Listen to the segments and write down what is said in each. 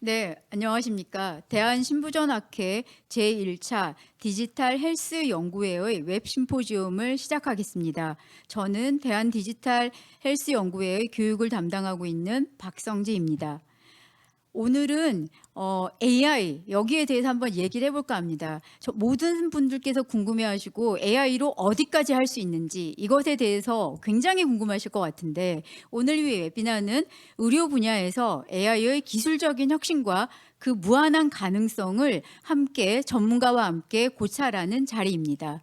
네, 안녕하십니까. 대한신부전학회 제1차 디지털 헬스 연구회의 웹 심포지움을 시작하겠습니다. 저는 대한디지털 헬스 연구회의 교육을 담당하고 있는 박성지입니다. 오늘은 AI 여기에 대해서 한번 얘기를 해볼까 합니다. 모든 분들께서 궁금해하시고 AI로 어디까지 할 수 있는지 이것에 대해서 굉장히 궁금하실 것 같은데, 오늘 이 웨비나는 의료 분야에서 AI의 기술적인 혁신과 그 무한한 가능성을 함께 전문가와 함께 고찰하는 자리입니다.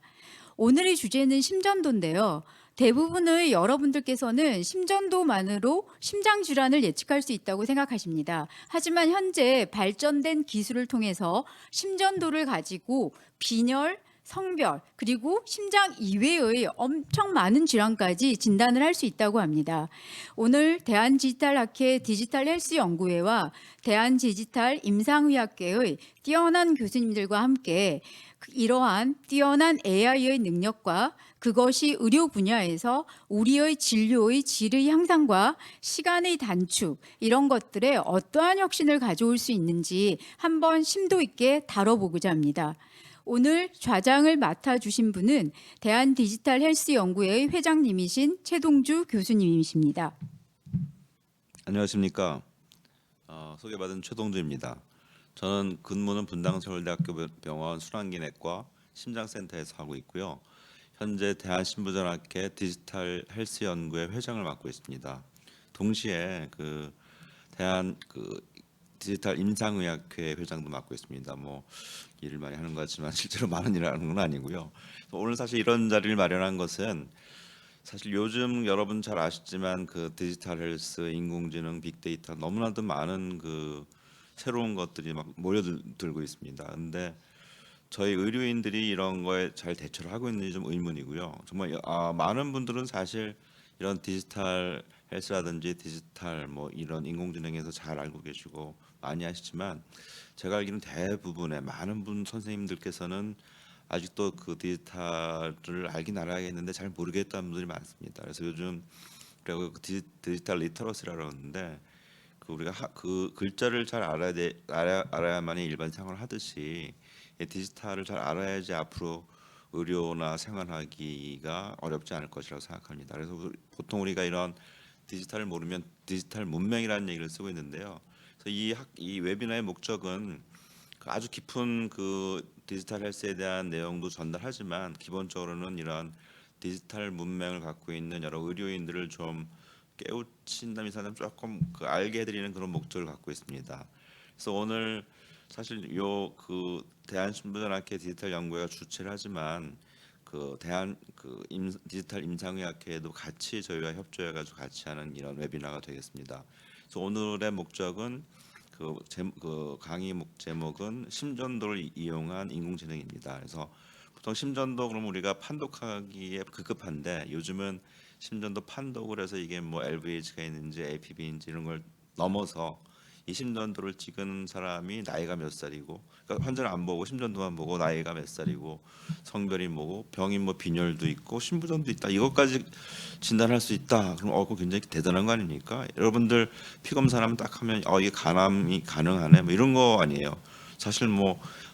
오늘의 주제는 심전도인데요. 대부분의 여러분들께서는 심전도만으로 심장 질환을 예측할 수 있다고 생각하십니다. 하지만 현재 발전된 기술을 통해서 심전도를 가지고 빈혈, 성별, 그리고 심장 이외의 엄청 많은 질환까지 진단을 할 수 있다고 합니다. 오늘 대한디지털학회 디지털 헬스 연구회와 대한디지털 임상의학계의 뛰어난 교수님들과 함께 이러한 뛰어난 AI의 능력과 그것이 의료 분야에서 우리의 진료의 질의 향상과 시간의 단축, 이런 것들에 어떠한 혁신을 가져올 수 있는지 한번 심도 있게 다뤄보고자 합니다. 오늘 좌장을 맡아주신 분은 대한디지털 헬스 연구회의 회장님이신 최동주 교수님이십니다. 안녕하십니까. 소개받은 최동주입니다. 저는 근무는 분당서울대학교 병원 순환기내과 심장센터에서 하고 있고요. 현재 대한신부전학회 디지털 헬스 연구회 회장을 맡고 있습니다. 동시에 대한 디지털 임상의학회 회장도 맡고 있습니다. 일을 많이 하는 것 같지만 실제로 많은 일을 하는 건 아니고요. 오늘 사실 이런 자리를 마련한 것은, 사실 요즘 여러분 잘 아시지만 디지털 헬스, 인공지능, 빅데이터 너무나도 많은 새로운 것들이 막 몰려들고 있습니다. 근데 저희 의료인들이 이런 거에 잘 대처를 하고 있는지 좀 의문이고요. 정말 많은 분들은 사실 이런 디지털 헬스라든지 디지털 이런 인공지능에서 잘 알고 계시고 많이 하시지만, 제가 알기로는 대부분의 많은 선생님들께서는 아직도 디지털을 알긴 알아야겠는데 잘 모르겠다는 분들이 많습니다. 그래서 요즘 그리고 디지털 리터러시라고 하는데, 우리가 글자를 잘 알아야만이 일반 생활을 하듯이 디지털을 잘 알아야지 앞으로 의료나 생활하기가 어렵지 않을 것이라고 생각합니다. 그래서 보통 우리가 이런 디지털을 모르면 디지털 문맹이라는 얘기를 쓰고 있는데요. 그래서 이 웨비나의 목적은 아주 깊은 디지털 헬스에 대한 내용도 전달하지만, 기본적으로는 이런 디지털 문맹을 갖고 있는 여러 의료인들을 좀 깨우친다면 사람 조금 알게 해드리는 그런 목적을 갖고 있습니다. 그래서 오늘 사실 대한신부전학회 디지털 연구회가 주최를 하지만 디지털 임상의학회에도 같이 저희와 협조해가지고 같이 하는 이런 웨비나가 되겠습니다. 그래서 오늘의 목적은 강의 제목은 심전도를 이용한 인공지능입니다. 그래서 보통 심전도 그러면 우리가 판독하기에 급급한데, 요즘은 심전도 판독을 해서 이게 LVH가 있는지 APB인지 이런 걸 넘어서 이 심전도를 찍은 사람이 나이가 몇 살이고, 그러니까 환자를 안 보고 심전도만 보고 나이가 몇 살이고 성별이 뭐고 병이 빈혈도 있고 심부전도 있다, 이것까지 진단할 수 있다. 그럼 그거 굉장히 대단한 거 아닙니까? 여러분들 피 검사하면 딱 하면 이게 간암이 가능하네 이런 거 아니에요. 사실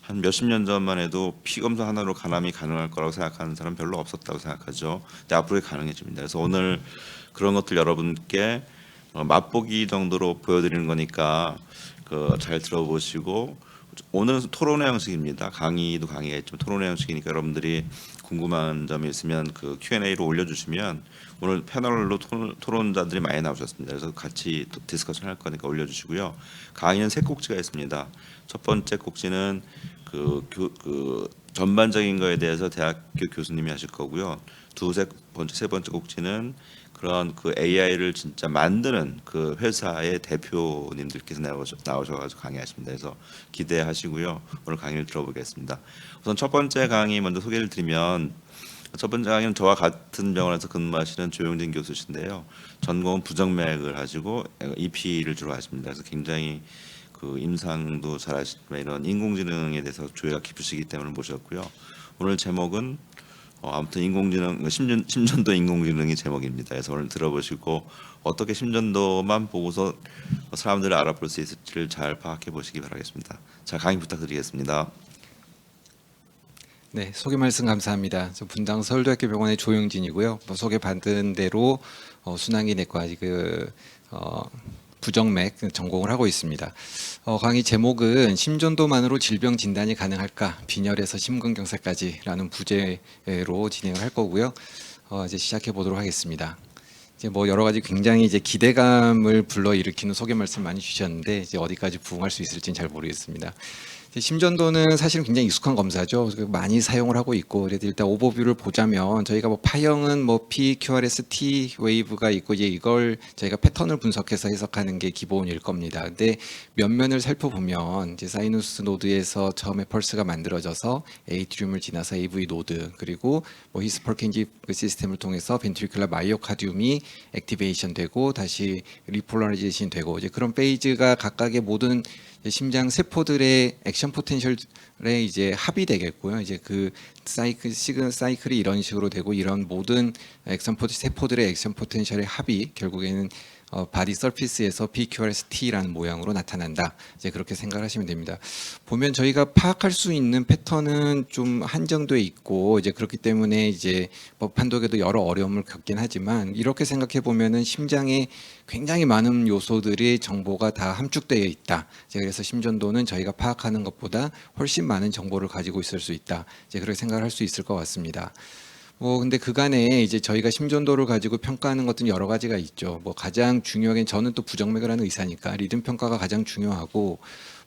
한 몇십 년 전만 해도 피 검사 하나로 간암이 가능할 거라고 생각하는 사람 별로 없었다고 생각하죠. 근데 앞으로 가능해집니다. 그래서 오늘 그런 것들 여러분께 맛보기 정도로 보여드리는 거니까 잘 들어보시고, 오늘은 토론회 형식입니다. 강의도 강의가 있지만 토론회 형식이니까 여러분들이 궁금한 점이 있으면 Q&A로 올려주시면, 오늘 패널로 토론자들이 많이 나오셨습니다. 그래서 같이 디스커션 할 거니까 올려주시고요. 강의는 세 꼭지가 있습니다. 첫 번째 꼭지는 전반적인 거에 대해서 대학교 교수님이 하실 거고요. 세 번째 꼭지는 그런 AI를 진짜 만드는 회사의 대표님들께서 나오셔가지고 강의하십니다. 그래서 기대하시고요. 오늘 강의를 들어보겠습니다. 우선 첫 번째 강의 먼저 소개를 드리면, 첫 번째 강의는 저와 같은 병원에서 근무하시는 조용진 교수신데요. 전공은 부정맥을 하시고 EP를 주로 하십니다. 그래서 굉장히 임상도 잘 하시지만 이런 인공지능에 대해서 조예가 깊으시기 때문에 모셨고요. 오늘 제목은 아무튼 인공지능, 심전도 인공지능이 제목입니다. 그래서 오늘 들어보시고 어떻게 심전도만 보고서 사람들을 알아볼 수 있을지를 잘 파악해 보시기 바라겠습니다. 자, 강의 부탁드리겠습니다. 네, 소개 말씀 감사합니다. 저 분당 서울대학교 병원의 조영진이고요. 뭐 소개받은 대로 순환기 내과 부정맥 전공을 하고 있습니다. 강의 제목은 심전도만으로 질병 진단이 가능할까? 빈혈에서 심근경색까지라는 부제로 진행을 할 거고요. 이제 시작해 보도록 하겠습니다. 이제 뭐 여러 가지 굉장히 이제 기대감을 불러일으키는 소개 말씀 많이 주셨는데 이제 어디까지 부응할 수 있을지는 잘 모르겠습니다. 심전도는 사실은 굉장히 익숙한 검사죠. 많이 사용을 하고 있고, 그래도 일단 오버뷰를 보자면 저희가 뭐 파형은 뭐 P, QRS, T 웨이브가 있고 이제 이걸 저희가 패턴을 분석해서 해석하는 게 기본일 겁니다. 근데 면면을 살펴보면 이제 사이누스 노드에서 처음에 펄스가 만들어져서 에이트리움을 지나서 AV 노드 그리고 뭐 히스퍼켄지 시스템을 통해서 벤트리큘러 마이오카디움이 액티베이션 되고 다시 리폴라리제이션 되고 이제 그런 페이즈가 각각의 모든 심장 세포들의 액션 포텐셜에 이제 합이 되겠고요. 이제 그 사이클이 이런 식으로 되고 이런 모든 세포들의 액션 포텐셜의 합이 결국에는 바디 서피스에서 PQRST라는 모양으로 나타난다. 이제 그렇게 생각하시면 됩니다. 보면 저희가 파악할 수 있는 패턴은 좀 한정돼 있고 이제 그렇기 때문에 이제 법 판독에도 여러 어려움을 겪긴 하지만 이렇게 생각해 보면은 심장에 굉장히 많은 요소들이 정보가 다 함축되어 있다. 이제 그래서 심전도는 저희가 파악하는 것보다 훨씬 많은 정보를 가지고 있을 수 있다. 이제 그렇게 생각을 할 수 있을 것 같습니다. 근데 그간에 이제 저희가 심전도를 가지고 평가하는 것들은 여러 가지가 있죠. 뭐 가장 중요하게 저는 또 부정맥을 하는 의사니까 리듬 평가가 가장 중요하고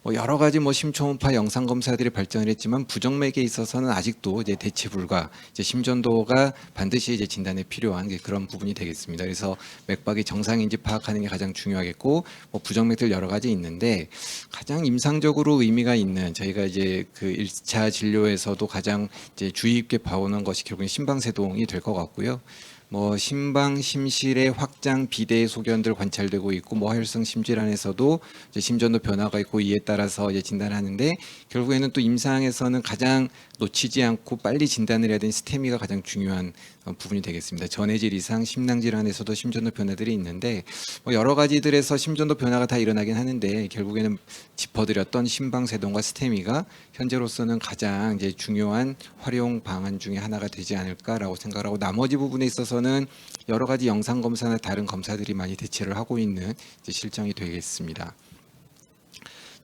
뭐 여러 가지 뭐 심초음파 영상 검사들이 발전을 했지만 부정맥에 있어서는 아직도 이제 대체 불가. 이제 심전도가 반드시 이제 진단에 필요한 그런 부분이 되겠습니다. 그래서 맥박이 정상인지 파악하는 게 가장 중요하겠고 뭐 부정맥들 여러 가지 있는데 가장 임상적으로 의미가 있는 저희가 이제 그 1차 진료에서도 가장 이제 주의 깊게 봐오는 것이 결국엔 심방세동이 될 것 같고요. 뭐 심방 심실의 확장 비대의 소견들 관찰되고 있고 뭐 하혈성 심질환에서도 이제 심전도 변화가 있고 이에 따라서 이제 진단하는데 결국에는 또 임상에서는 가장 놓치지 않고 빨리 진단을 해야 되는 스테미가 가장 중요한 부분이 되겠습니다. 전해질 이상 심낭 질환에서도 심전도 변화들이 있는데 뭐 여러 가지들에서 심전도 변화가 다 일어나긴 하는데 결국에는 짚어드렸던 심방세동과 스테미가 현재로서는 가장 이제 중요한 활용 방안 중에 하나가 되지 않을까라고 생각하고 나머지 부분에 있어서는 여러 가지 영상 검사나 다른 검사들이 많이 대체를 하고 있는 이제 실정이 되겠습니다.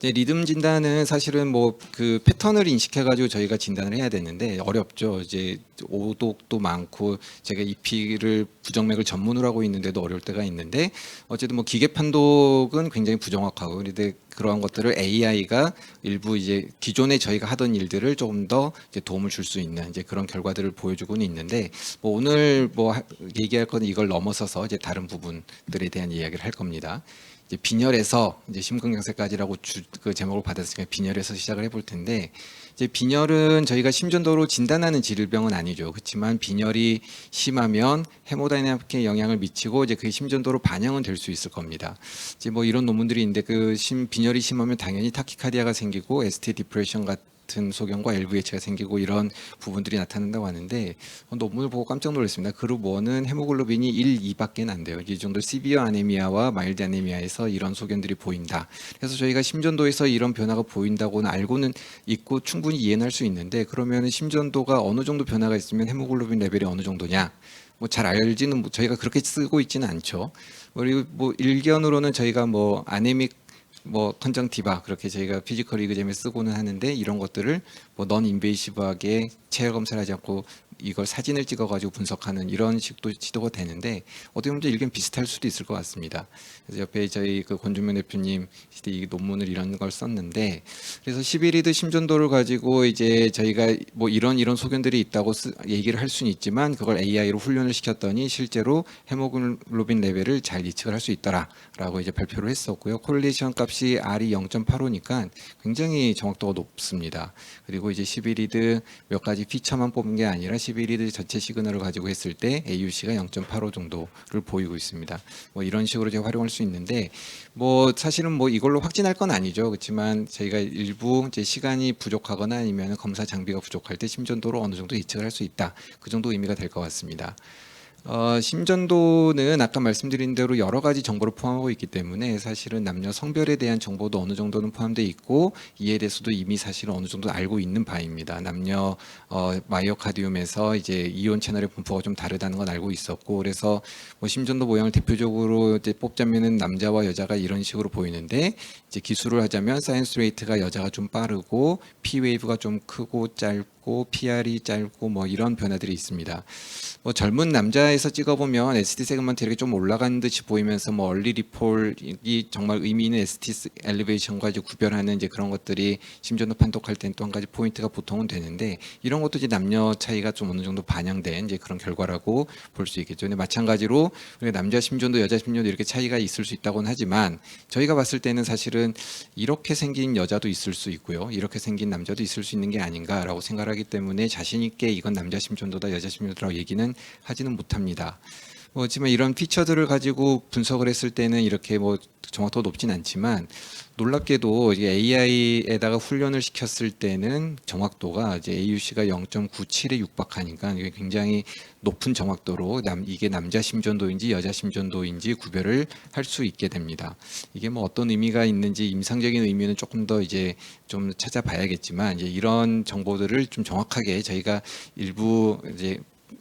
리듬 진단은 사실은 뭐 그 패턴을 인식해 가지고 저희가 진단을 해야 되는데 어렵죠. 이제 오독도 많고 제가 EP를 부정맥을 전문으로 하고 있는데도 어려울 때가 있는데 어쨌든 뭐 기계 판독은 굉장히 부정확하고 그런데 그러한 것들을 AI가 일부 이제 기존에 저희가 하던 일들을 조금 더 이제 도움을 줄 수 있는 이제 그런 결과들을 보여주고는 있는데 뭐 오늘 뭐 얘기할 건 이걸 넘어서서 이제 다른 부분들에 대한 이야기를 할 겁니다. 이제 빈혈에서 이제 심근경색까지라고 그 제목을 받았으니까 빈혈에서 시작을 해볼 텐데 이제 빈혈은 저희가 심전도로 진단하는 질병은 아니죠. 그렇지만 빈혈이 심하면 헤모다이나믹에 영향을 미치고 이제 그게 심전도로 반영은 될 수 있을 겁니다. 이제 뭐 이런 논문들이 있는데 빈혈이 심하면 당연히 타키카디아가 생기고 ST 디프레션 같은 소견과 LVH가 생기고 이런 부분들이 나타난다고 하는데 논문을 보고 깜짝 놀랐습니다. 그룹 1은 헤모글로빈이 1, 2밖에 안 돼요. 이 정도 시비어 아네미아와 마일드 아네미아에서 이런 소견들이 보인다. 그래서 저희가 심전도에서 이런 변화가 보인다고는 알고는 있고 충분히 이해는 할 수 있는데 그러면 심전도가 어느 정도 변화가 있으면 헤모글로빈 레벨이 어느 정도냐? 뭐 잘 알지는 저희가 그렇게 쓰고 있지는 않죠. 그리고 뭐 일견으로는 저희가 뭐 아네믹 뭐 컨정티바 그렇게 저희가 피지컬 리그잼에 쓰고는 하는데 이런 것들을 뭐 넌 인베이시브하게 체열 검사를 하지 않고 이걸 사진을 찍어가지고 분석하는 이런 식도 지도가 되는데 어떻게 보면 일견 비슷할 수도 있을 것 같습니다. 그래서 옆에 저희 그 권준명 대표님 이 논문을 이런 걸 썼는데 그래서 11리드 심전도를 가지고 이제 저희가 뭐 이런 소견들이 있다고 얘기를 할 수는 있지만 그걸 AI로 훈련을 시켰더니 실제로 헤모글로빈 레벨을 잘 예측을 할 수 있더라라고 이제 발표를 했었고요. 코릴레이션 값이 R이 0.85니까 굉장히 정확도가 높습니다. 그리고 이제 11리드 몇 가지 피처만 뽑은 게 아니라 11리드 전체 시그널을 가지고 했을 때 AUC가 0.85 정도를 보이고 있습니다. 뭐 이런 식으로 제가 활용할 수 있는데 뭐 사실은 뭐 이걸로 확진할 건 아니죠. 그렇지만 저희가 일부 이제 시간이 부족하거나 아니면 검사 장비가 부족할 때 심전도로 어느 정도 예측을 할 수 있다. 그 정도 의미가 될 것 같습니다. 심전도는 아까 말씀드린 대로 여러 가지 정보를 포함하고 있기 때문에 사실은 남녀 성별에 대한 정보도 어느 정도는 포함되어 있고 이에 대해서도 이미 사실은 어느 정도 알고 있는 바입니다. 남녀 마이오카디움에서 이제 이온 채널의 분포가 좀 다르다는 건 알고 있었고 그래서 뭐 심전도 모양을 대표적으로 이제 뽑자면은 남자와 여자가 이런 식으로 보이는데 이제 기술을 하자면 사이언스 레이트가 여자가 좀 빠르고 P 웨이브가 좀 크고 짧고 PR이 짧고 뭐 이런 변화들이 있습니다. 뭐 젊은 남자에서 찍어보면 ST 세그먼트 이렇게 좀 올라가는 듯이 보이면서 뭐 얼리 리폴이 정말 의미 있는 ST 엘리베이션과 이제 구별하는 이제 그런 것들이 심전도 판독할 땐 또 한 가지 포인트가 보통은 되는데 이런 것도 이제 남녀 차이가 좀 어느 정도 반영된 이제 그런 결과라고 볼 수 있겠죠. 근데 마찬가지로 우리가 남자 심전도 여자 심전도 이렇게 차이가 있을 수 있다고는 하지만 저희가 봤을 때는 사실은 이렇게 생긴 여자도 있을 수 있고요. 이렇게 생긴 남자도 있을 수 있는 게 아닌가라고 생각하기 때문에 자신 있게 이건 남자 심전도다 여자 심전도라고 얘기는 하지는 못합니다. 하지만 이런 피처들을 가지고 분석을 했을 때는 이렇게 뭐 정확도가 높진 않지만 놀랍게도 AI에다가 훈련을 시켰을 때는 정확도가 이제 AUC가 0.97에 육박하니까 이게 굉장히 높은 정확도로 이게 남자 심전도인지 여자 심전도인지 구별을 할 수 있게 됩니다. 이게 뭐 어떤 의미가 있는지 임상적인 의미는 조금 더 이제 좀 찾아봐야겠지만 이제 이런 정보들을 좀 정확하게 저희가 일부 이제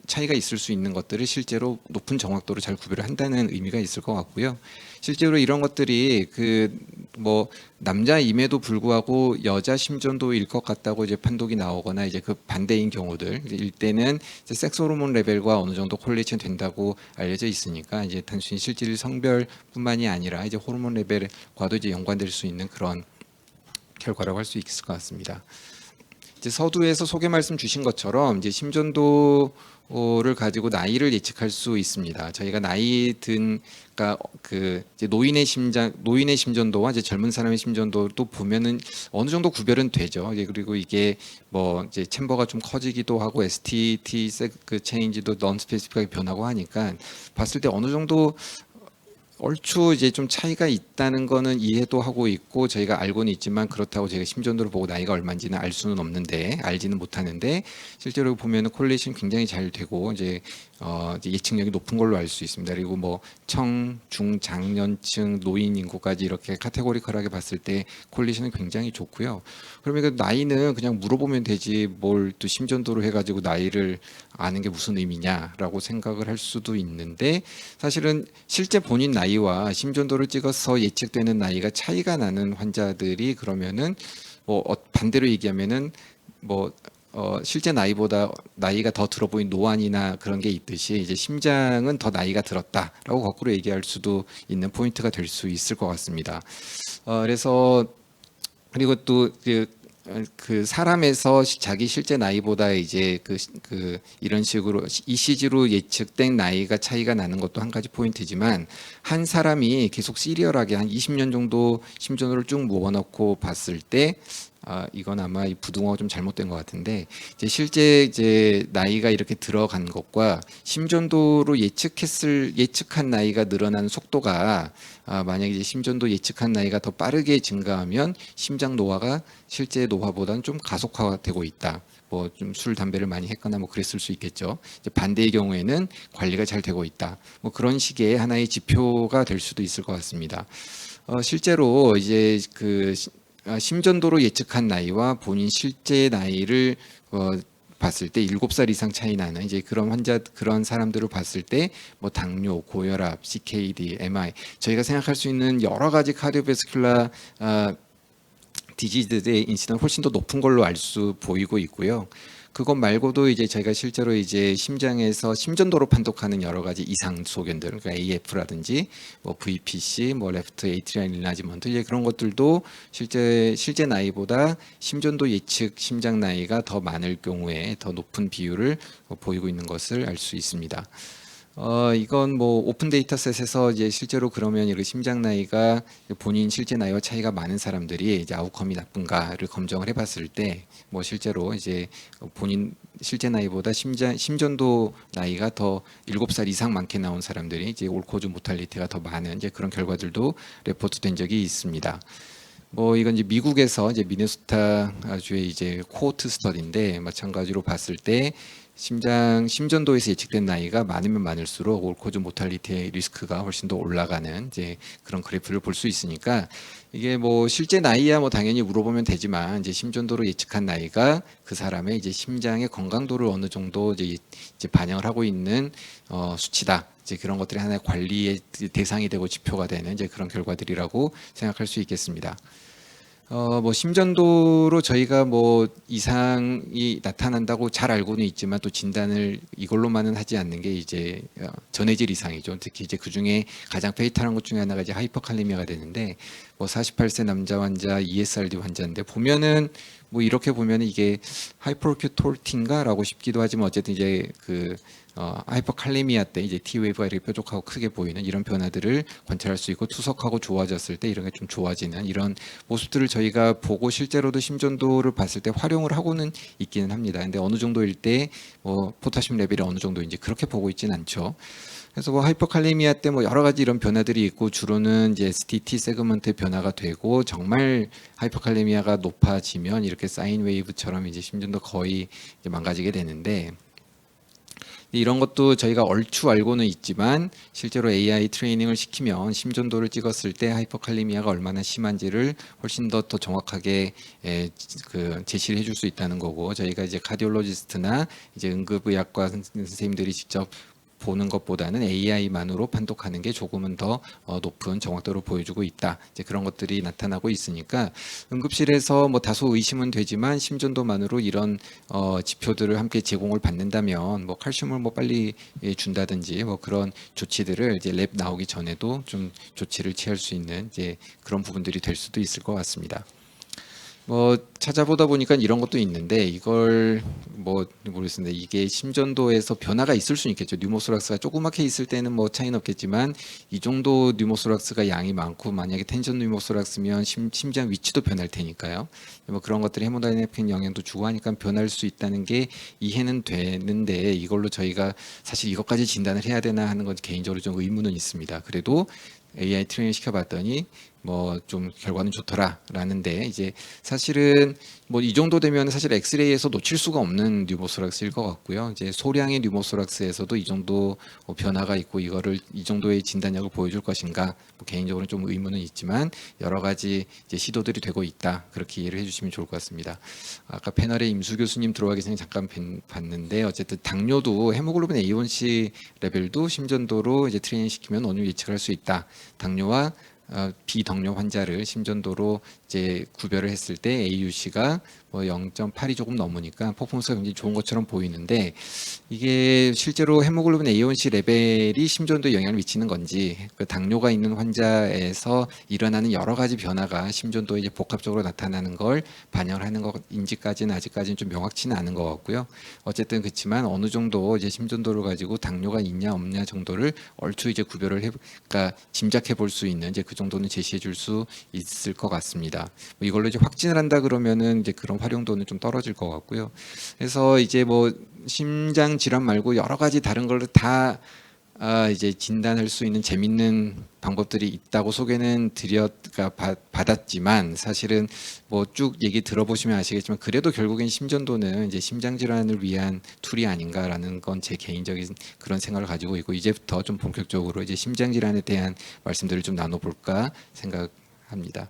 차이가 있을 수 있는 것들을 실제로 높은 정확도로 잘 구별을 한다는 의미가 있을 것 같고요. 실제로 이런 것들이 그 뭐 남자임에도 불구하고 여자 심전도일 것 같다고 이제 판독이 나오거나 이제 그 반대인 경우들 일때는 섹스 호르몬 레벨과 어느 정도 콜레이션 된다고 알려져 있으니까 이제 단순히 실질 성별뿐만이 아니라 이제 호르몬 레벨과도 이제 연관될 수 있는 그런 결과라고 할 수 있을 것 같습니다. 이제 서두에서 소개 말씀 주신 것처럼 이제 심전도를 가지고 나이를 예측할 수 있습니다. 저희가 나이 든 그러니까 그 이제 노인의 심전도와 이제 젊은 사람의 심전도도 보면은 어느 정도 구별은 되죠. 이제 그리고 이게 뭐 이제 챔버가 좀 커지기도 하고 STT 그 체인지도 넌 스페시픽하게 변하고 하니까 봤을 때 어느 정도 얼추 이제 좀 차이가 있다는 거는 이해도 하고 있고 저희가 알고는 있지만 그렇다고 저희가 심전도를 보고 나이가 얼마인지는 알 수는 없는데 알지는 못하는데 실제로 보면은 콜레이션 굉장히 잘 되고 이제 이제 예측력이 높은 걸로 알 수 있습니다. 그리고 뭐 청, 중, 장년층, 노인 인구까지 이렇게 카테고리컬하게 봤을 때 콜레이션은 굉장히 좋고요. 그러면 그 나이는 그냥 물어보면 되지 뭘 또 심전도로 해가지고 나이를 아는 게 무슨 의미냐라고 생각을 할 수도 있는데 사실은 실제 본인 나이와 심전도를 찍어서 예측되는 나이가 차이가 나는 환자들이 그러면은 뭐 반대로 얘기하면은 뭐 실제 나이보다 나이가 더 들어 보인 노안이나 그런 게 있듯이 이제 심장은 더 나이가 들었다라고 거꾸로 얘기할 수도 있는 포인트가 될 수 있을 것 같습니다. 그래서 그리고 또 그 사람에서 자기 실제 나이보다 이제 그 이런 식으로 ECG로 예측된 나이가 차이가 나는 것도 한 가지 포인트지만 한 사람이 계속 시리얼하게 한 20년 정도 심전도를 쭉 모아놓고 봤을 때 이건 아마 이 부등호가 좀 잘못된 것 같은데 이제 실제 이제 나이가 이렇게 들어간 것과 심전도로 예측한 나이가 늘어나는 속도가 만약에 이제 심전도 예측한 나이가 더 빠르게 증가하면 심장 노화가 실제 노화보다는 좀 가속화되고 있다. 뭐 좀 술 담배를 많이 했거나 뭐 그랬을 수 있겠죠. 이제 반대의 경우에는 관리가 잘 되고 있다. 뭐 그런 식의 하나의 지표가 될 수도 있을 것 같습니다. 실제로 이제 그 심전도로 예측한 나이와 본인 실제 나이를 봤을 때 7살 이상 차이 나는 이제 그런 사람들을 봤을 때 뭐 당뇨, 고혈압, CKD, MI 저희가 생각할 수 있는 여러 가지 카디오베스큘라 디지즈의 인시는 훨씬 더 높은 걸로 알 수 보이고 있고요. 그것 말고도 이제 저희가 실제로 이제 심장에서 심전도로 판독하는 여러 가지 이상 소견들, 그러니까 AF라든지 뭐 VPC, 뭐 레프트 에이트리얼 인라지먼트 이제 그런 것들도 실제 나이보다 심전도 예측 심장 나이가 더 많을 경우에 더 높은 비율을 보이고 있는 것을 알 수 있습니다. 이건 뭐 오픈 데이터셋에서 이제 실제로 그러면 이렇게 심장 나이가 본인 실제 나이와 차이가 많은 사람들이 이제 아웃컴이 나쁜가를 검정을 해봤을 때 뭐 실제로 이제 본인 실제 나이보다 심전도 나이가 더 7살 이상 많게 나온 사람들이 이제 올코즈 모탈리티가 더 많은 이제 그런 결과들도 레포트된 적이 있습니다. 뭐 이건 이제 미국에서 이제 미네소타 주의 이제 코호트 스터디인데 마찬가지로 봤을 때 심전도에서 예측된 나이가 많으면 많을수록 올코즈 모탈리티의 리스크가 훨씬 더 올라가는 이제 그런 그래프를 볼 수 있으니까 이게 뭐 실제 나이야 뭐 당연히 물어보면 되지만 이제 심전도로 예측한 나이가 그 사람의 이제 심장의 건강도를 어느 정도 이제 반영을 하고 있는 수치다. 이제 그런 것들이 하나의 관리의 대상이 되고 지표가 되는 이제 그런 결과들이라고 생각할 수 있겠습니다. 뭐 심전도로 저희가 뭐 이상이 나타난다고 잘 알고는 있지만 또 진단을 이걸로만은 하지 않는 게 이제 전해질 이상이죠. 특히 이제 그 중에 가장 페이탈한 것 중에 하나가 이제 하이퍼칼레미아가 되는데 뭐 48세 남자 환자 ESRD 환자인데 보면은 뭐 이렇게 보면은 이게 하이퍼큐톨틴가라고 싶기도 하지만 어쨌든 이제 그 하이퍼칼레미아 때 이제 T웨이브가 이렇게 뾰족하고 크게 보이는 이런 변화들을 관찰할 수 있고 투석하고 좋아졌을 때 이런 게 좀 좋아지는 이런 모습들을 저희가 보고 실제로도 심전도를 봤을 때 활용을 하고는 있기는 합니다. 근데 어느 정도일 때 뭐 포타슘 레벨이 어느 정도인지 그렇게 보고 있지는 않죠. 그래서 뭐 하이퍼칼레미아 때 뭐 여러 가지 이런 변화들이 있고 주로는 이제 STT 세그먼트 변화가 되고 정말 하이퍼칼레미아가 높아지면 이렇게 사인 웨이브처럼 이제 심전도 거의 이제 망가지게 되는데 이런 것도 저희가 얼추 알고는 있지만 실제로 AI 트레이닝을 시키면 심전도를 찍었을 때 하이퍼칼레미아가 얼마나 심한지를 훨씬 더 정확하게 제시를 해줄 수 있다는 거고 저희가 이제 카디올로지스트나 이제 응급의학과 선생님들이 직접 보는 것보다는 AI만으로 판독하는 게 조금은 더 높은 정확도를 보여주고 있다. 이제 그런 것들이 나타나고 있으니까 응급실에서 뭐 다소 의심은 되지만 심전도만으로 이런 지표들을 함께 제공을 받는다면 뭐 칼슘을 뭐 빨리 준다든지 뭐 그런 조치들을 이제 랩 나오기 전에도 좀 조치를 취할 수 있는 이제 그런 부분들이 될 수도 있을 것 같습니다. 뭐 찾아보다 보니까 이런 것도 있는데 이걸 뭐 모르겠습니다. 이게 심전도에서 변화가 있을 수는 있겠죠. 뉴모소락스가 조그맣게 있을 때는 뭐 차이는 없겠지만 이 정도 뉴모소락스가 양이 많고 만약에 텐션 뉴모소락스면 심장 위치도 변할 테니까요. 뭐 그런 것들이 헤모다이내믹 영향도 주고 하니까 변할 수 있다는 게 이해는 되는데 이걸로 저희가 사실 이것까지 진단을 해야 되나 하는 건 개인적으로 좀 의문은 있습니다. 그래도 AI 트레이닝 시켜봤더니 뭐 좀 결과는 좋더라라는데 이제 사실은 뭐 이 정도 되면 사실 엑스레이에서 놓칠 수가 없는 뉴모소락스일 것 같고요. 이제 소량의 뉴모소락스에서도 이 정도 변화가 있고 이거를 이 정도의 진단력을 보여줄 것인가 뭐 개인적으로는 좀 의문은 있지만 여러 가지 이제 시도들이 되고 있다 그렇게 이해를 해주시면 좋을 것 같습니다. 아까 패널에 임수 교수님 들어가기 전에 잠깐 봤는데 어쨌든 당뇨도 헤모글로빈 A1C 레벨도 심전도로 이제 트레이닝 시키면 어느 정도 예측할 수 있다. 당뇨와 비당뇨 환자를 심전도로 이제 구별을 했을 때 AUC가 뭐 0.8이 조금 넘으니까 퍼포먼스가 굉장히 좋은 것처럼 보이는데 이게 실제로 헤모글로빈 A1C 레벨이 심전도에 영향을 미치는 건지 그 당뇨가 있는 환자에서 일어나는 여러 가지 변화가 심전도에 이제 복합적으로 나타나는 걸 반영을 하는 것인지까지는 아직까지는 좀 명확치는 않은 것 같고요. 어쨌든 그렇지만 어느 정도 이제 심전도를 가지고 당뇨가 있냐 없냐 정도를 얼추 이제 구별을 그러니까 짐작해 볼 수 있는 이제 그 정도는 제시해 줄 수 있을 것 같습니다. 뭐 이걸로 이제 확진을 한다 그러면은 이제 그런 활용도는 좀 떨어질 것 같고요. 그래서 이제 뭐 심장 질환 말고 여러 가지 다른 걸 다 이제 진단할 수 있는 재밌는 방법들이 있다고 소개는 받았지만 사실은 뭐 쭉 얘기 들어보시면 아시겠지만 그래도 결국엔 심전도는 이제 심장 질환을 위한 툴이 아닌가라는 건 제 개인적인 그런 생각을 가지고 있고 이제부터 좀 본격적으로 이제 심장 질환에 대한 말씀들을 좀 나눠볼까 생각합니다.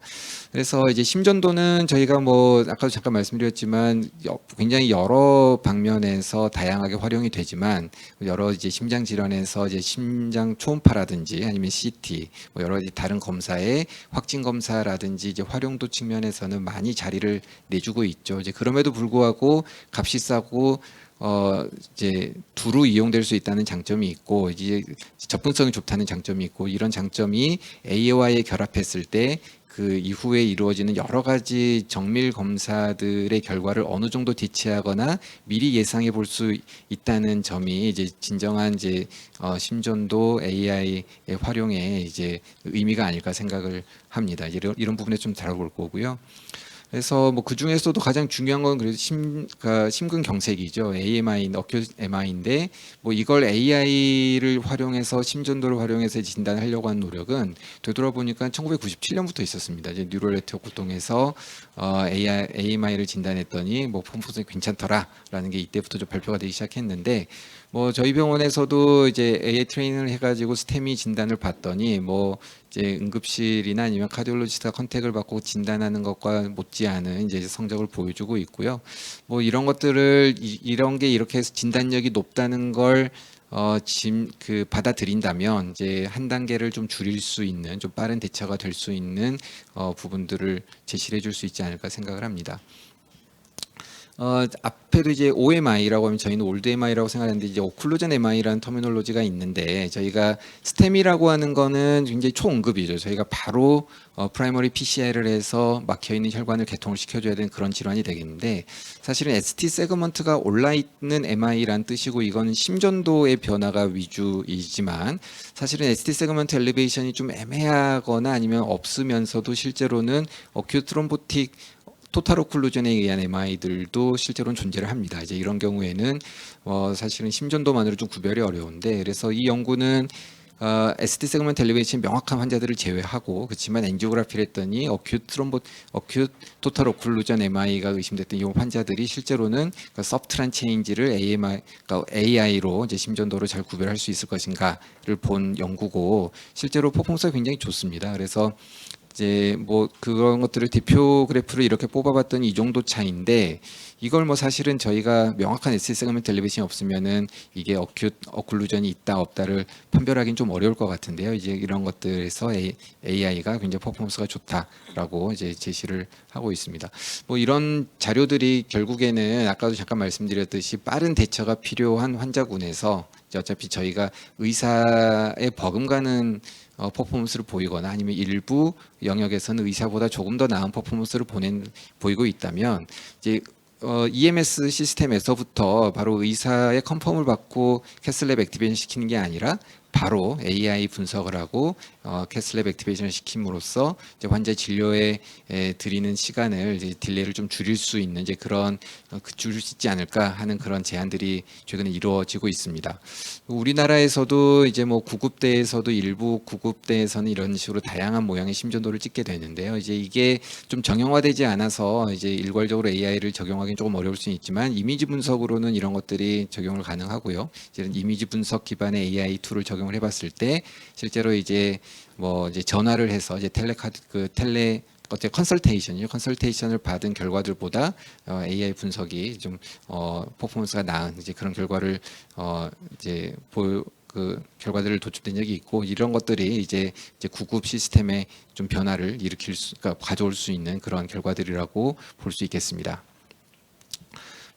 그래서 이제 심전도는 저희가 뭐 아까도 잠깐 말씀드렸지만 굉장히 여러 방면에서 다양하게 활용이 되지만 여러 이제 심장 질환에서 이제 심장 초음파라든지 아니면 CT 뭐 여러 가지 다른 검사의 확진 검사라든지 이제 활용도 측면에서는 많이 자리를 내주고 있죠. 이제 그럼에도 불구하고 값이 싸고 이제 두루 이용될 수 있다는 장점이 있고 이제 접근성이 좋다는 장점이 있고 이런 장점이 AI와의 결합했을 때 그 이후에 이루어지는 여러 가지 정밀 검사들의 결과를 어느 정도 대체하거나 미리 예상해 볼 수 있다는 점이 이제 진정한 이제 심전도 AI의 활용에 이제 의미가 아닐까 생각을 합니다. 이런 부분에 좀 다뤄볼 거고요. 그래서 뭐 그 중에서도 가장 중요한 건 그래도 그러니까 심근경색이죠. AMI, 어큐 MI인데 뭐 이걸 AI를 활용해서 심전도를 활용해서 진단하려고 한 노력은 되돌아보니까 1997년부터 있었습니다. 이제 뉴럴 네트워크 통해서 AMI를 진단했더니 뭐 펌프성이 괜찮더라라는 게 이때부터 좀 발표가 되기 시작했는데 뭐 저희 병원에서도 이제 AI 트레이닝을 해가지고 스테미 진단을 봤더니 뭐 이제 응급실이나 아니면 카디올로지스트가 컨택을 받고 진단하는 것과 못지않은 이제 성적을 보여주고 있고요. 뭐 이런 것들을 이런 게 이렇게 해서 진단력이 높다는 걸 받아들인다면 이제 한 단계를 좀 줄일 수 있는 좀 빠른 대처가 될 수 있는 부분들을 제시해 줄 수 있지 않을까 생각을 합니다. 앞에도 이제 OMI라고 하면 저희는 올드 MI라고 생각하는데 이제 오클루전 MI라는 터미놀로지가 있는데 저희가 스템이라고 하는 거는 굉장히 초응급이죠. 저희가 바로 프라이머리 PCI를 해서 막혀 있는 혈관을 개통을 시켜줘야 되는 그런 질환이 되겠는데 사실은 ST 세그먼트가 올라 있는 MI라는 뜻이고 이건 심전도의 변화가 위주이지만 사실은 ST 세그먼트 엘리베이션이 좀 애매하거나 아니면 없으면서도 실제로는 어큐트 트롬보틱 토탈 오클루전에 의한 MI들도 실제로는 존재를 합니다. 이제 이런 경우에는 사실은 심전도만으로 좀 구별이 어려운데 그래서 이 연구는 ST 세그먼트 엘리베이션 명확한 환자들을 제외하고 그렇지만 엔지오그라피를 했더니 어큐트 토탈 오클루전 MI가 의심됐던 이 환자들이 실제로는 서브트란 체인지를 AI로 이제 심전도를 잘 구별할 수 있을 것인가를 본 연구고 실제로 퍼포먼스가 굉장히 좋습니다. 그래서 이제 뭐 그런 것들을 대표 그래프를 이렇게 뽑아봤더니 이 정도 차인데 이걸 뭐 사실은 저희가 명확한 ST 세그먼트 엘리베이션이 없으면은 이게 어클루전이 있다 없다를 판별하기는 좀 어려울 것 같은데요. 이제 이런 것들에서 AI가 굉장히 퍼포먼스가 좋다라고 이제 제시를 하고 있습니다. 뭐 이런 자료들이 결국에는 아까도 잠깐 말씀드렸듯이 빠른 대처가 필요한 환자군에서 이제 어차피 저희가 의사의 버금가는 퍼포먼스를 보이거나 아니면 일부 영역에서는 의사보다 조금 더 나은 퍼포먼스를 보이고 있다면 이제 EMS 시스템에서부터 바로 의사의 컨펌을 받고 캐슬랩 액티베이션 시키는 게 아니라 바로 AI 분석을 하고 캐슬랩 액티베이션을 시킴으로써 이제 환자 진료에 드리는 시간을 이제 딜레이를 좀 줄일 수 있는 이제 그런 줄일 수 있지 않을까 하는 그런 제안들이 최근에 이루어지고 있습니다. 우리나라에서도 이제 뭐 구급대에서도 일부 구급대에서는 이런 식으로 다양한 모양의 심전도를 찍게 되는데요. 이제 이게 좀 정형화되지 않아서 이제 일괄적으로 AI를 적용하기는 조금 어려울 수는 있지만 이미지 분석으로는 이런 것들이 적용을 가능하고요. 이제 이미지 분석 기반의 AI 툴을 적용을 해봤을 때 실제로 이제 뭐 이제 전화를 해서 이제 컨설테이션을 받은 결과들보다 AI 분석이 좀 퍼포먼스가 나은 이제 그런 결과를 이제 결과들을 도출된 적이 있고 이런 것들이 이제 구급 시스템에 좀 변화를 그러니까 가져올 수 있는 그런 결과들이라고 볼 수 있겠습니다.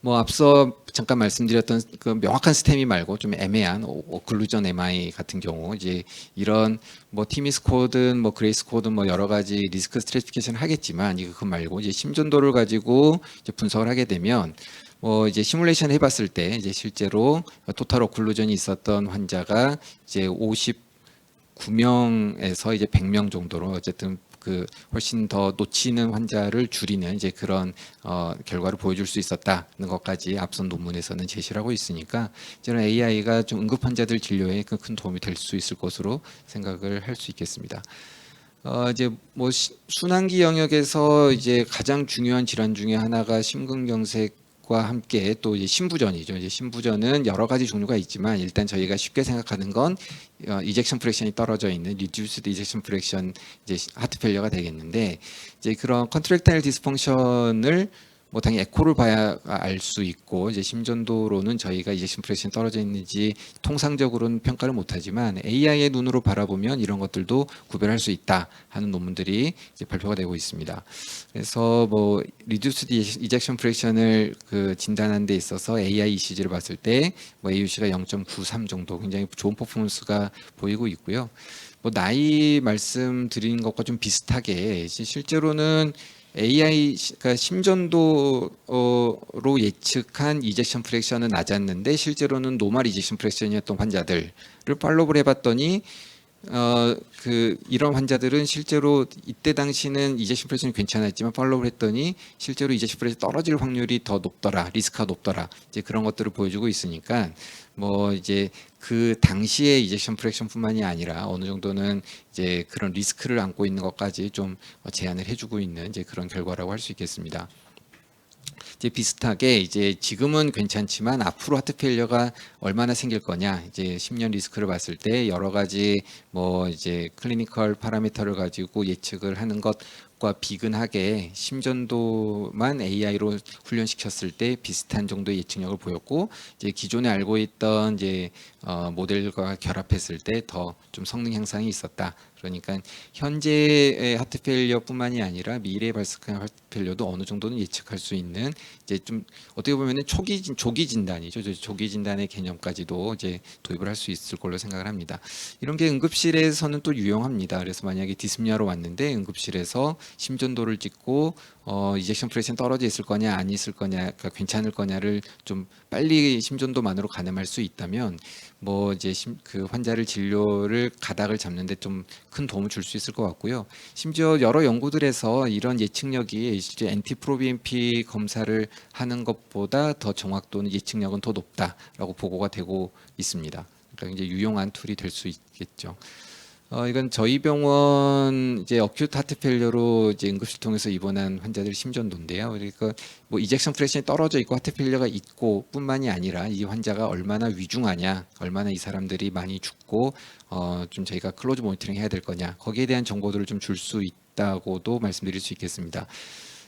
뭐 앞서 잠깐 말씀드렸던 그 명확한 스테미 말고 좀 애매한 오클루전 MI 같은 경우 이제 이런 뭐 티미 스코어든 뭐 그레이 스코어든 뭐 여러 가지 리스크 스트래티피케이션을 하겠지만 그거 말고 이제 심전도를 가지고 이제 분석을 하게 되면 뭐 이제 시뮬레이션 해봤을 때 이제 실제로 토탈 오클루전이 있었던 환자가 이제 59명에서 이제 100명 정도로 어쨌든 그 훨씬 더 놓치는 환자를 줄이는 이제 그런 결과를 보여줄 수 있었다는 것까지 앞선 논문에서는 제시를 하고 있으니까 저는 AI가 좀 응급 환자들 진료에 큰 도움이 될 수 있을 것으로 생각을 할 수 있겠습니다. 이제 뭐 순환기 영역에서 이제 가장 중요한 질환 중에 하나가 심근경색 과 함께 또 이제 심부전이죠. 이제 심부전은 여러 가지 종류가 있지만 일단 저희가 쉽게 생각하는 건 이젝션 프랙션이 떨어져 있는 리듀스드 이젝션 프랙션 이제 하트 페일러가 되겠는데 이제 그런 컨트랙타일 디스펑션을 뭐 당연히 에코를 봐야 알 수 있고 이제 심전도로는 저희가 이젝션 프랙션이 떨어져 있는지 통상적으로는 평가를 못하지만 AI의 눈으로 바라보면 이런 것들도 구별할 수 있다 하는 논문들이 이제 발표가 되고 있습니다. 그래서 뭐 리듀스드 이젝션 프랙션을 진단하는 데 있어서 AI ECG를 봤을 때 뭐 AUC가 0.93 정도 굉장히 좋은 퍼포먼스가 보이고 있고요. 뭐 나이 말씀드린 것과 좀 비슷하게 실제로는 AI가 심전도로 예측한 이젝션 프랙션은 낮았는데 실제로는 노멀 이젝션 프랙션이었던 환자들을 팔로우를 해봤더니 이런 환자들은 실제로 이때 당시는 이젝션 프레션이 괜찮았지만 팔로우를 했더니 실제로 이젝션 프레션이 떨어질 확률이 더 높더라, 리스크가 높더라, 이제 그런 것들을 보여주고 있으니까 뭐 이제 그 당시의 이젝션 프랙션뿐만이 아니라 어느 정도는 이제 그런 리스크를 안고 있는 것까지 좀 제한을 해주고 있는 이제 그런 결과라고 할 수 있겠습니다. 이제 비슷하게 이제 지금은 괜찮지만 앞으로 하트 페일리어가 얼마나 생길 거냐, 이제 10년 리스크를 봤을 때 여러 가지 뭐 이제 클리니컬 파라미터를 가지고 예측을 하는 것과 비근하게 심전도만 AI로 훈련시켰을 때 비슷한 정도의 예측력을 보였고, 이제 기존에 알고 있던 이제 모델과 결합했을 때 더 좀 성능 향상이 있었다. 그러니까 현재의 하트 페일리어뿐만이 아니라 미래에 발생할 하트 페일리어도 어느 정도는 예측할 수 있는, 이제 좀 어떻게 보면은 조기 진단이죠. 조기 진단의 개념까지도 이제 도입을 할 수 있을 걸로 생각을 합니다. 이런 게 응급실에서는 또 유용합니다. 그래서 만약에 디스미아로 왔는데 응급실에서 심전도를 찍고 이젝션 프레션 떨어져 있을 거냐 안 있을 거냐, 그러니까 괜찮을 거냐를 좀 빨리 심전도만으로 가늠할 수 있다면 뭐 이제 그 환자를 진료를 가닥을 잡는데 좀 큰 도움을 줄 수 있을 것 같고요. 심지어 여러 연구들에서 이런 예측력이 실제 NT-proBNP 검사를 하는 것보다 더 정확도는 예측력은 더 높다라고 보고가 되고 있습니다. 그러니까 이제 유용한 툴이 될 수 있겠죠. 이건 저희 병원 이제 어큐트 하트 페일리어로 이제 응급실 통해서 입원한 환자들 심전도인데요. 그러니까 뭐 이젝션 프레션이 떨어져 있고 하트 페일리어가 있고 뿐만이 아니라 이 환자가 얼마나 위중하냐, 얼마나 이 사람들이 많이 죽고 좀 저희가 클로즈 모니터링 해야 될 거냐, 거기에 대한 정보들을 좀 줄 수 있다고도 말씀드릴 수 있겠습니다.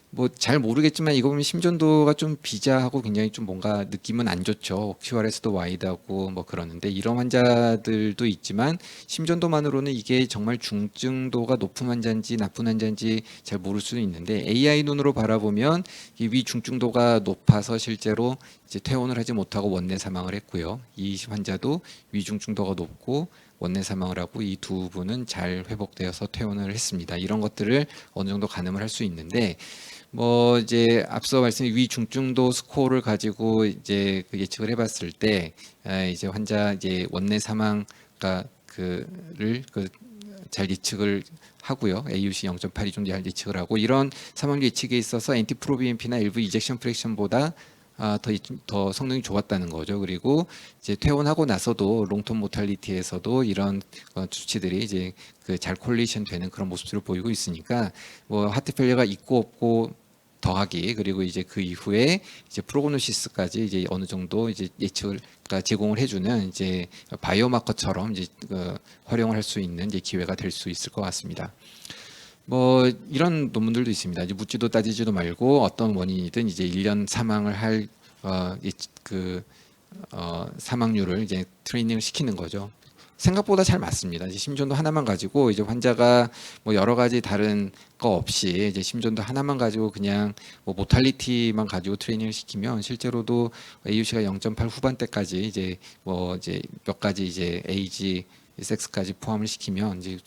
뭐 잘 모르겠지만 이거 보면 심전도가 좀 비자하고 굉장히 좀 뭔가 느낌은 안 좋죠. QRS도 와이드하고 뭐 그러는데 이런 환자들도 있지만 심전도만으로는 이게 정말 중증도가 높은 환자인지 나쁜 환자인지 잘 모를 수는 있는데 AI 눈으로 바라보면 이 위중증도가 높아서 실제로 이제 퇴원을 하지 못하고 원내 사망을 했고요. 이 환자도 위중증도가 높고 원내 사망을 하고 이 두 분은 잘 회복되어서 퇴원을 했습니다. 이런 것들을 어느 정도 가늠을 할 수 있는데 뭐 이제 앞서 말씀드린 위중증도 스코어를 가지고 이제 그 예측을 해봤을 때 이제 환자 이제 원내 사망가 그를 잘 예측을 하고요. AUC 0.82 정도 잘 예측을 하고 이런 사망 예측에 있어서 NT-proBNP나 일부 이젝션 프랙션보다 더 성능이 좋았다는 거죠. 그리고 이제 퇴원하고 나서도 롱텀 모탈리티에서도 이런 수치들이 이제 그 잘 콜리션 되는 그런 모습들을 보이고 있으니까 뭐 하트 페일리어가 있고 없고 더하기, 그리고 이제 그 이후에 이제 프로그노시스까지 이제 어느 정도 이제 예측을 제공을 해주는 이제 바이오마커처럼 이제 활용을 할 수 있는 이제 기회가 될 수 있을 것 같습니다. 뭐 이런 논문들도 있습니다. 이제 묻지도 따지지도 말고 어떤 원인이든 이제 1년 사망을 할 사망률을 이제 트레이닝을 시키는 거죠. 생각보다 잘 맞습니다. 이제 심전도 하나만 가지고 이제 환자가 뭐 여러 가지 다른 거 없이 이제 심전도 하나만 가지고 그냥 뭐 모탈리티만 가지고 트레이닝을 시키면 실제로도 AUC가 0.8 후반대까지 이제 뭐 이제 몇 가지 이제 에이지, 섹스까지 포함을 시키면 이제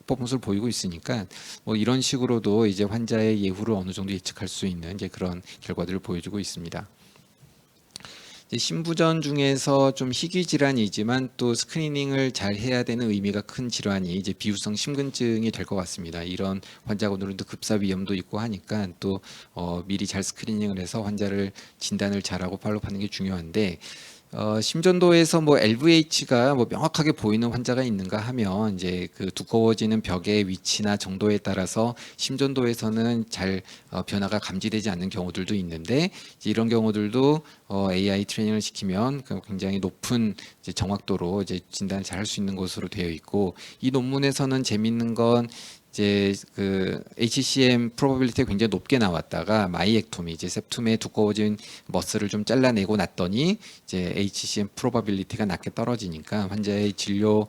퍼포먼스를 보이고 있으니까 뭐 이런 식으로도 이제 환자의 예후를 어느 정도 예측할 수 있는 이제 그런 결과들을 보여주고 있습니다. 심부전 중에서 좀 희귀 질환이지만 또 스크리닝을 잘 해야 되는 의미가 큰 질환이 이제 비후성 심근증이 될 것 같습니다. 이런 환자분들도 급사 위험도 있고 하니까 또 미리 잘 스크리닝을 해서 환자를 진단을 잘하고 팔로우하는 게 중요한데 심전도에서 뭐 LVH가 뭐 명확하게 보이는 환자가 있는가 하면 이제 그 두꺼워지는 벽의 위치나 정도에 따라서 심전도에서는 잘 변화가 감지되지 않는 경우들도 있는데 이런 경우들도 AI 트레이닝을 시키면 굉장히 높은 이제 정확도로 이제 진단을 잘 할 수 있는 것으로 되어 있고, 이 논문에서는 재밌는 건 이제 그 HCM 프로바빌리티가 굉장히 높게 나왔다가 마이액토미, 이제 septum의 두꺼워진 머슬을 좀 잘라내고 났더니 이제 HCM 프로바빌리티가 낮게 떨어지니까 환자의 치료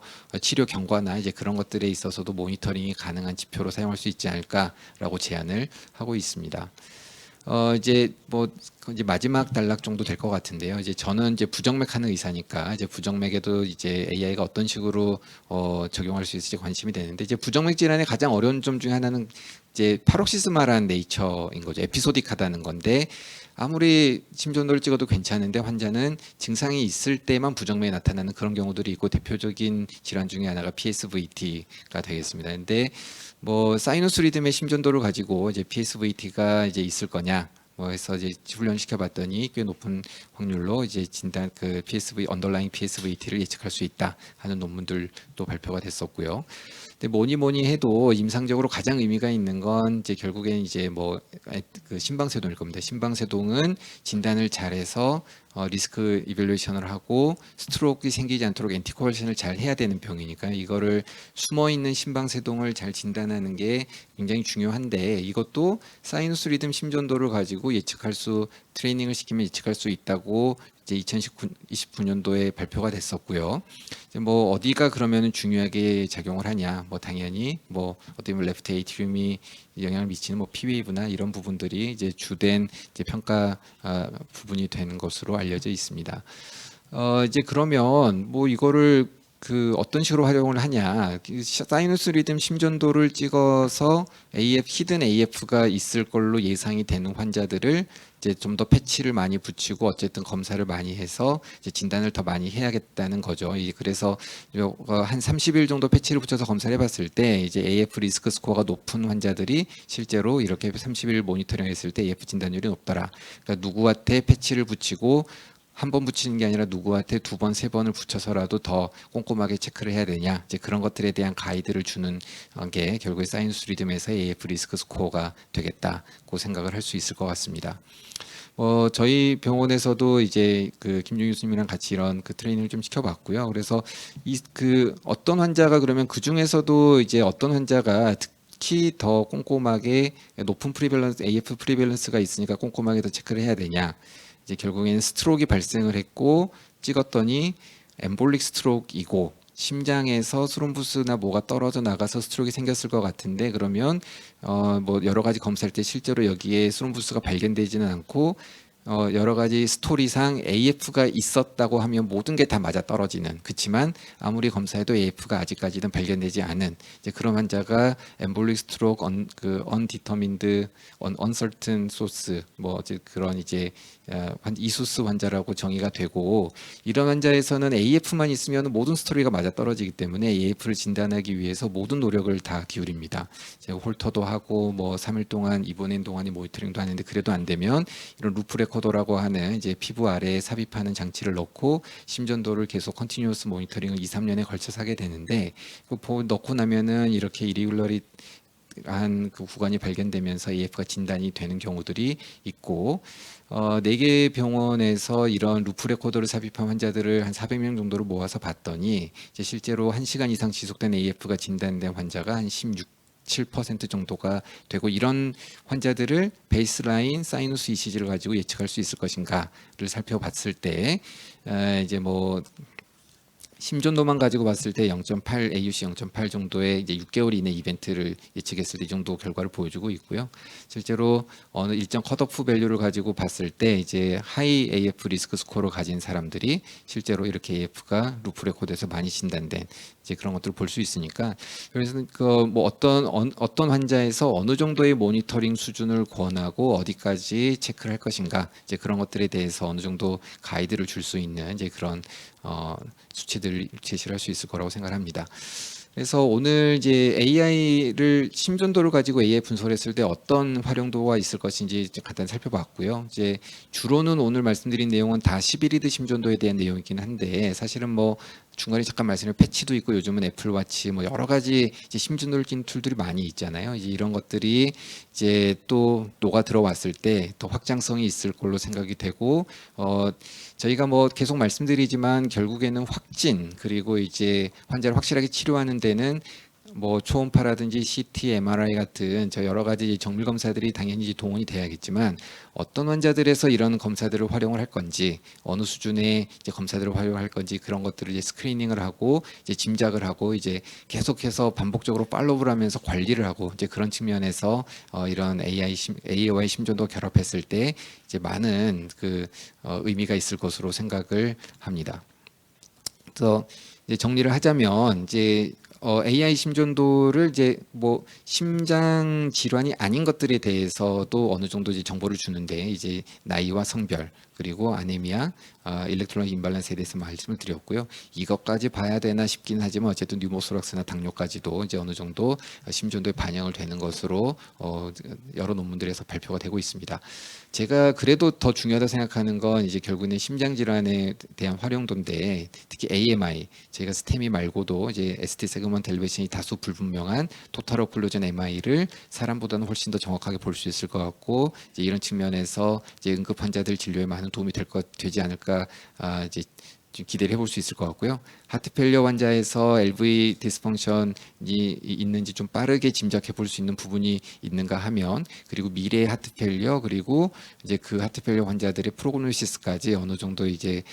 경과나 이제 그런 것들에 있어서도 모니터링이 가능한 지표로 사용할 수 있지 않을까라고 제안을 하고 있습니다. 이제 뭐 이제 마지막 단락 정도 될 것 같은데요. 이제 저는 이제 부정맥 하는 의사니까 이제 부정맥에도 이제 AI가 어떤 식으로 적용할 수 있을지 관심이 되는데, 이제 부정맥 질환의 가장 어려운 점 중에 하나는 이제 파록시스마라는 네이처인 거죠. 에피소딕하다는 건데 아무리 심전도를 찍어도 괜찮은데 환자는 증상이 있을 때만 부정맥이 나타나는 그런 경우들이 있고 대표적인 질환 중에 하나가 PSVT가 되겠습니다. 근데 뭐 사이너스 리듬의 심전도를 가지고 이제 PSVT가 이제 있을 거냐 뭐 해서 이제 훈련시켜 봤더니 꽤 높은 확률로 이제 진단 그 PSV 언더라잉 PSVT를 예측할 수 있다 하는 논문들도 발표가 됐었고요. 근데 뭐니 해도 임상적으로 가장 의미가 있는 건 이제 결국엔 이제 뭐 그 심방세동일 겁니다. 심방세동은 진단을 잘해서 리스크 이밸루에이션을 하고 스트로크가 생기지 않도록 엔티코얼션을 잘 해야 되는 병이니까 이거를 숨어 있는 심방세동을 잘 진단하는 게 굉장히 중요한데 이것도 사이누스 리듬 심전도를 가지고 트레이닝을 시키면 예측할 수 있다고 이제 2029년도에 발표가 됐었고요. 이제 뭐 어디가 그러면은 중요하게 작용을 하냐? 뭐 당연히 뭐 어떻게 보면 레프트 에이트리움이 영향을 미치는 뭐 P웨이브나 이런 부분들이 이제 주된 이제 평가 부분이 되는 것으로 알려져 있습니다. 이제 그러면 뭐 이거를 그 어떤 식으로 활용을 하냐? 사이누스 리듬 심전도를 찍어서 히든 AF가 있을 걸로 예상이 되는 환자들을 이제 좀 더 패치를 많이 붙이고 어쨌든 검사를 많이 해서 이제 진단을 더 많이 해야겠다는 거죠. 그래서 한 30일 정도 패치를 붙여서 검사를 해봤을 때 이제 AF 리스크 스코어가 높은 환자들이 실제로 이렇게 30일 모니터링했을 때 AF 진단율이 높더라. 그러니까 누구한테 패치를 붙이고 한 번 붙이는 게 아니라 누구한테 두 번, 세 번을 붙여서라도 더 꼼꼼하게 체크를 해야 되냐. 이제 그런 것들에 대한 가이드를 주는 게 결국에 사이누스 리듬에서 AF 리스크 스코어가 되겠다고 생각을 할 수 있을 것 같습니다. 저희 병원에서도 이제 그 김종희 교수님이랑 같이 이런 그 트레이닝을 좀 시켜봤고요. 그래서 그 어떤 환자가 그러면 그 중에서도 이제 어떤 환자가 특히 더 꼼꼼하게 높은 프리밸런스, AF 프리밸런스가 있으니까 꼼꼼하게 더 체크를 해야 되냐. 이제 결국에는 스트로크가 발생을 했고 찍었더니 엠볼릭 스트로크이고 심장에서 스롬부스나 뭐가 떨어져 나가서 스트로크가 생겼을 것 같은데 그러면 뭐 여러 가지 검사할 때 실제로 여기에 스롬부스가 발견되지는 않고 여러 가지 스토리상 AF가 있었다고 하면 모든 게 다 맞아 떨어지는 그렇지만 아무리 검사해도 AF가 아직까지는 발견되지 않은 이제 그런 환자가 엠볼릭 스트로크 undetermined uncertain source 뭐 이제 그런 이제 이수스 환자라고 정의가 되고 이런 환자에서는 AF만 있으면 모든 스토리가 맞아 떨어지기 때문에 AF를 진단하기 위해서 모든 노력을 다 기울입니다. 홀터도 하고 뭐 3일 동안 입원한 동안에 모니터링도 하는데 그래도 안 되면 이런 루프 레코더라고 하는 이제 피부 아래에 삽입하는 장치를 넣고 심전도를 계속 컨티뉴어스 모니터링을 2, 3년에 걸쳐서 하게 되는데 넣고 나면은 이렇게 이리굴러리 한 그 구간이 발견되면서 AF가 진단이 되는 경우들이 있고 4개 병원에서 이런 루프 레코더를 삽입한 환자들을 한 400명 정도를 모아서 봤더니 이제 실제로 1시간 이상 지속된 AF가 진단된 환자가 한 7% 정도가 되고 이런 환자들을 베이스라인 사이누스 ECG를 가지고 예측할 수 있을 것인가를 살펴봤을 때 이제 뭐 심전도만 가지고 봤을 때 0.8 AUC 0.8 정도의 이제 6개월 이내 이벤트를 예측했을 때 이 정도 결과를 보여주고 있고요. 실제로 어느 일정 컷오프 밸류를 가지고 봤을 때 이제 하이 AF 리스크 스코어를 가진 사람들이 실제로 이렇게 AF가 루프 레코드에서 많이 진단된 이제 그런 것들을 볼 수 있으니까 그래서 그 뭐 어떤 환자에서 어느 정도의 모니터링 수준을 권하고 어디까지 체크를 할 것인가 이제 그런 것들에 대해서 어느 정도 가이드를 줄 수 있는 이제 그런 수치들을 제시를 할 수 있을 거라고 생각합니다. 그래서 오늘 이제 AI를 심전도를 가지고 AI 분석을 했을 때 어떤 활용도가 있을 것인지 간단히 살펴봤고요. 이제 주로는 오늘 말씀드린 내용은 다 11리드 심전도에 대한 내용이긴 한데 사실은 뭐 중간에 잠깐 말씀드린 패치도 있고 요즘은 애플워치 뭐 여러 가지 이제 심전도를 낀 툴들이 많이 있잖아요. 이제 이런 것들이 이제 또 녹아 들어왔을 때 더 확장성이 있을 걸로 생각이 되고 저희가 뭐 계속 말씀드리지만 결국에는 확진 그리고 이제 환자를 확실하게 치료하는 데는 뭐 초음파라든지 CT, MRI 같은 저 여러 가지 정밀 검사들이 당연히 동원이 돼야겠지만 어떤 환자들에서 이런 검사들을 활용을 할 건지 어느 수준의 이제 검사들을 활용할 건지 그런 것들을 이제 스크리닝을 하고 이제 짐작을 하고 이제 계속해서 반복적으로 팔로우를 하면서 관리를 하고 이제 그런 측면에서 이런 AI와의 심전도 결합했을 때 이제 많은 그 의미가 있을 것으로 생각을 합니다. 그래서 이제 정리를 하자면 이제 AI 심전도를 이제 뭐 심장 질환이 아닌 것들에 대해서도 어느 정도 이제 정보를 주는데 이제 나이와 성별 그리고 아네미아, 일렉트로닉 임발란스에 대해서 말씀을 드렸고요. 이것까지 봐야 되나 싶긴 하지만 어쨌든 뉴모소락스나 당뇨까지도 이제 어느 정도 심전도에 반영을 되는 것으로 여러 논문들에서 발표가 되고 있습니다. 제가 그래도 더 중요하다 생각하는 건 이제 결국에는 심장 질환에 대한 활용도인데 특히 AMI 저희가 스테미 말고도 이제 ST 세그먼트 엘리베이션이 다소 불분명한 토탈 오클루전 MI를 사람보다는 훨씬 더 정확하게 볼 수 있을 것 같고 이제 이런 측면에서 이제 응급 환자들 진료에 많은 도움이 되지 않을까 이제 좀 기대를 해볼 수 있을 것 같고요. 하트페일리어 환자에서 LV 디스펑션이 있는지 좀 빠르게 짐작해 볼 수 있는 부분이 있는가 하면 그리고 미래의 하트페일리어 그리고 이제 그 하트페일리어 환자들의 프로그노시스까지 어느 정도 이제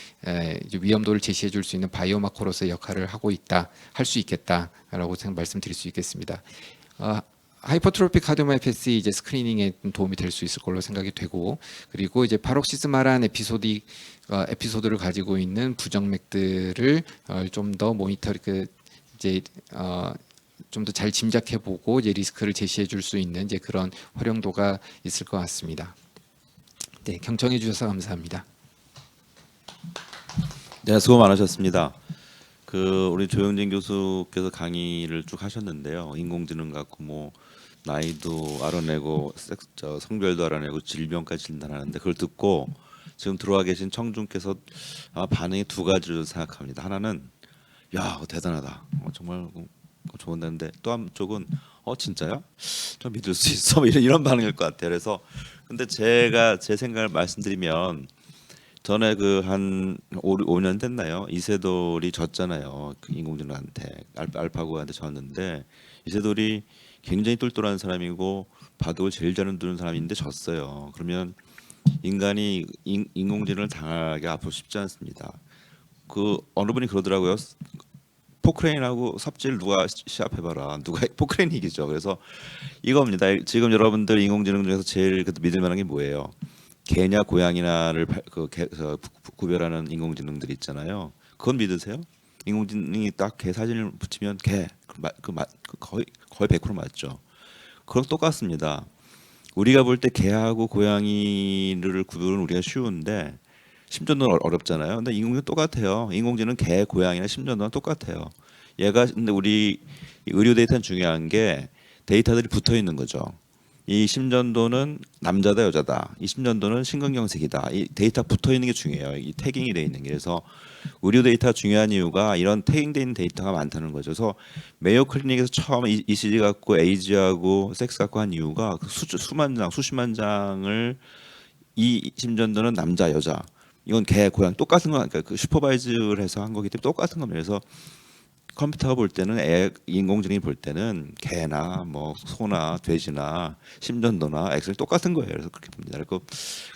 위험도를 제시해 줄 수 있는 바이오마커로서의 역할을 하고 있다 할 수 있겠다라고 말씀드릴 수 있겠습니다. 하이퍼트로픽 카디오마이패시 이제 스크리닝에 도움이 될 수 있을 걸로 생각이 되고 그리고 이제 파록시스마란 에피소드를 가지고 있는 부정맥들을 좀 더 모니터 이제 좀 더 잘 짐작해 보고 이제 리스크를 제시해 줄 수 있는 이제 그런 활용도가 있을 것 같습니다. 네, 경청해 주셔서 감사합니다. 네, 수고 많으셨습니다. 우리 조영진 교수께서 강의를 쭉 하셨는데요. 인공지능 갖고 뭐 나이도 알아내고 성별도 알아내고 질병까지 진단하는데 그걸 듣고 지금 들어와 계신 청중께서 반응이 두 가지로 생각합니다. 하나는 야 대단하다, 정말 좋은데 또 한쪽은 진짜요? 좀 믿을 수 있어? 이런 반응일 것 같아요. 그래서 근데 제가 제 생각을 말씀드리면 전에 한 5년 됐나요? 이세돌이 졌잖아요. 그 인공지능한테 알파고한테 졌는데 이세돌이 굉장히 똘똘한 사람이고 바둑을 제일 잘 두는 사람인데 졌어요. 그러면 인간이 인공지능을 당하기 앞으로 쉽지 않습니다. 어느 분이 그러더라고요. 포크레인하고 삽질 누가 시합해봐라. 누가 포크레인이 이기죠. 그래서 이겁니다. 지금 여러분들 인공지능 중에서 제일 믿을 만한 게 뭐예요? 개냐 고양이냐를 구별하는 인공지능들이 있잖아요. 그건 믿으세요? 인공지능이 딱 개 사진을 붙이면 개 거의 100% 맞죠. 그럼 똑같습니다. 우리가 볼 때 개하고 고양이를 구별은 우리가 쉬운데 심전도는 어렵잖아요. 근데 인공지능 똑같아요. 인공지능 개, 고양이나 심전도는 똑같아요. 근데 우리 의료 데이터는 중요한 게 데이터들이 붙어 있는 거죠. 이 심전도는 남자다 여자다. 이 심전도는 심근경색이다. 이 데이터 붙어 있는 게 중요해요. 이 태깅이 돼 있는 게. 그래서 의료 데이터 중요한 이유가 이런 태깅돼 있는 데이터가 많다는 거죠. 그래서 메이오 클리닉에서 처음 ECG 갖고 에이지하고 섹스 갖고 한 이유가 수만 장, 수십만 장을 이 심전도는 남자 여자. 이건 개, 고양 똑같은 거 그러니까 슈퍼바이즈를 해서 한 거기 때문에 똑같은 겁니다. 그래서 컴퓨터가 볼 때는 인공지능이 볼 때는 개나 뭐 소나 돼지나 심전도나 엑셀 똑같은 거예요. 그래서 그렇게 봅니다.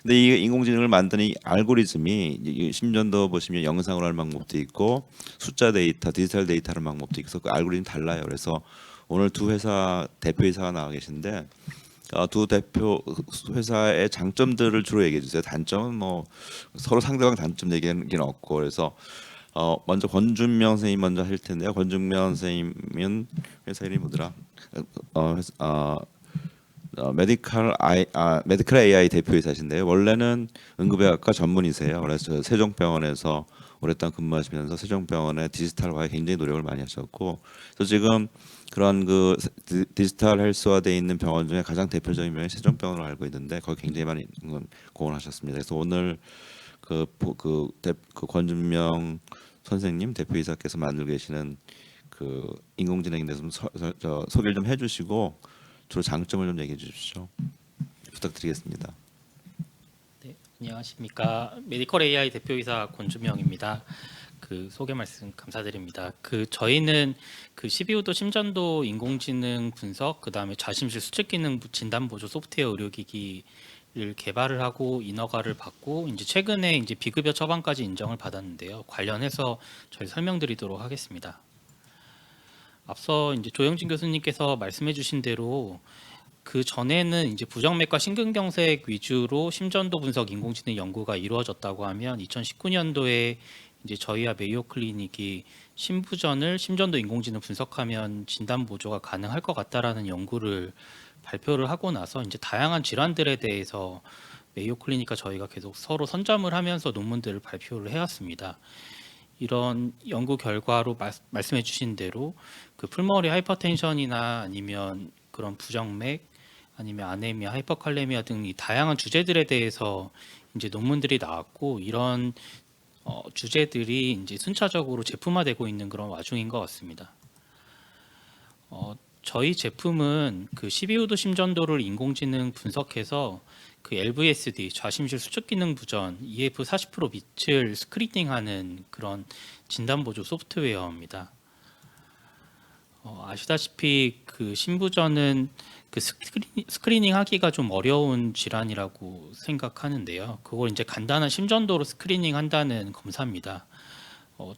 근데 이 인공지능을 만든 이 알고리즘이 이 심전도 보시면 영상으로 하는 방법도 있고 숫자 데이터, 디지털 데이터 하는 방법도 있어서 그 알고리즘 달라요. 그래서 오늘 두 회사 대표이사가 나와 계신데 두 대표 회사의 장점들을 주로 얘기해 주세요. 단점은 뭐 서로 상대방 단점 얘기하는 없고 그래서 먼저 권준명 선생님 먼저 할 텐데요. 권준명 선생님은 회사 이름이 뭐더라? 메디컬 AI 대표이사신데요. 원래는 응급의학과 전문의세요. 그래서 세종병원에서 오랫동안 근무하시면서 세종병원의 디지털화에 굉장히 노력을 많이 하셨고, 그래서 지금 그런 디지털 헬스화되어 있는 병원 중에 가장 대표적인 병원이 세종병원으로 알고 있는데 거기 굉장히 많이 공헌하셨습니다. 그래서 오늘 권준명 선생님 대표이사께서 만들고 계시는 인공지능에 대해서 소개를 좀 해주시고 주로 장점을 좀 얘기해 주십시오. 부탁드리겠습니다. 네, 안녕하십니까. 메디컬 AI 대표이사 권준명입니다. 소개 말씀 감사드립니다. 저희는 12호도 심전도 인공지능 분석, 그다음에 좌심실 수축 기능 진단 보조 소프트웨어 의료기기를 개발을 하고 인허가를 받고 이제 최근에 이제 비급여 처방까지 인정을 받았는데요. 관련해서 저희 설명드리도록 하겠습니다. 앞서 이제 조영진 교수님께서 말씀해주신 대로 전에는 이제 부정맥과 심근경색 위주로 심전도 분석 인공지능 연구가 이루어졌다고 하면 2019년도에 이제 저희와 메이오 클리닉이 심부전을 심전도 인공지능 분석하면 진단 보조가 가능할 것 같다라는 연구를 발표를 하고 나서 이제 다양한 질환들에 대해서 메이오 클리닉과 저희가 계속 서로 선점을 하면서 논문들을 발표를 해왔습니다. 이런 연구 결과로 말씀해 주신 대로 그 풀머리 하이퍼텐션이나 아니면 그런 부정맥 아니면 아네미아, 하이퍼칼레미아 등 이 다양한 주제들에 대해서 이제 논문들이 나왔고 이런 주제들이 이제 순차적으로 제품화되고 있는 그런 와중인 것 같습니다. 저희 제품은 그 12호도 심전도를 인공지능 분석해서 그 LVSD 좌심실 수축 기능 부전 EF 40% 빛을 스크리닝하는 그런 진단 보조 소프트웨어입니다. 아시다시피 그 심부전은 그 스크리닝 하기가 좀 어려운 질환이라고 생각하는데요. 그걸 이제 간단한 심전도로 스크리닝 한다는 검사입니다.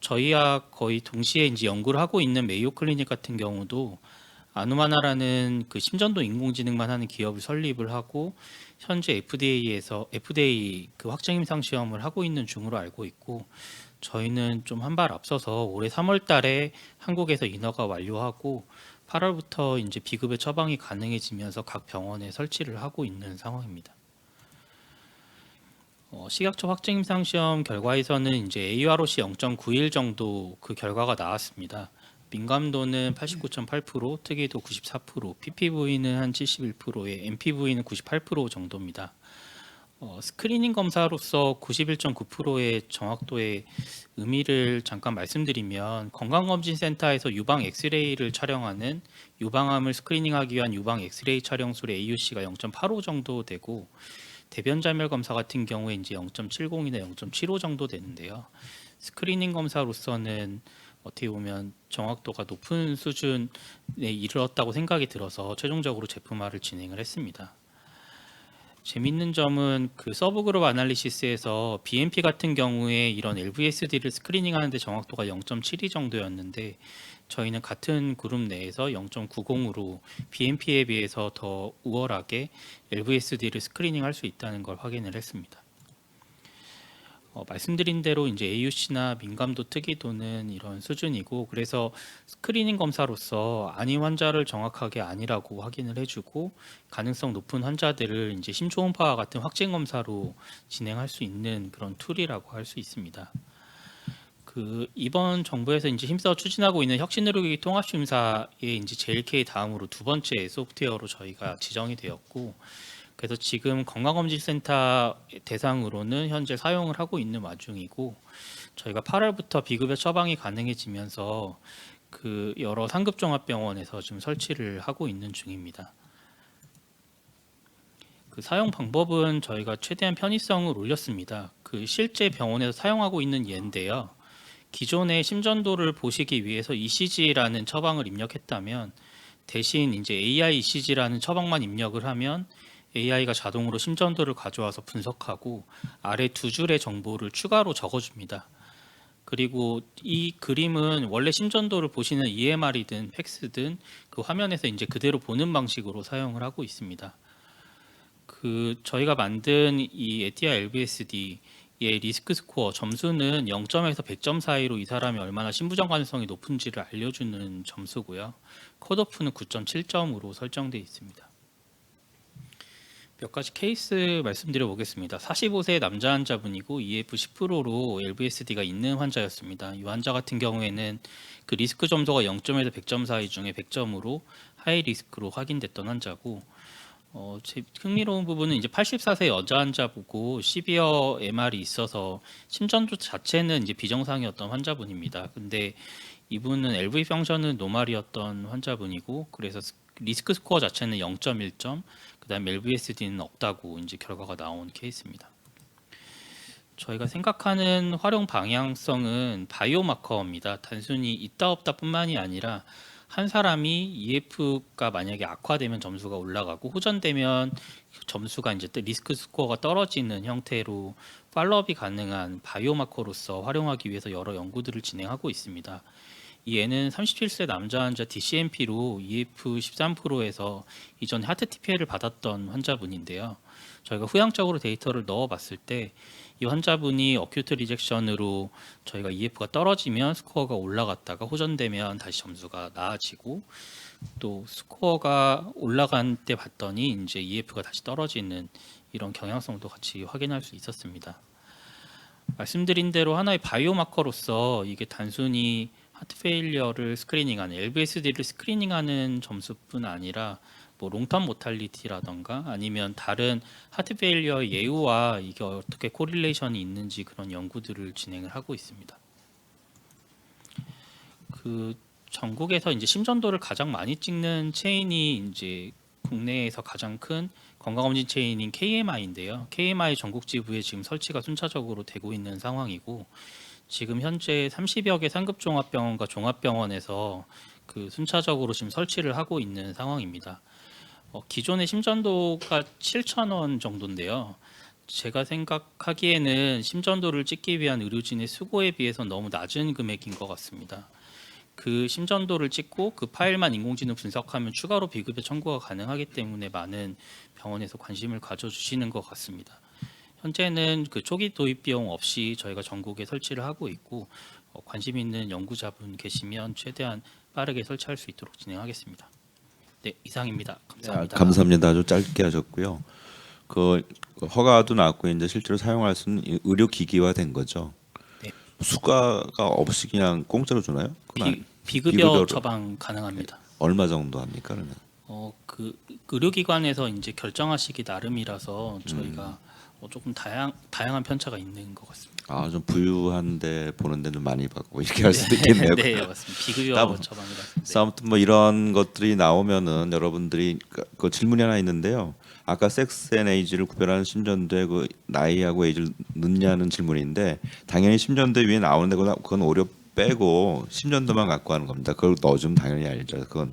저희와 거의 동시에 이제 연구를 하고 있는 메이오 클리닉 같은 경우도 아누마나라는 그 심전도 인공지능만 하는 기업을 설립을 하고 현재 FDA 그 확정 임상 시험을 하고 있는 중으로 알고 있고 저희는 좀 한 발 앞서서 올해 3월 달에 한국에서 인허가 완료하고 8월부터 이제 비급여 처방이 가능해지면서 각 병원에 설치를 하고 있는 상황입니다. 식약처 확정 임상 시험 결과에서는 이제 AUROC 0.91 정도 그 결과가 나왔습니다. 민감도는 89.8%, 특이도 94%, PPV는 한 71%에 MPV는 98% 정도입니다. 스크리닝 검사로서 91.9%의 정확도의 의미를 잠깐 말씀드리면 건강검진센터에서 유방 엑스레이를 촬영하는 유방암을 스크리닝하기 위한 유방 엑스레이 촬영술의 AUC가 0.85 정도 되고 대변 자멸 검사 같은 경우에 이제 0.70이나 0.75 정도 되는데요. 스크리닝 검사로서는 어떻게 보면 정확도가 높은 수준에 이르렀다고 생각이 들어서 최종적으로 제품화를 진행을 했습니다. 재밌는 점은 그 서브그룹 아날리시스에서 BMP 같은 경우에 이런 LVSD를 스크리닝하는데 정확도가 0.72 정도였는데 저희는 같은 그룹 내에서 0.90으로 BMP에 비해서 더 우월하게 LVSD를 스크리닝할 수 있다는 걸 확인을 했습니다. 말씀드린 대로 이제 AUC나 민감도 특이도는 이런 수준이고 그래서 스크리닝 검사로서 아닌 환자를 정확하게 아니라고 확인을 해주고 가능성 높은 환자들을 이제 심초음파와 같은 확진 검사로 진행할 수 있는 그런 툴이라고 할 수 있습니다. 그 이번 정부에서 이제 힘써 추진하고 있는 혁신의료기기 통합심사에 이제 JLK 다음으로 두 번째 소프트웨어로 저희가 지정이 되었고. 그래서 지금 건강검진센터 대상으로는 현재 사용을 하고 있는 와중이고 저희가 8월부터 비급여 처방이 가능해지면서 그 여러 상급 종합병원에서 지금 설치를 하고 있는 중입니다. 그 사용 방법은 저희가 최대한 편의성을 올렸습니다. 그 실제 병원에서 사용하고 있는 예인데요. 기존의 심전도를 보시기 위해서 ECG라는 처방을 입력했다면 대신 이제 AI ECG라는 처방만 입력을 하면 AI가 자동으로 심전도를 가져와서 분석하고 아래 두 줄의 정보를 추가로 적어줍니다. 그리고 이 그림은 원래 심전도를 보시는 EMR이든 팩스든 그 화면에서 이제 그대로 보는 방식으로 사용을 하고 있습니다. 그 저희가 만든 이 에티아 LVSD의 리스크 스코어 점수는 0점에서 100점 사이로 이 사람이 얼마나 심부전 가능성이 높은지를 알려주는 점수고요. 컷오프는 9.7점으로 설정되어 있습니다. 몇 가지 케이스 말씀드려 보겠습니다. 45세 남자 환자분이고 EF 10%로 LVSD가 있는 환자였습니다. 이 환자 같은 경우에는 그 리스크 점수가 0점에서 100점 사이 중에 100점으로 하이 리스크로 확인됐던 환자고 제 흥미로운 부분은 이제 84세 여자 환자 보고 시비어 MR이 있어서 심전도 자체는 이제 비정상이었던 환자분입니다. 근데 이분은 LV 펑션은 노말이었던 환자분이고 그래서 리스크 스코어 자체는 0.1점, 그다음에 LVSD는 없다고 이제 결과가 나온 케이스입니다. 저희가 생각하는 활용 방향성은 바이오마커입니다. 단순히 있다 없다뿐만이 아니라 한 사람이 EF가 만약에 악화되면 점수가 올라가고 호전되면 점수가 이제 리스크 스코어가 떨어지는 형태로 팔로업이 가능한 바이오마커로서 활용하기 위해서 여러 연구들을 진행하고 있습니다. 얘는 37세 남자 환자 DCMP로 EF 13%에서 이전에 하트 TPL을 받았던 환자분인데요. 저희가 후양적으로 데이터를 넣어봤을 때 이 환자분이 어큐트 리젝션으로 저희가 EF가 떨어지면 스코어가 올라갔다가 호전되면 다시 점수가 나아지고, 또 스코어가 올라간 때 봤더니 이제 EF가 다시 떨어지는 이런 경향성도 같이 확인할 수 있었습니다. 말씀드린 대로 하나의 바이오마커로서 이게 단순히 하트 페일리어를 스크리닝하는, LVSD를 스크리닝하는 점수뿐 아니라 뭐 롱텀 모탈리티라던가 아니면 다른 하트 페일리어의 예후와 이게 어떻게 코릴레이션이 있는지 그런 연구들을 진행을 하고 있습니다. 그 전국에서 이제 심전도를 가장 많이 찍는 체인이 이제 국내에서 가장 큰 건강검진 체인인 KMI인데요. KMI 전국 지부에 지금 설치가 순차적으로 되고 있는 상황이고, 지금 현재 30여 개 상급 종합병원과 종합병원에서 그 순차적으로 지금 설치를 하고 있는 상황입니다. 기존의 심전도가 7,000원 정도인데요. 제가 생각하기에는 심전도를 찍기 위한 의료진의 수고에 비해서 너무 낮은 금액인 것 같습니다. 그 심전도를 찍고 그 파일만 인공지능 분석하면 추가로 비급여 청구가 가능하기 때문에 많은 병원에서 관심을 가져주시는 것 같습니다. 현재는 그 초기 도입 비용 없이 저희가 전국에 설치를 하고 있고, 관심 있는 연구자분 계시면 최대한 빠르게 설치할 수 있도록 진행하겠습니다. 네, 이상입니다. 감사합니다. 감사합니다. 아주 짧게 하셨고요. 그 허가도 나왔고 이제 실제로 사용할 수 있는 의료기기화 된 거죠. 네. 수가가 없이 그냥 공짜로 주나요? 비급여 비급여로. 처방 가능합니다. 얼마 정도 합니까? 그러면? 그 의료기관에서 이제 결정하시기 나름이라서 저희가 조금 다양한 편차가 있는 것 같습니다. 좀 부유한데 보는 데는 많이 받고 이렇게 할 수도 있겠네요. 네, 맞습니다. 비급여 다음, 처방이라서. 그래서 아무튼 뭐 이런 것들이 나오면은 여러분들이 그 질문이 하나 있는데요. 아까 섹스 앤 에이지를 구별하는 심전도의 그 나이하고 에이지를 넣냐는 질문인데, 당연히 심전도 위에 나오는데 그건 오히려 빼고 심전도만 갖고 하는 겁니다. 그걸 넣어주면 당연히 알죠. 그건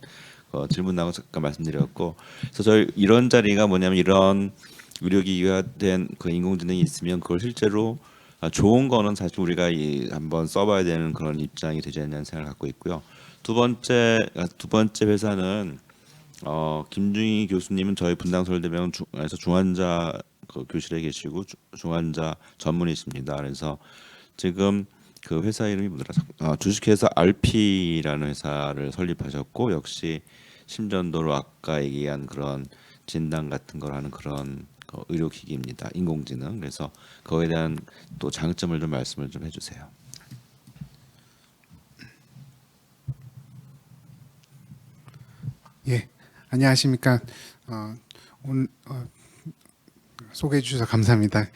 질문 나온 거 잠깐 말씀드렸고, 그래서 저희 이런 자리가 뭐냐면 이런 의료기기가 된 그 인공지능이 있으면 그걸 실제로 좋은 거는 사실 우리가 한번 써봐야 되는 그런 입장이 되지 않냐는 생각을 갖고 있고요. 두 번째 회사는 김중희 교수님은 저희 분당서울대병원에서 중환자 그 교실에 계시고 중환자 전문의십니다. 그래서 지금 그 회사 이름이 뭐더라? 주식회사 RP라는 회사를 설립하셨고, 역시 심전도로 아까 얘기한 그런 진단 같은 걸 하는 그런 의료기기입니다. 인공지능. 그래서 그거에 대한 또 장점을 좀 말씀을 좀 해주세요. 예, 안녕하십니까. 오늘 소개해 주셔서 감사합니다.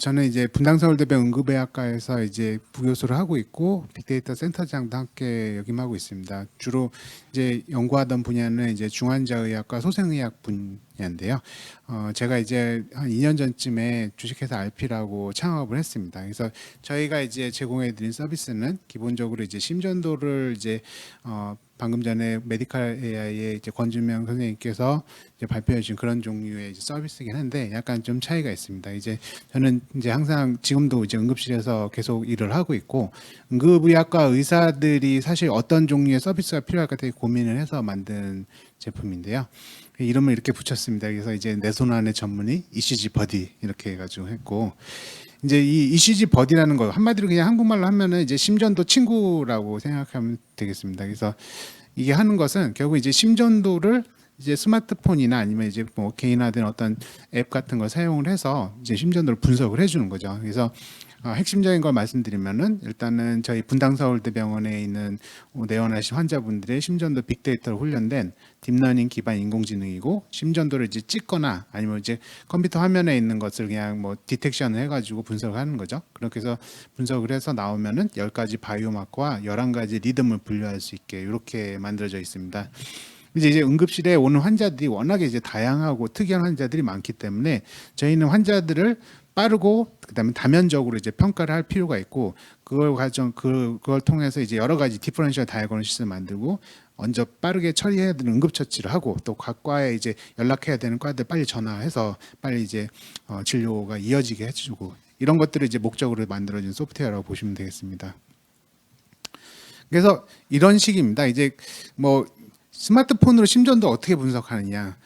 저는 이제 분당서울대병원 응급의학과에서 이제 부교수를 하고 있고 빅데이터 센터장도 함께 역임하고 있습니다. 주로 이제 연구하던 분야는 이제 중환자의학과 소생의학 분야인데요. 제가 이제 한 2년 전쯤에 주식회사 RP라고 창업을 했습니다. 그래서 저희가 이제 제공해드린 서비스는 기본적으로 이제 심전도를 이제 방금 전에 메디컬 AI의 이제 권준명 선생님께서 이제 발표해 주신 그런 종류의 이제 서비스이긴 한데 약간 좀 차이가 있습니다. 이제 저는 이제 항상 지금도 이제 응급실에서 계속 일을 하고 있고, 응급의학과 의사들이 사실 어떤 종류의 서비스가 필요할까 되게 고민을 해서 만든 제품인데요. 이름을 이렇게 붙였습니다. 그래서 이제 내 손 안의 전문의 ECG 버디 이렇게 해가지고 했고, 이제 이 ECG 버디라는 거 한마디로 그냥 한국말로 하면은 이제 심전도 친구라고 생각하면 되겠습니다. 그래서 이게 하는 것은 결국 이제 심전도를 이제 스마트폰이나 아니면 이제 뭐 개인화된 어떤 앱 같은 걸 사용을 해서 이제 심전도를 분석을 해주는 거죠. 그래서 핵심적인 걸 말씀드리면은 일단은 저희 분당서울대병원에 있는 내원하신 환자분들의 심전도 빅데이터로 훈련된 딥러닝 기반 인공지능이고, 심전도를 이제 찍거나 아니면 이제 컴퓨터 화면에 있는 것을 그냥 뭐 디텍션을 해가지고 분석을 하는 거죠. 그렇게 해서 분석을 해서 나오면은 10가지 바이오마커와 11가지 리듬을 분류할 수 있게 이렇게 만들어져 있습니다. 이제 응급실에 오는 환자들이 워낙에 이제 다양하고 특이한 환자들이 많기 때문에 저희는 환자들을 빠르고 그다음에 다면적으로 이제 평가를 할 필요가 있고, 그걸 통해서 이제 여러 가지 디퍼런셜 다이어그노시스를 만들고 먼저 빠르게 처리해야 되는 응급처치를 하고, 또 각 과에 이제 연락해야 되는 과들 빨리 전화해서 빨리 이제 진료가 이어지게 해주고, 이런 것들을 이제 목적으로 만들어진 소프트웨어라고 보시면 되겠습니다. 그래서 이런 식입니다. 이제 뭐 스마트폰으로 심전도 어떻게 분석하느냐.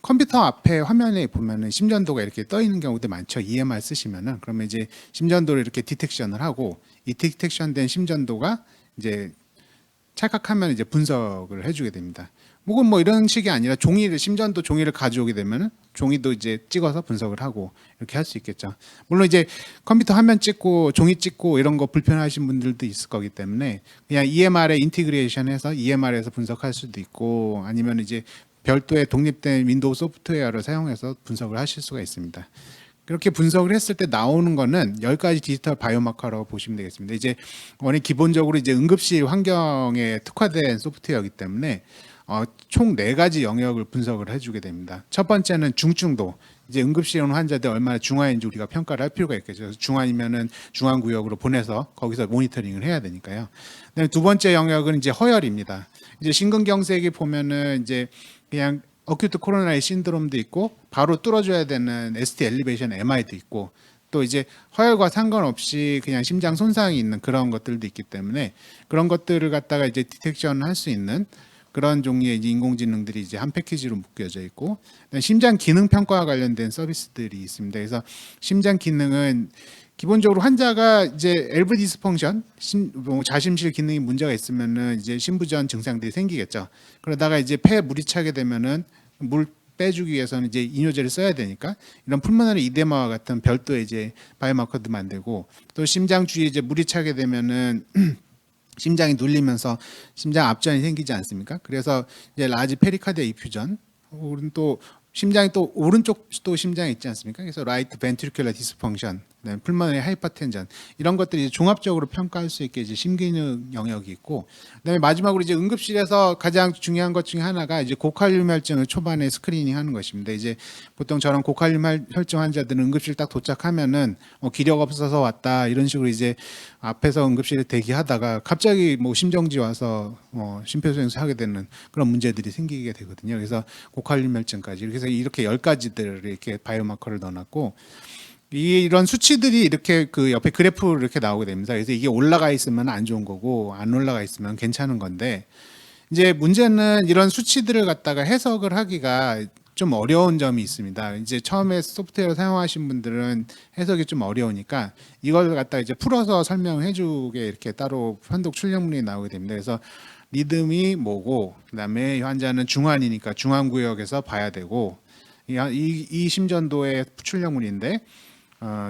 컴퓨터 앞에 화면에 보면은 심전도가 이렇게 떠 있는 경우도 많죠. EMR 쓰시면은 그러면 이제 심전도를 이렇게 디텍션을 하고 이 디텍션된 심전도가 이제 찰칵하면 이제 분석을 해주게 됩니다. 혹은 뭐 이런 식이 아니라 종이를 심전도 종이를 가져오게 되면은 종이도 이제 찍어서 분석을 하고 이렇게 할 수 있겠죠. 물론 이제 컴퓨터 화면 찍고 종이 찍고 이런 거 불편하신 분들도 있을 거기 때문에 그냥 EMR에 인티그레이션해서 EMR에서 분석할 수도 있고 아니면 이제 별도의 독립된 윈도우 소프트웨어를 사용해서 분석을 하실 수가 있습니다. 그렇게 분석을 했을 때 나오는 거는 10가지 디지털 바이오마커라고 보시면 되겠습니다. 이제 원래 기본적으로 이제 응급실 환경에 특화된 소프트웨어이기 때문에 총 4가지 영역을 분석을 해주게 됩니다. 첫 번째는 중증도. 이제 응급실에 오는 환자들 얼마나 중환인지 우리가 평가를 할 필요가 있겠죠. 중환이면은 중환구역으로 보내서 거기서 모니터링을 해야 되니까요. 그다음에 두 번째 영역은 이제 허혈입니다. 이제 심근경색이 보면은 이제 그냥 어큐트 코로나리 신드롬도 있고 바로 뚫어줘야 되는 ST 엘리베이션 MI도 있고 또 이제 허혈과 상관없이 그냥 심장 손상이 있는 그런 것들도 있기 때문에 그런 것들을 갖다가 이제 디텍션 할 수 있는 그런 종류의 이제 인공지능들이 이제 한 패키지로 묶여져 있고 심장 기능 평가와 관련된 서비스들이 있습니다. 그래서 심장 기능은 기본적으로 환자가 이제 엘브 디스펑션, 뭐 자심실 기능이 문제가 있으면은 이제 심부전 증상들이 생기겠죠. 그러다가 이제 폐에 물이 차게 되면은 물 빼주기 위해서는 이제 이뇨제를 써야 되니까 이런 풀모너리 이데마와 같은 별도의 이제 바이오마커도 만들고 또 심장 주위에 이제 물이 차게 되면은 심장이 눌리면서 심장 압전이 생기지 않습니까? 그래서 이제 라지 페리카디아 이퓨전 혹은 또 심장이 또 오른쪽 또 심장이 있지 않습니까? 그래서 라이트 벤트리큘러 디스펑션, 풀모너리 하이퍼텐전 이런 것들이 이제 종합적으로 평가할 수 있게 이제 심기능 영역이 있고, 그다음에 마지막으로 이제 응급실에서 가장 중요한 것 중에 하나가 이제 고칼륨 혈증을 초반에 스크리닝하는 것입니다. 이제 보통 저런 고칼륨 혈증 환자들은 응급실 딱 도착하면은 기력 없어서 왔다 이런 식으로 이제 앞에서 응급실에 대기하다가 갑자기 뭐 심정지 와서 심폐소생술 하게 되는 그런 문제들이 생기게 되거든요. 그래서 고칼륨 혈증까지 이렇게 10가지들을 이렇게 바이오마커를 넣어놨고 이런 수치들이 이렇게 그 옆에 그래프로 이렇게 나오게 됩니다. 그래서 이게 올라가 있으면 안 좋은 거고 안 올라가 있으면 괜찮은 건데 이제 문제는 이런 수치들을 갖다가 해석을 하기가 좀 어려운 점이 있습니다. 이제 처음에 소프트웨어 사용하신 분들은 해석이 좀 어려우니까 이걸 갖다 이제 풀어서 설명해 주게 이렇게 따로 판독 출력문이 나오게 됩니다. 그래서 리듬이 뭐고 그다음에 환자는 중환이니까 중환구역에서 봐야 되고 이 심전도의 출력문인데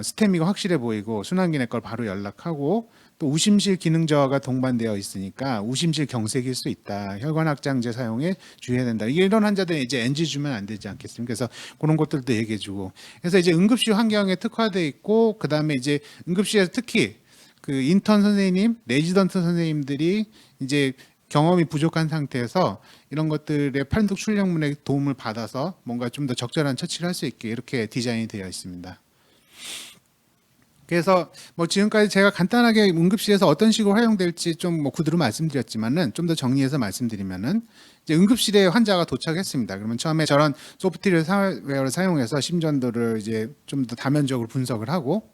스테미가 확실해 보이고 순환기내 걸 바로 연락하고 또 우심실 기능 저하가 동반되어 있으니까 우심실 경색일 수 있다. 혈관 확장제 사용에 주의해야 된다. 이런 환자들은 이제 NG 주면 안 되지 않겠습니까? 그래서 그런 것들도 얘기해주고. 그래서 이제 응급실 환경에 특화돼 있고 그 다음에 이제 응급실에서 특히 그 인턴 선생님, 레지던트 선생님들이 이제 경험이 부족한 상태에서 이런 것들의 판독 출력문의 도움을 받아서 뭔가 좀 더 적절한 처치를 할 수 있게 이렇게 디자인이 되어 있습니다. 그래서 뭐 지금까지 제가 간단하게 응급실에서 어떤 식으로 활용될지 좀 뭐 구두로 말씀드렸지만은 좀 더 정리해서 말씀드리면은 이제 응급실에 환자가 도착했습니다. 그러면 처음에 저런 소프트웨어를 사용해서 심전도를 이제 좀 더 다면적으로 분석을 하고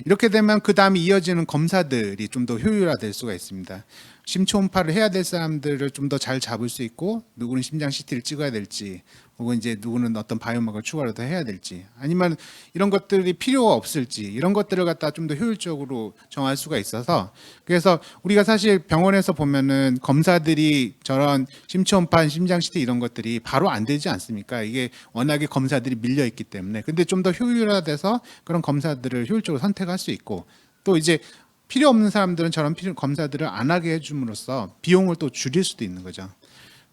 이렇게 되면 그 다음에 이어지는 검사들이 좀 더 효율화될 수가 있습니다. 심초음파를 해야 될 사람들을 좀 더 잘 잡을 수 있고 누구는 심장 CT를 찍어야 될지 혹은 이제 누구는 어떤 바이오마커를 추가로 더 해야 될지 아니면 이런 것들이 필요가 없을지 이런 것들을 갖다 좀 더 효율적으로 정할 수가 있어서 그래서 우리가 사실 병원에서 보면은 검사들이 저런 심초음파, 심장 CT 이런 것들이 바로 안 되지 않습니까? 이게 워낙에 검사들이 밀려 있기 때문에 근데 좀 더 효율화돼서 그런 검사들을 효율적으로 선택할 수 있고 또 이제 필요 없는 사람들은 저런 검사들을 안 하게 해줌으로써 비용을 또 줄일 수도 있는 거죠.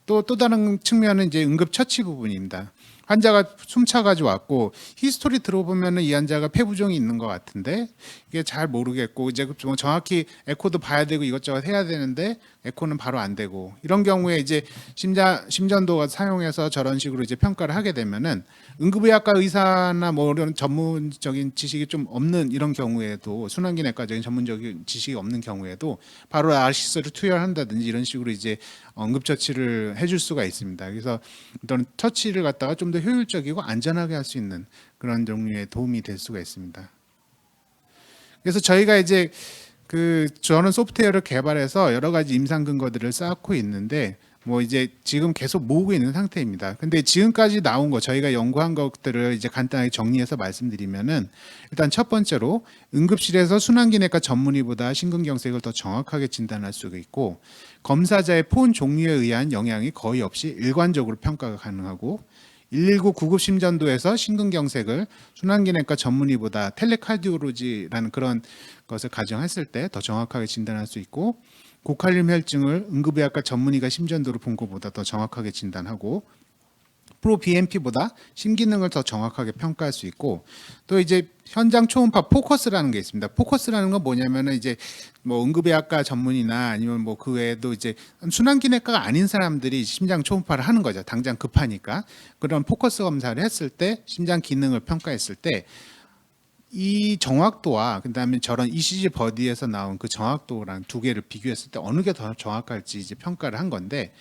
또 다른 측면은 이제 응급 처치 부분입니다. 환자가 숨차가지고 왔고 히스토리 들어보면은 이 환자가 폐부종이 있는 것 같은데 이게 잘 모르겠고 이제 좀 정확히 에코도 봐야 되고 이것저것 해야 되는데 에코는 바로 안 되고 이런 경우에 이제 심전도가 사용해서 저런 식으로 이제 평가를 하게 되면은 응급의학과 의사나 뭐 이런 전문적인 지식이 좀 없는 이런 경우에도 순환기내과적인 전문적인 지식이 없는 경우에도 바로 RCS를 투여한다든지 이런 식으로 이제 응급처치를 해줄 수가 있습니다. 그래서 이런 처치를 갖다가 좀 더 효율적이고 안전하게 할 수 있는 그런 종류의 도움이 될 수가 있습니다. 그래서 저희가 이제 저는 소프트웨어를 개발해서 여러 가지 임상 근거들을 쌓고 있는데 뭐 이제 지금 계속 모으고 있는 상태입니다. 근데 지금까지 나온 거 저희가 연구한 것들을 이제 간단하게 정리해서 말씀드리면은 일단 첫 번째로 응급실에서 순환기내과 전문의보다 심근경색을 더 정확하게 진단할 수가 있고 검사자의 포온 종류에 의한 영향이 거의 없이 일관적으로 평가가 가능하고 119 구급 심전도에서 심근경색을 순환기내과 전문의보다 텔레카디올로지라는 그런 것을 가정했을 때 더 정확하게 진단할 수 있고 고칼륨 혈증을 응급의학과 전문의가 심전도로 본 것보다 더 정확하게 진단하고 프로 BMP보다 심기능을 더 정확하게 평가할 수 있고 또 이제 현장 초음파 포커스라는 게 있습니다. 포커스라는 건 뭐냐면은 이제 뭐 응급의학과 전문의나 아니면 뭐 그 외에도 이제 순환기내과가 아닌 사람들이 심장 초음파를 하는 거죠. 당장 급하니까 그런 포커스 검사를 했을 때 심장 기능을 평가했을 때 이 정확도와 그다음에 저런 ECG 버디에서 나온 그 정확도랑 두 개를 비교했을 때 어느 게 더 정확할지 이제 평가를 한 건데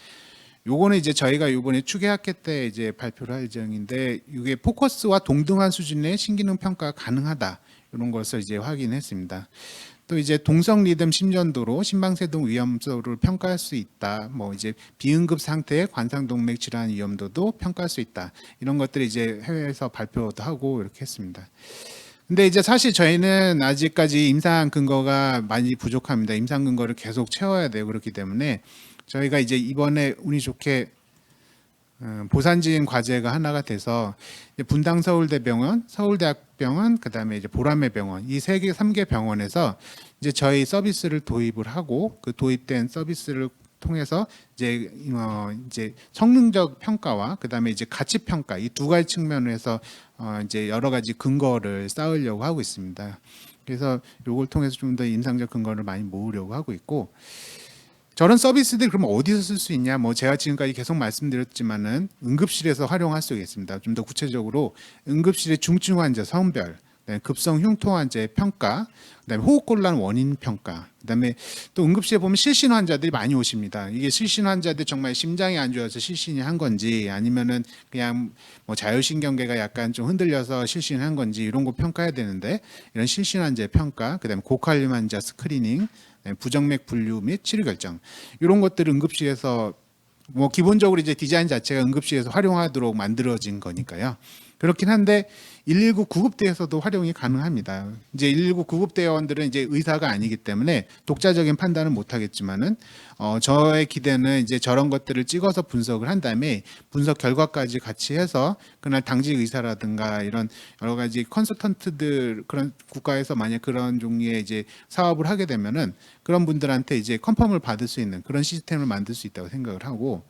요거는 이제 저희가 요번에 추계학회 때 이제 발표를 할 예정인데 이게 포커스와 동등한 수준의 신기능 평가가 가능하다 이런 것을 이제 확인했습니다. 또 이제 동성 리듬 심전도로 심방세동 위험도를 평가할 수 있다. 뭐 이제 비응급 상태의 관상동맥 질환 위험도도 평가할 수 있다. 이런 것들이 이제 해외에서 발표도 하고 이렇게 했습니다. 근데 이제 사실 저희는 아직까지 임상 근거가 많이 부족합니다. 임상 근거를 계속 채워야 되고 그렇기 때문에 저희가 이제 이번에 운이 좋게 보산진 과제가 하나가 돼서 분당 서울대병원, 서울대학병원, 그다음에 이제 보라매 병원 이 세 개, 3개 병원에서 이제 저희 서비스를 도입을 하고 그 도입된 서비스를 통해서 이제 성능적 평가와 그다음에 이제 가치 평가 이 두 가지 측면에서 이제 여러 가지 근거를 쌓으려고 하고 있습니다. 그래서 요걸 통해서 좀 더 임상적 근거를 많이 모으려고 하고 있고 저런 서비스들이 그럼 어디서 쓸 수 있냐? 뭐 제가 지금까지 계속 말씀드렸지만은 응급실에서 활용할 수 있습니다. 좀 더 구체적으로 응급실의 중증 환자 성별, 그다음에 급성 흉통 환자의 평가, 그다음에 호흡곤란 원인 평가, 그다음에 또 응급실에 보면 실신 환자들이 많이 오십니다. 이게 실신 환자들 정말 심장이 안 좋아서 실신이 한 건지 아니면은 그냥 뭐 자율신경계가 약간 좀 흔들려서 실신한 건지 이런 거 평가해야 되는데 이런 실신 환자의 평가, 그다음에 고칼륨 환자 스크리닝, 부정맥 분류 및 치료 결정 이런 것들을 응급실에서 뭐 기본적으로 이제 디자인 자체가 응급실에서 활용하도록 만들어진 거니까요. 그렇긴 한데 119 구급대에서도 활용이 가능합니다. 이제 119 구급대원들은 이제 의사가 아니기 때문에 독자적인 판단은 못 하겠지만은 저의 기대는 이제 저런 것들을 찍어서 분석을 한 다음에 분석 결과까지 같이 해서 그날 당직 의사라든가 이런 여러 가지 컨설턴트들 그런 국가에서 만약 그런 종류의 이제 사업을 하게 되면은 그런 분들한테 이제 컨펌을 받을 수 있는 그런 시스템을 만들 수 있다고 생각을 하고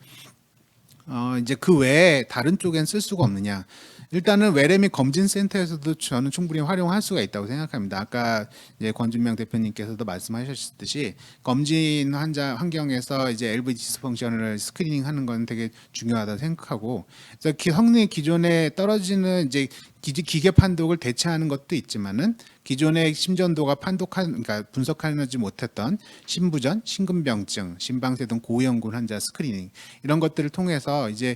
이제 그 외에 다른 쪽엔 쓸 수가 없느냐. 일단은 외래 및 검진센터에서도 저는 충분히 활용할 수가 있다고 생각합니다. 아까 이제 권준명 대표님께서도 말씀하셨듯이 검진 환자 환경에서 이제 LV 디스펑션을 스크리닝하는 건 되게 중요하다고 생각하고, 그래서 성능이 기존에 떨어지는 이제 기계 판독을 대체하는 것도 있지만은 기존의 심전도가 그러니까 분석하지 못했던 심부전, 심근병증, 심방세동 고위험군 환자 스크리닝 이런 것들을 통해서 이제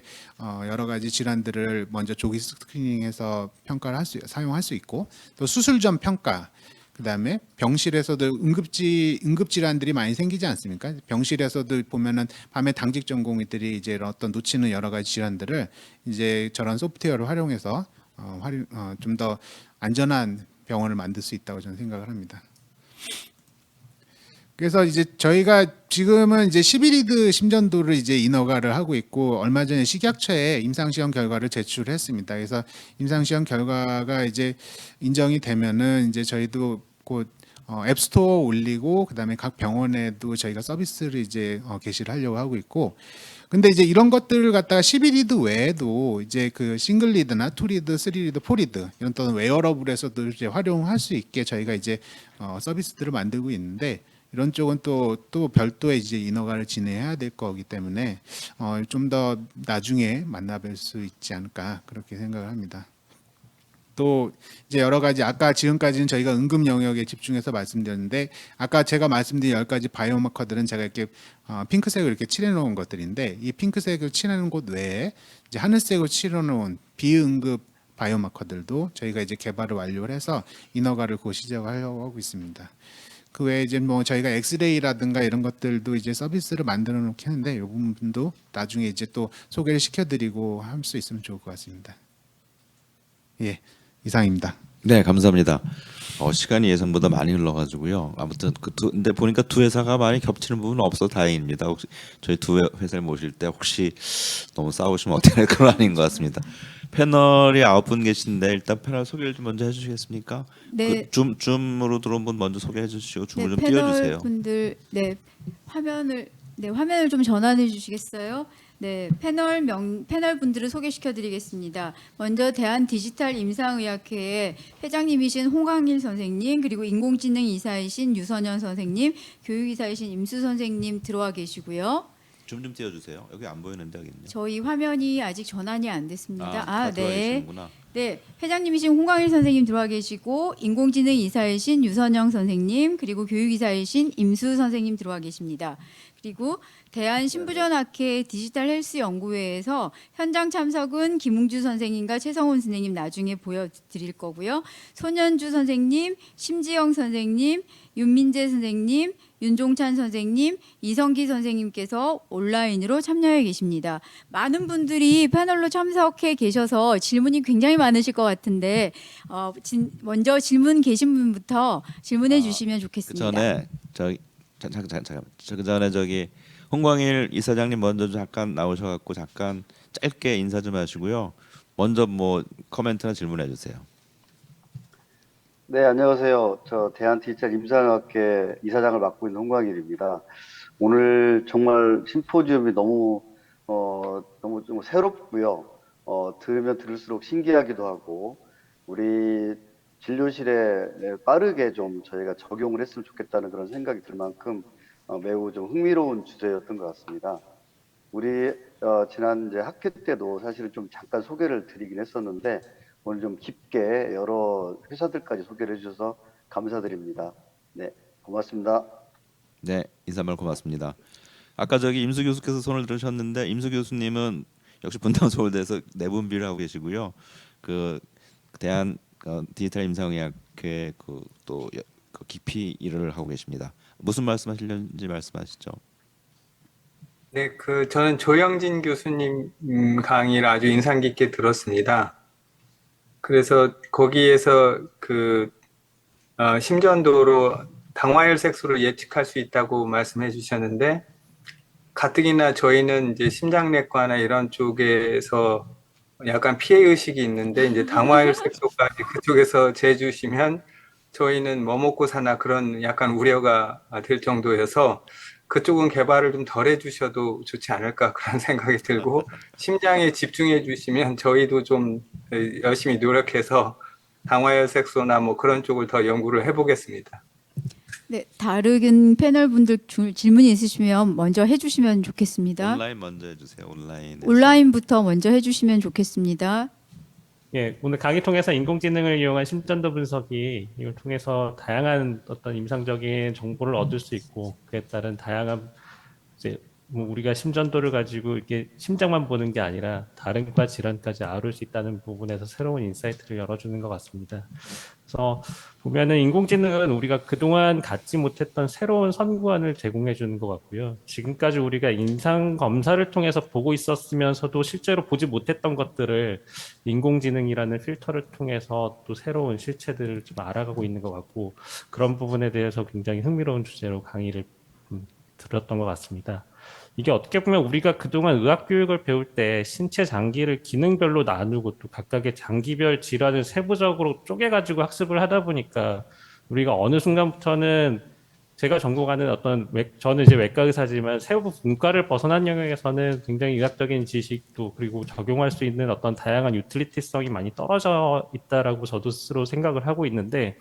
여러 가지 질환들을 먼저 조기 스크리닝해서 평가를 사용할 수 있고 또 수술 전 평가 그다음에 병실에서도 응급 질환들이 많이 생기지 않습니까? 병실에서도 보면은 밤에 당직 전공의들이 이제 어떤 놓치는 여러 가지 질환들을 이제 저런 소프트웨어를 활용해서 좀 더 안전한 병원을 만들 수 있다고 저는 생각을 합니다. 그래서 이제 저희가 지금은 이제 11리드 심전도를 이제 인허가를 하고 있고 얼마 전에 식약처에 임상시험 결과를 제출했습니다. 그래서 임상시험 결과가 이제 인정이 되면은 이제 저희도 곧 앱스토어 올리고 그다음에 각 병원에도 저희가 서비스를 이제 게시를 하려고 하고 있고 근데 이제 이런 것들을 갖다가 12리드 외에도 이제 그 싱글 리드나 2리드, 3리드, 4리드 이런 또는 웨어러블에서도 이제 활용할 수 있게 저희가 이제 서비스들을 만들고 있는데 이런 쪽은 또 별도의 이제 인허가를 진행해야 될 거기 때문에 좀 더 나중에 만나뵐 수 있지 않을까 그렇게 생각을 합니다. 또 이제 여러 가지 아까 지금까지는 저희가 응급 영역에 집중해서 말씀드렸는데 아까 제가 말씀드린 10가지 바이오마커들은 제가 이렇게 핑크색을 이렇게 칠해 놓은 것들인데 이 핑크색을 칠하는 곳 외에 이제 하늘색으로 칠해 놓은 비응급 바이오마커들도 저희가 이제 개발을 완료를 해서 인허가를 곧 시작하려고 하고 있습니다. 그 외에 이제 뭐 저희가 엑스레이라든가 이런 것들도 이제 서비스를 만들어 놓긴 하는데 이 부분도 나중에 이제 또 소개를 시켜드리고 할 수 있으면 좋을 것 같습니다. 예, 이상입니다. 네, 감사합니다. 시간이 예상보다 많이 흘러가지고요. 아무튼 근데 보니까 두 회사가 많이 겹치는 부분은 없어 다행입니다. 혹시 저희 두 회사를 모실 때 혹시 너무 싸우시면 어떻게 할 건 아닌 것 같습니다. 패널이 9분 계신데 일단 패널 소개를 좀 먼저 해주시겠습니까? 네. 줌으로 들어온 분 먼저 소개해 주시고 줌을 좀 패널 띄워주세요. 분들 화면을 좀 전환해 주시겠어요? 네, 패널 분들을 소개시켜 드리겠습니다. 먼저 대한 디지털 임상의학회의 회장님이신 홍광일 선생님, 그리고 인공지능 이사이신 유선현 선생님, 교육이사이신 임수 선생님 들어와 계시고요. 줌 좀 띄워주세요. 여기 안 보이는데 여기는요. 저희 화면이 아직 전환이 안 됐습니다. 다 들어와 네. 계시는구나. 네, 회장님이신 홍광일 선생님 들어와 계시고 인공지능 이사이신 유선영 선생님, 그리고 교육이사이신 임수 선생님 들어와 계십니다. 그리고 대한신부전학회 디지털 헬스 연구회에서 현장 참석은 김웅주 선생님과 최성훈 선생님 나중에 보여드릴 거고요. 손현주 선생님, 심지영 선생님, 윤민재 선생님, 윤종찬 선생님, 이성기 선생님께서 온라인으로 참여해 계십니다. 많은 분들이 패널로 참석해 계셔서 질문이 굉장히 많으실 것 같은데 먼저 질문 계신 분부터 질문해 주시면 그 좋겠습니다. 전에 잠깐 그 전에 저기 홍광일 이사장님 먼저 잠깐 나오셔갖고 잠깐 짧게 인사 좀 하시고요. 먼저 뭐 코멘트나 질문해 주세요. 네, 안녕하세요. 저 대한디지털 임상학회 이사장을 맡고 있는 홍광일입니다. 오늘 정말 심포지엄이 너무 좀 새롭고요. 들으면 들을수록 신기하기도 하고 우리 진료실에 빠르게 좀 저희가 적용을 했으면 좋겠다는 그런 생각이 들 만큼 매우 좀 흥미로운 주제였던 것 같습니다. 우리 지난 이제 학회 때도 사실은 좀 잠깐 소개를 드리긴 했었는데 오늘 좀 깊게 여러 회사들까지 소개를 해주셔서 감사드립니다. 네, 고맙습니다. 네, 인사말 고맙습니다. 아까 저기 임수 교수께서 손을 들으셨는데 임수 교수님은 역시 분당서울대에서 내분비를 하고 계시고요. 그 대한 디지털 임상의학회 또 깊이 일을 하고 계십니다. 무슨 말씀하시려는지 말씀하시죠. 네, 저는 조영진 교수님 강의를 아주 인상 깊게 들었습니다. 그래서 거기에서 심전도로 당화혈색소를 예측할 수 있다고 말씀해 주셨는데 가뜩이나 저희는 이제 심장내과나 이런 쪽에서 약간 피해 의식이 있는데 이제 당화혈색소까지 그쪽에서 재주시면 저희는 뭐 먹고 사나 그런 약간 우려가 될 정도여서 그쪽은 개발을 좀 덜 해주셔도 좋지 않을까 그런 생각이 들고 심장에 집중해 주시면 저희도 좀 열심히 노력해서 당화혈색소나 뭐 그런 쪽을 더 연구를 해보겠습니다. 네, 다른 패널 분들 질문이 있으시면 먼저 해주시면 좋겠습니다. 온라인 먼저 해주세요. 온라인부터 먼저 해주시면 좋겠습니다. 예, 오늘 강의 통해서 인공지능을 이용한 심전도 분석이 이걸 통해서 다양한 어떤 임상적인 정보를 얻을 수 있고 그에 따른 다양한 이제 뭐 우리가 심전도를 가지고 이렇게 심장만 보는 게 아니라 다른 과 질환까지 아울 수 있다는 부분에서 새로운 인사이트를 열어주는 것 같습니다. 그래서 보면은 인공지능은 우리가 그동안 갖지 못했던 새로운 선구안을 제공해 주는 것 같고요. 지금까지 우리가 임상 검사를 통해서 보고 있었으면서도 실제로 보지 못했던 것들을 인공지능이라는 필터를 통해서 또 새로운 실체들을 좀 알아가고 있는 것 같고 그런 부분에 대해서 굉장히 흥미로운 주제로 강의를 들었던 것 같습니다. 이게 어떻게 보면 우리가 그동안 의학 교육을 배울 때 신체 장기를 기능별로 나누고 또 각각의 장기별 질환을 세부적으로 쪼개가지고 학습을 하다 보니까 우리가 어느 순간부터는 제가 전공하는 저는 이제 외과 의사지만 세부 분과를 벗어난 영역에서는 굉장히 의학적인 지식도 그리고 적용할 수 있는 어떤 다양한 유틸리티성이 많이 떨어져 있다라고 저도 스스로 생각을 하고 있는데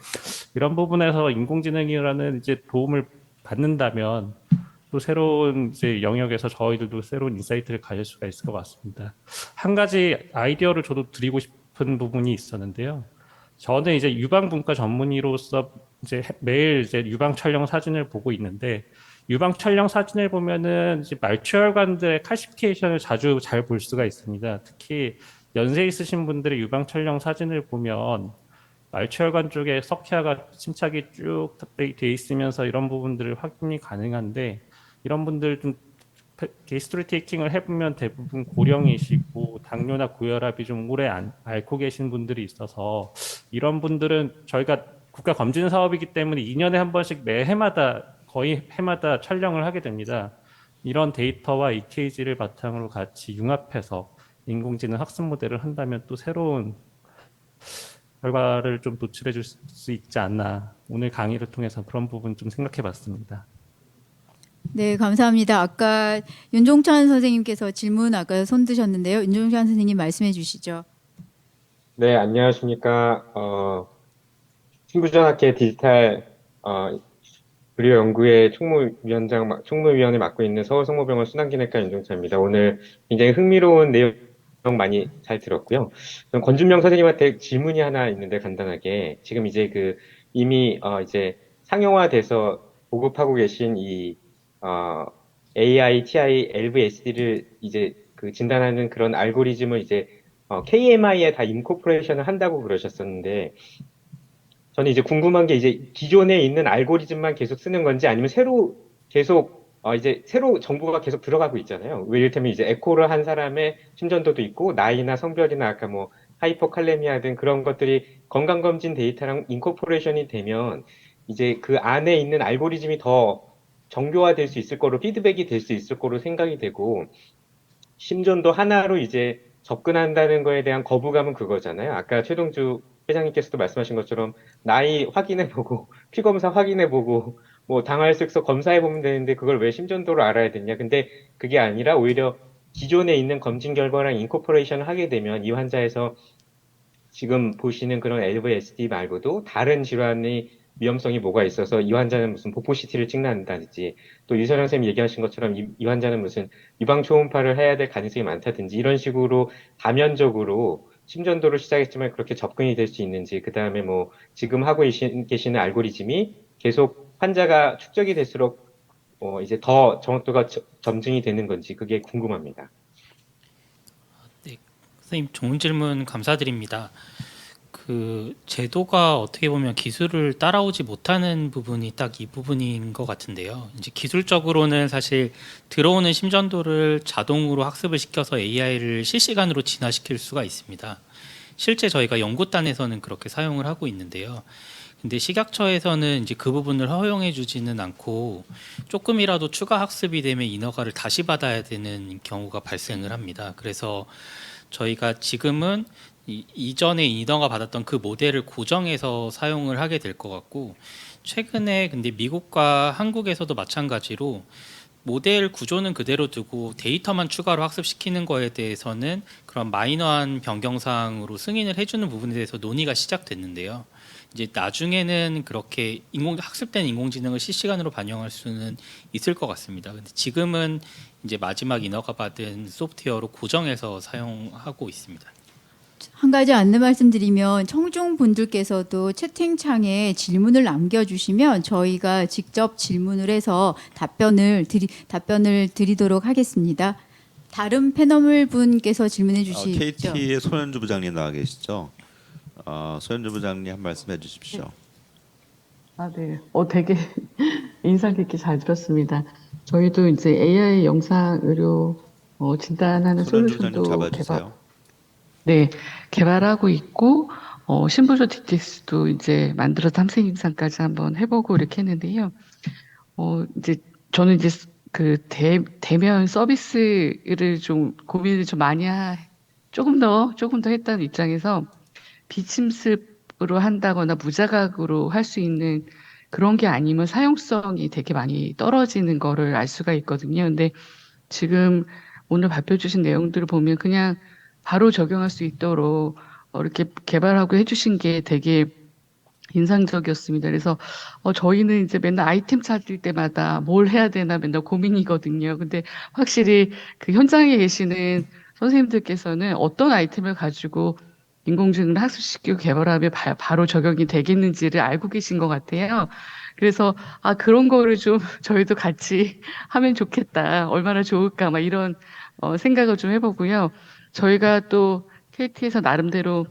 이런 부분에서 인공지능이라는 이제 도움을 받는다면 또 새로운 이제 영역에서 저희들도 새로운 인사이트를 가질 수가 있을 것 같습니다. 한 가지 아이디어를 저도 드리고 싶은 부분이 있었는데요. 저는 이제 유방분과 전문의로서 이제 매일 이제 유방 촬영 사진을 보고 있는데 유방 촬영 사진을 보면은 이제 말초혈관들의 칼시피케이션을 자주 잘 볼 수가 있습니다. 특히 연세 있으신 분들의 유방 촬영 사진을 보면 말초혈관 쪽에 석회화가 침착이 쭉 돼 있으면서 이런 부분들을 확인이 가능한데 이런 분들 좀 히스토리 테이킹을 해보면 대부분 고령이시고 당뇨나 고혈압이 좀 오래 앓고 계신 분들이 있어서 이런 분들은 저희가 국가 검진 사업이기 때문에 2년에 한 번씩 매 해마다 거의 해마다 촬영을 하게 됩니다. 이런 데이터와 EKG를 바탕으로 같이 융합해서 인공지능 학습 모델을 한다면 또 새로운 결과를 좀 도출해 줄 수 있지 않나. 오늘 강의를 통해서 그런 부분 좀 생각해 봤습니다. 네, 감사합니다. 아까 윤종찬 선생님께서 질문 아까 손 드셨는데요. 윤종찬 선생님 말씀해 주시죠. 네, 안녕하십니까. 신부전학회 디지털 의료 연구의 총무위원을 맡고 있는 서울성모병원 순환기내과 윤종찬입니다. 오늘 굉장히 흥미로운 내용 많이 잘 들었고요. 그럼 권준명 선생님한테 질문이 하나 있는데 간단하게 지금 이제 이미 이제 상용화돼서 보급하고 계신 이 AI, TI, LVSD를 이제 진단하는 그런 알고리즘을 이제 KMI에 다 인코퍼레이션을 한다고 그러셨었는데 저는 이제 궁금한 게 이제 기존에 있는 알고리즘만 계속 쓰는 건지 아니면 새로 정보가 계속 들어가고 있잖아요. 이를테면 이제 에코를 한 사람의 심전도도 있고 나이나 성별이나 아까 뭐 하이퍼칼레미아 등 그런 것들이 건강검진 데이터랑 인코퍼레이션이 되면 이제 그 안에 있는 알고리즘이 더 정교화될 수 있을 거로 피드백이 될 수 있을 거로 생각이 되고 심전도 하나로 이제 접근한다는 거에 대한 거부감은 그거잖아요. 아까 최동주 회장님께서도 말씀하신 것처럼 나이 확인해보고 피검사 확인해보고 뭐 당화혈색소 검사해보면 되는데 그걸 왜 심전도를 알아야 되냐. 근데 그게 아니라 오히려 기존에 있는 검진 결과랑 인코퍼레이션을 하게 되면 이 환자에서 지금 보시는 그런 LVSD 말고도 다른 질환의 위험성이 뭐가 있어서 이 환자는 무슨 복부 CT를 찍는다든지 또 유서령 선생님이 얘기하신 것처럼 이 환자는 무슨 유방 초음파를 해야 될 가능성이 많다든지 이런 식으로 다면적으로 심전도를 시작했지만 그렇게 접근이 될 수 있는지 그 다음에 뭐 지금 하고 계시는 알고리즘이 계속 환자가 축적이 될수록 이제 더 정확도가 점증이 되는 건지 그게 궁금합니다. 네, 선생님 좋은 질문 감사드립니다. 그 제도가 어떻게 보면 기술을 따라오지 못하는 부분이 딱 이 부분인 것 같은데요. 이제 기술적으로는 사실 들어오는 심전도를 자동으로 학습을 시켜서 AI를 실시간으로 진화시킬 수가 있습니다. 실제 저희가 연구단에서는 그렇게 사용을 하고 있는데요. 근데 식약처에서는 이제 그 부분을 허용해 주지는 않고 조금이라도 추가 학습이 되면 인허가를 다시 받아야 되는 경우가 발생을 합니다. 그래서 저희가 지금은 이전에 인허가 받았던 그 모델을 고정해서 사용을 하게 될 것 같고 최근에 근데 미국과 한국에서도 마찬가지로 모델 구조는 그대로 두고 데이터만 추가로 학습시키는 거에 대해서는 그런 마이너한 변경사항으로 승인을 해주는 부분에 대해서 논의가 시작됐는데요. 이제 나중에는 그렇게 학습된 인공지능을 실시간으로 반영할 수는 있을 것 같습니다. 근데 지금은 이제 마지막 인허가 받은 소프트웨어로 고정해서 사용하고 있습니다. 한 가지 안내 말씀드리면 청중분들께서도 채팅창에 질문을 남겨주시면 저희가 직접 질문을 해서 답변을 드리도록 하겠습니다. 다른 패널 분께서 질문해 주시죠. KT의 손현주 부장님 나와 계시죠? 손현주 부장님 한 말씀 해주십시오. 네. 되게 인상 깊게 잘 들었습니다. 저희도 이제 AI 영상 의료 진단하는 손현주 부장님 솔루션도 잡아주세요. 개발하고 있고 신부조 DTS도 이제 만들어서 3세 임상까지 한번 해보고 이렇게 했는데요. 이제 저는 이제 대면 서비스를 좀 고민을 좀 많이 조금 더 했다는 입장에서 비침습으로 한다거나 무자각으로 할 수 있는 그런 게 아니면 사용성이 되게 많이 떨어지는 거를 알 수가 있거든요. 근데 지금 오늘 발표 주신 내용들을 보면 그냥 바로 적용할 수 있도록 이렇게 개발하고 해주신 게 되게 인상적이었습니다. 그래서 저희는 이제 맨날 아이템 찾을 때마다 뭘 해야 되나 맨날 고민이거든요. 근데 확실히 그 현장에 계시는 선생님들께서는 어떤 아이템을 가지고 인공지능을 학습시키고 개발하면 바로 적용이 되겠는지를 알고 계신 것 같아요. 그래서 그런 거를 좀 저희도 같이 하면 좋겠다. 얼마나 좋을까 막 이런 생각을 좀 해보고요. 저희가 또 KT에서 나름대로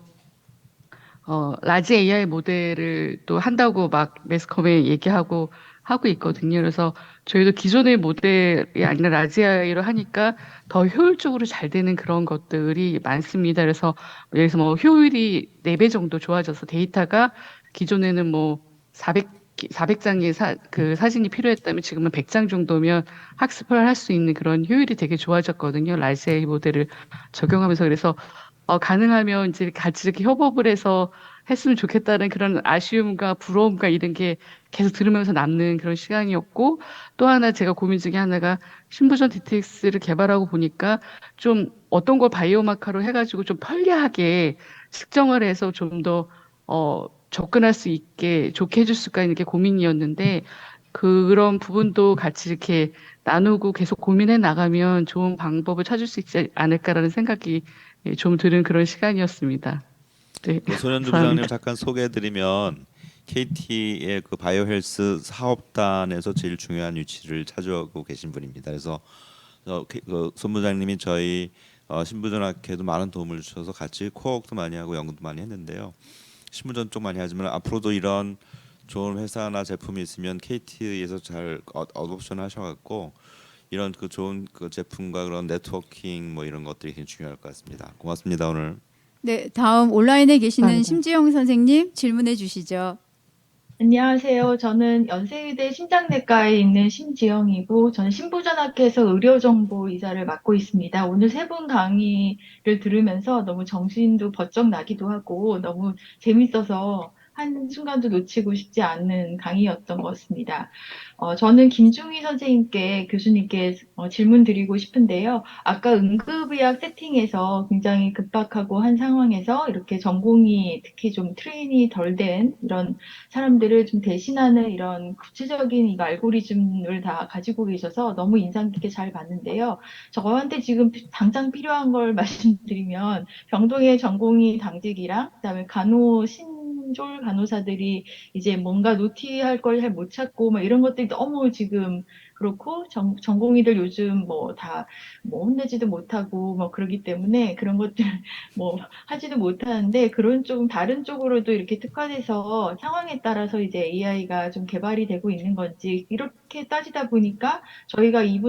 라지 AI 모델을 또 한다고 막 매스컴에 얘기하고 하고 있거든요. 그래서 저희도 기존의 모델이 아니라 라지 AI로 하니까 더 효율적으로 잘 되는 그런 것들이 많습니다. 그래서 예를 들어서 뭐 효율이 4배 정도 좋아져서 데이터가 기존에는 뭐 400장의 그 사진이 필요했다면 지금은 100장 정도면 학습을 할 수 있는 그런 효율이 되게 좋아졌거든요. 라지 AI 모델을 적용하면서. 그래서 가능하면 이제 같이 이렇게 협업을 해서 했으면 좋겠다는 그런 아쉬움과 부러움과 이런 게 계속 들으면서 남는 그런 시간이었고, 또 하나 제가 고민 중에 하나가 신부전 DTX를 개발하고 보니까 좀 어떤 걸 바이오마커로 해가지고 좀 편리하게 측정을 해서 좀 더 접근할 수 있게 좋게 해줄 수가 있는 게 고민이었는데, 그런 부분도 같이 이렇게 나누고 계속 고민해 나가면 좋은 방법을 찾을 수 있지 않을까라는 생각이 좀 드는 그런 시간이었습니다. 네, 그 손현주 감사합니다. 부장님 잠깐 소개해드리면 KT의 그 바이오헬스 사업단에서 제일 중요한 위치를 차지하고 계신 분입니다. 그래서 손 부장님이 저희 신부전학회도 많은 도움을 주셔서 같이 코어도 많이 하고 연구도 많이 했는데요. 신부전 쪽 많이 하지만 앞으로도 이런 좋은 회사나 제품이 있으면 KT에서 잘 어둠션 하셔갖고 이런 그 좋은 그 제품과 그런 네트워킹 뭐 이런 것들이 굉장히 중요할 것 같습니다. 고맙습니다 오늘. 네, 다음 온라인에 계시는 감사합니다. 심지영 선생님 질문해 주시죠. 안녕하세요. 저는 연세의대 심장내과에 있는 심지영이고, 저는 신부전학회에서 의료정보이사를 맡고 있습니다. 오늘 세 분 강의를 들으면서 너무 정신도 번쩍 나기도 하고, 너무 재밌어서 한순간도 놓치고 싶지 않는 강의였던 것 같습니다. 저는 김중희 선생님께, 교수님께 질문 드리고 싶은데요. 아까 응급의학 세팅에서 굉장히 급박하고 한 상황에서 이렇게 전공이 특히 좀 트레인이 덜 된 이런 사람들을 좀 대신하는 이런 구체적인 이 알고리즘을 다 가지고 계셔서 너무 인상 깊게 잘 봤는데요. 저한테 지금 당장 필요한 걸 말씀드리면 병동의 전공의 당직이랑 그다음에 신졸 간호사들이 이제 뭔가 노티할 걸 잘 못 찾고 막 이런 것들이 너무 지금 그렇고 전공의들 요즘 뭐 다 뭐 혼내지도 못하고 뭐 그러기 때문에 그런 것들 뭐 하지도 못하는데 그런 좀 다른 쪽으로도 이렇게 특화돼서 상황에 따라서 이제 AI가 좀 개발이 되고 있는 건지 이렇게 따지다 보니까 저희가 이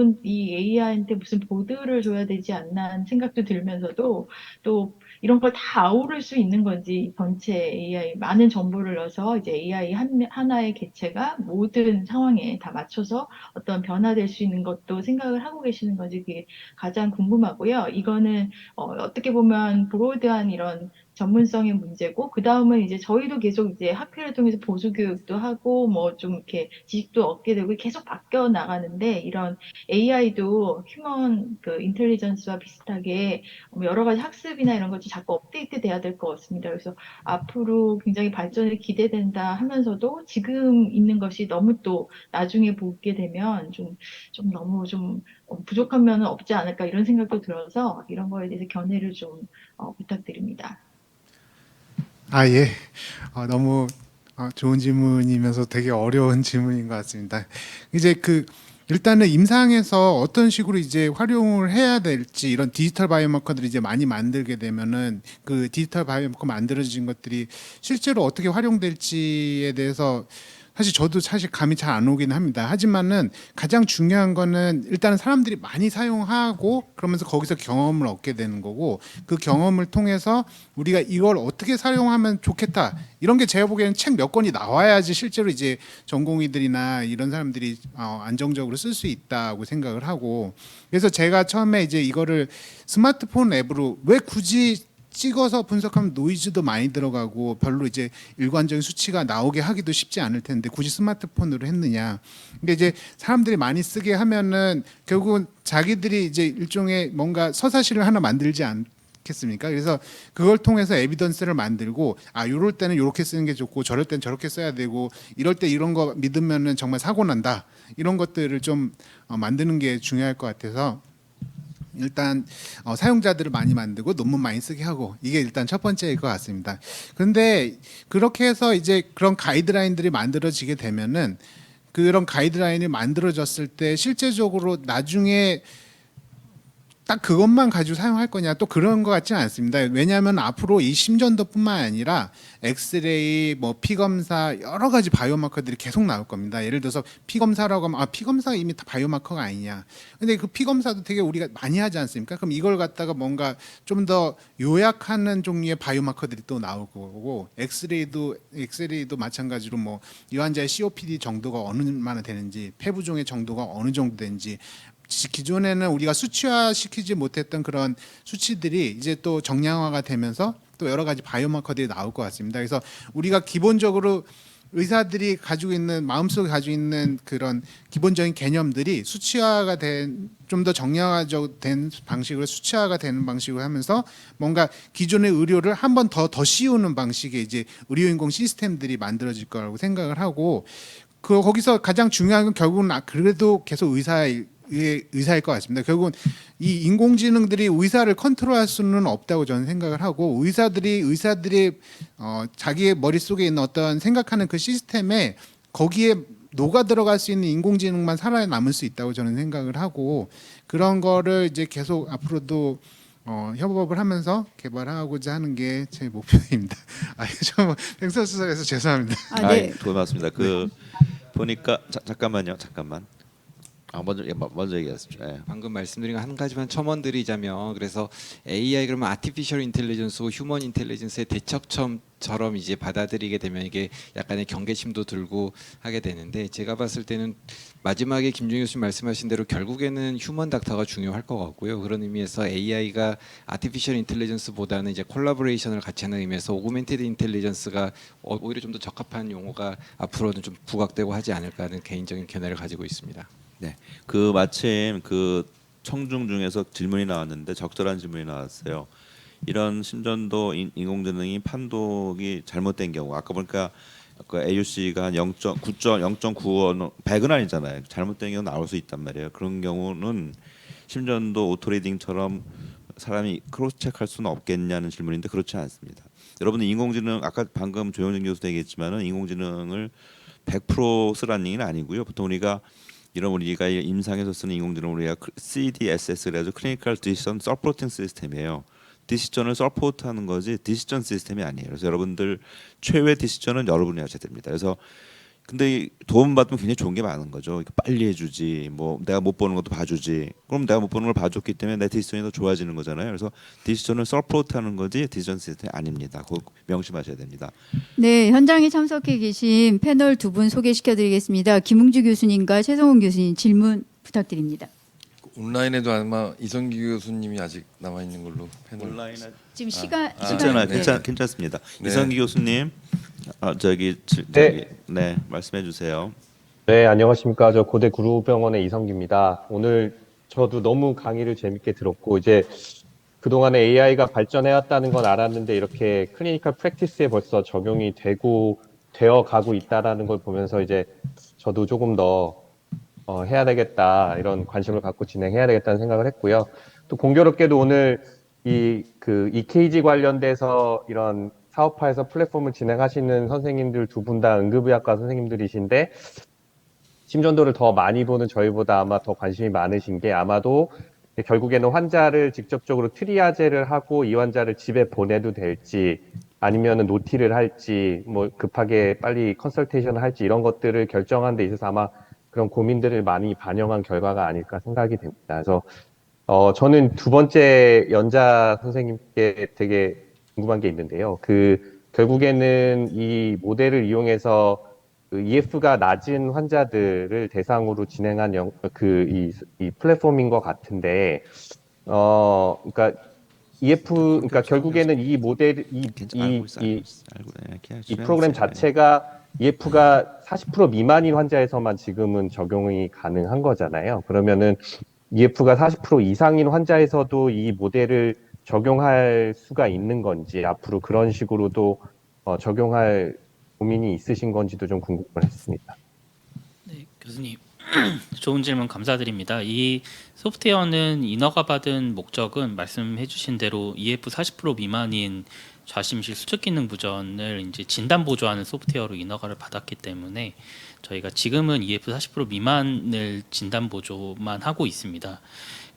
AI한테 무슨 보드를 줘야 되지 않나 하는 생각도 들면서도 또 이런 걸 다 아우를 수 있는 건지 전체 AI 많은 정보를 넣어서 이제 AI 하나의 개체가 모든 상황에 다 맞춰서 어떤 변화될 수 있는 것도 생각을 하고 계시는 건지 그게 가장 궁금하고요. 이거는 어떻게 보면 브로드한 이런 전문성의 문제고 그 다음은 이제 저희도 계속 이제 학회를 통해서 보수 교육도 하고 뭐 좀 이렇게 지식도 얻게 되고 계속 바뀌어 나가는데 이런 AI도 휴먼 그 인텔리전스와 비슷하게 여러 가지 학습이나 이런 것이 자꾸 업데이트 돼야 될 것 같습니다. 그래서 앞으로 굉장히 발전이 기대된다 하면서도 지금 있는 것이 너무 또 나중에 보게 되면 좀 너무 좀 부족한 면은 없지 않을까 이런 생각도 들어서 이런 거에 대해서 견해를 좀 부탁드립니다. 예. 너무 좋은 질문이면서 되게 어려운 질문인 것 같습니다. 이제 일단은 임상에서 어떤 식으로 이제 활용을 해야 될지 이런 디지털 바이오마커들이 이제 많이 만들게 되면은 그 디지털 바이오마커 만들어진 것들이 실제로 어떻게 활용될지에 대해서 저도 감이 잘 안 오긴 합니다. 하지만은 가장 중요한 거는 일단은 사람들이 많이 사용하고 그러면서 거기서 경험을 얻게 되는 거고 그 경험을 통해서 우리가 이걸 어떻게 사용하면 좋겠다 이런 게 제가 보기에는 책 몇 권이 나와야지 실제로 이제 전공의들이나 이런 사람들이 안정적으로 쓸 수 있다고 생각을 하고 그래서 제가 처음에 이제 이거를 스마트폰 앱으로 왜 굳이 찍어서 분석하면 노이즈도 많이 들어가고 별로 이제 일관적인 수치가 나오게 하기도 쉽지 않을 텐데 굳이 스마트폰으로 했느냐. 근데 이제 사람들이 많이 쓰게 하면은 결국은 자기들이 이제 일종의 뭔가 서사실을 하나 만들지 않겠습니까? 그래서 그걸 통해서 에비던스를 만들고 이럴 때는 이렇게 쓰는 게 좋고 저럴 때는 저렇게 써야 되고 이럴 때 이런 거 믿으면은 정말 사고 난다. 이런 것들을 좀 만드는 게 중요할 것 같아서 일단 사용자들을 많이 만들고 논문 많이 쓰게 하고 이게 일단 첫 번째일 것 같습니다. 그런데 그렇게 해서 이제 그런 가이드라인들이 만들어지게 되면은 그런 가이드라인이 만들어졌을 때 실제적으로 나중에 딱 그것만 가지고 사용할 거냐 또 그런 것 같지는 않습니다. 왜냐하면 앞으로 이 심전도뿐만 아니라 엑스레이, 뭐 피검사 여러 가지 바이오마커들이 계속 나올 겁니다. 예를 들어서 피검사라고 하면 피검사가 이미 다 바이오마커가 아니냐. 근데 그 피검사도 되게 우리가 많이 하지 않습니까? 그럼 이걸 갖다가 뭔가 좀 더 요약하는 종류의 바이오마커들이 또 나올 거고 엑스레이도 마찬가지로 뭐 이 환자의 COPD 정도가 얼마나 되는지, 폐부종의 정도가 어느 정도 되는지 기존에는 우리가 수치화시키지 못했던 그런 수치들이 이제 또 정량화가 되면서 또 여러 가지 바이오마커들이 나올 것 같습니다. 그래서 우리가 기본적으로 의사들이 가지고 있는 마음속에 가지고 있는 그런 기본적인 개념들이 수치화가 된 좀 더 정량화된 방식으로 수치화가 되는 방식으로 하면서 뭔가 기존의 의료를 한 번 더 씌우는 방식의 이제 의료인공 시스템들이 만들어질 거라고 생각을 하고 거기서 가장 중요한 건 결국은 그래도 계속 의사일 것 같습니다. 결국은 이 인공지능들이 의사를 컨트롤할 수는 없다고 저는 생각을 하고 의사들이 자기의 머릿속에 있는 어떤 생각하는 그 시스템에 거기에 녹아 들어갈 수 있는 인공지능만 살아남을 수 있다고 저는 생각을 하고 그런 거를 이제 계속 앞으로도 협업을 하면서 개발하고자 하는 게 제 목표입니다. 좀 횡설수설해서 죄송합니다. 네. 고맙습니다. 보니까 잠깐만요. 먼저 얘기하십시오. 예. 방금 말씀드린 거 한 가지만 첨언드리자면 그래서 AI 그러면 아티피셜 인텔리전스고 휴먼 인텔리전스의 대척점처럼 이제 받아들이게 되면 이게 약간의 경계심도 들고 하게 되는데 제가 봤을 때는 마지막에 김준희 교수님 말씀하신 대로 결국에는 휴먼 닥터가 중요할 것 같고요. 그런 의미에서 AI가 아티피셜 인텔리전스보다는 이제 콜라보레이션을 같이 하는 의미에서 오그멘티드 인텔리전스가 오히려 좀 더 적합한 용어가 앞으로는 좀 부각되고 하지 않을까 하는 개인적인 견해를 가지고 있습니다. 네, 마침 청중 중에서 질문이 나왔는데 적절한 질문이 나왔어요. 이런 심전도 인공지능이 판독이 잘못된 경우, 아까 보니까 AUC가 한 0.95, 100은 아니잖아요. 잘못된 경우 나올 수 있단 말이에요. 그런 경우는 심전도 오토리딩처럼 사람이 크로스 체크할 수는 없겠냐는 질문인데 그렇지 않습니다. 여러분들 인공지능 아까 방금 조영진 교수도 얘기했지만은 인공지능을 100% 쓰라는 얘기는 아니고요. 보통 우리가 임상에서 쓰는 인공지능 우리가 CDSS를 해서 클리니컬 디시전 서포팅 시스템이에요. 디시전을 서포트하는 거지 디시전 시스템이 아니에요. 그래서 여러분들 최후의 디시전은 여러분이 하셔야 됩니다. 그래서 근데 도움 받으면 굉장히 좋은 게 많은 거죠. 빨리 해주지, 뭐 내가 못 보는 것도 봐주지. 그럼 내가 못 보는 걸 봐줬기 때문에 내 디시전이 더 좋아지는 거잖아요. 그래서 디시전을 서포트하는 거지 디시전 시스템이 아닙니다. 그거 명심하셔야 됩니다. 네, 현장에 참석해 계신 패널 두 분 소개시켜드리겠습니다. 김웅주 교수님과 최성훈 교수님 질문 부탁드립니다. 온라인에도 아마 이성기 교수님이 아직 남아 있는 걸로 패널. 온라인에 지금 괜찮습니다. 네. 이성기 교수님, 말씀해 주세요. 네, 안녕하십니까. 저 고대 구루병원의 이성기입니다. 오늘 저도 너무 강의를 재밌게 들었고 이제 그동안에 AI가 발전해왔다는 건 알았는데 이렇게 클리니컬 프랙티스에 벌써 적용이 되어 가고 있다라는 걸 보면서 이제 저도 조금 더 해야 되겠다 이런 관심을 갖고 진행해야 되겠다는 생각을 했고요. 또 공교롭게도 오늘 이 EKG 관련돼서 이런 사업화에서 플랫폼을 진행하시는 선생님들 두 분 다 응급의학과 선생님들이신데 심전도를 더 많이 보는 저희보다 아마 더 관심이 많으신 게 아마도 결국에는 환자를 직접적으로 트리아제를 하고 이 환자를 집에 보내도 될지 아니면은 노티를 할지 뭐 급하게 빨리 컨설테이션을 할지 이런 것들을 결정하는 데 있어서 아마 그런 고민들을 많이 반영한 결과가 아닐까 생각이 됩니다. 그래서 저는 두 번째 연자 선생님께 되게 궁금한 게 있는데요. 결국에는 이 모델을 이용해서 EF가 낮은 환자들을 대상으로 진행한 이 플랫폼인 것 같은데, 그러니까 그러니까 결국에는 이 모델, 이 프로그램 자체가 EF가 40% 미만인 환자에서만 지금은 적용이 가능한 거잖아요. 그러면은 EF가 40% 이상인 환자에서도 이 모델을 적용할 수가 있는 건지 앞으로 그런 식으로도 적용할 고민이 있으신 건지도 좀 궁금했습니다. 네, 교수님 좋은 질문 감사드립니다. 이 소프트웨어는 인허가 받은 목적은 말씀해 주신 대로 EF 40% 미만인 좌심실 수축 기능 부전을 이제 진단 보조하는 소프트웨어로 인허가를 받았기 때문에 저희가 지금은 EF 40% 미만을 진단 보조만 하고 있습니다.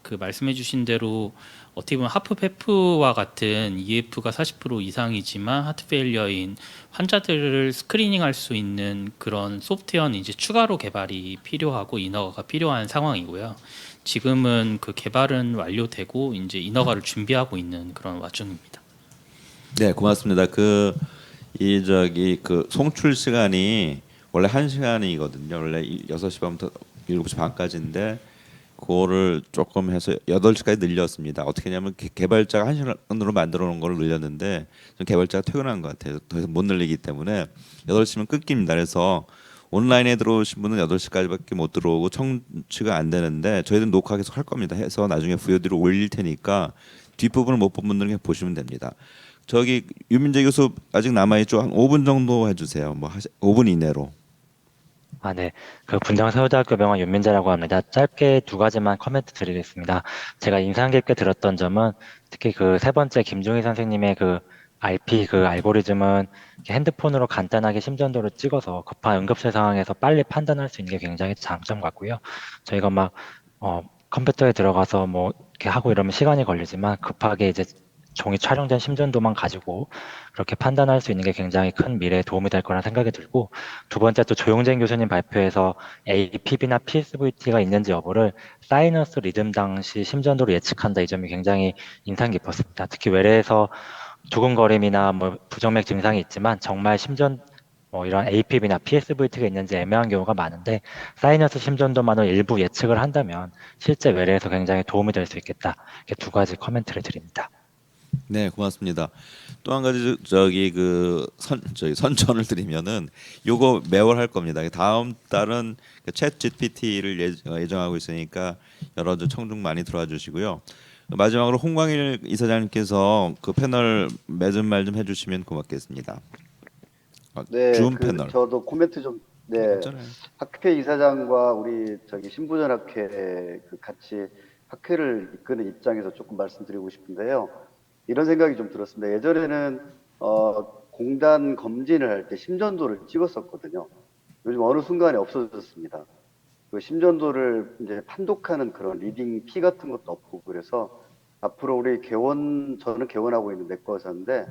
그 말씀해주신 대로 어떻게 보면 하프페프와 같은 EF가 40% 이상이지만 하트 페일리어인 환자들을 스크리닝할 수 있는 그런 소프트웨어는 이제 추가로 개발이 필요하고 인허가가 필요한 상황이고요. 지금은 그 개발은 완료되고 이제 인허가를 준비하고 있는 그런 와중입니다. 네, 고맙습니다. 그 송출 시간이 원래 1시간이거든요. 원래 6시 반부터 7시 반까지인데 그거를 조금 해서 8시까지 늘렸습니다. 어떻게 하냐면 개발자가 1시간으로 만들어 놓은 걸 늘렸는데 좀 개발자가 퇴근한 것 같아요. 더 이상 못 늘리기 때문에 8시면 끊깁니다. 그래서 온라인에 들어오신 분은 8시까지밖에 못 들어오고 청취가 안 되는데 저희들은 녹화 계속 할 겁니다. 해서 나중에 VOD로 올릴 테니까 뒷부분을 못 본 분들은 그냥 보시면 됩니다. 저기 유민재 교수 아직 남아있죠? 한 5분 정도 해주세요. 5분 이내로. 네. 그 분당서울대학교 병원 윤민재라고 합니다. 짧게 두 가지만 코멘트 드리겠습니다. 제가 인상 깊게 들었던 점은 특히 그 세 번째 김종희 선생님의 그 RP 그 알고리즘은 핸드폰으로 간단하게 심전도를 찍어서 급한 응급실 상황에서 빨리 판단할 수 있는 게 굉장히 장점 같고요. 저희가 막 컴퓨터에 들어가서 뭐 이렇게 하고 이러면 시간이 걸리지만 급하게 이제 종이 촬영된 심전도만 가지고 그렇게 판단할 수 있는 게 굉장히 큰 미래에 도움이 될 거라 생각이 들고, 두 번째 또 조용진 교수님 발표에서 APB나 PSVT가 있는지 여부를 사이너스 리듬 당시 심전도로 예측한다, 이 점이 굉장히 인상 깊었습니다. 특히 외래에서 두근거림이나 뭐 부정맥 증상이 있지만 정말 심전 이런 APB나 PSVT가 있는지 애매한 경우가 많은데 사이너스 심전도만을 일부 예측을 한다면 실제 외래에서 굉장히 도움이 될 수 있겠다. 이렇게 두 가지 코멘트를 드립니다. 네, 고맙습니다. 또 한 가지 선전을 드리면은 요거 매월 할 겁니다. 다음 달은 챗 GPT를 예정하고 있으니까 여러 청중 많이 들어와 주시고요. 마지막으로 홍광일 이사장님께서 그 패널 맺은 말 좀 해주시면 고맙겠습니다. 네, 줌 패널. 저도 코멘트 좀. 네, 학회 이사장과 우리 신부전학회 같이 학회를 이끄는 입장에서 조금 말씀드리고 싶은데요. 이런 생각이 좀 들었습니다. 예전에는 공단 검진을 할 때 심전도를 찍었었거든요. 요즘 어느 순간에 없어졌습니다. 그 심전도를 이제 판독하는 그런 리딩 피 같은 것도 없고, 그래서 앞으로 우리 저는 개원하고 있는 내과 의사인데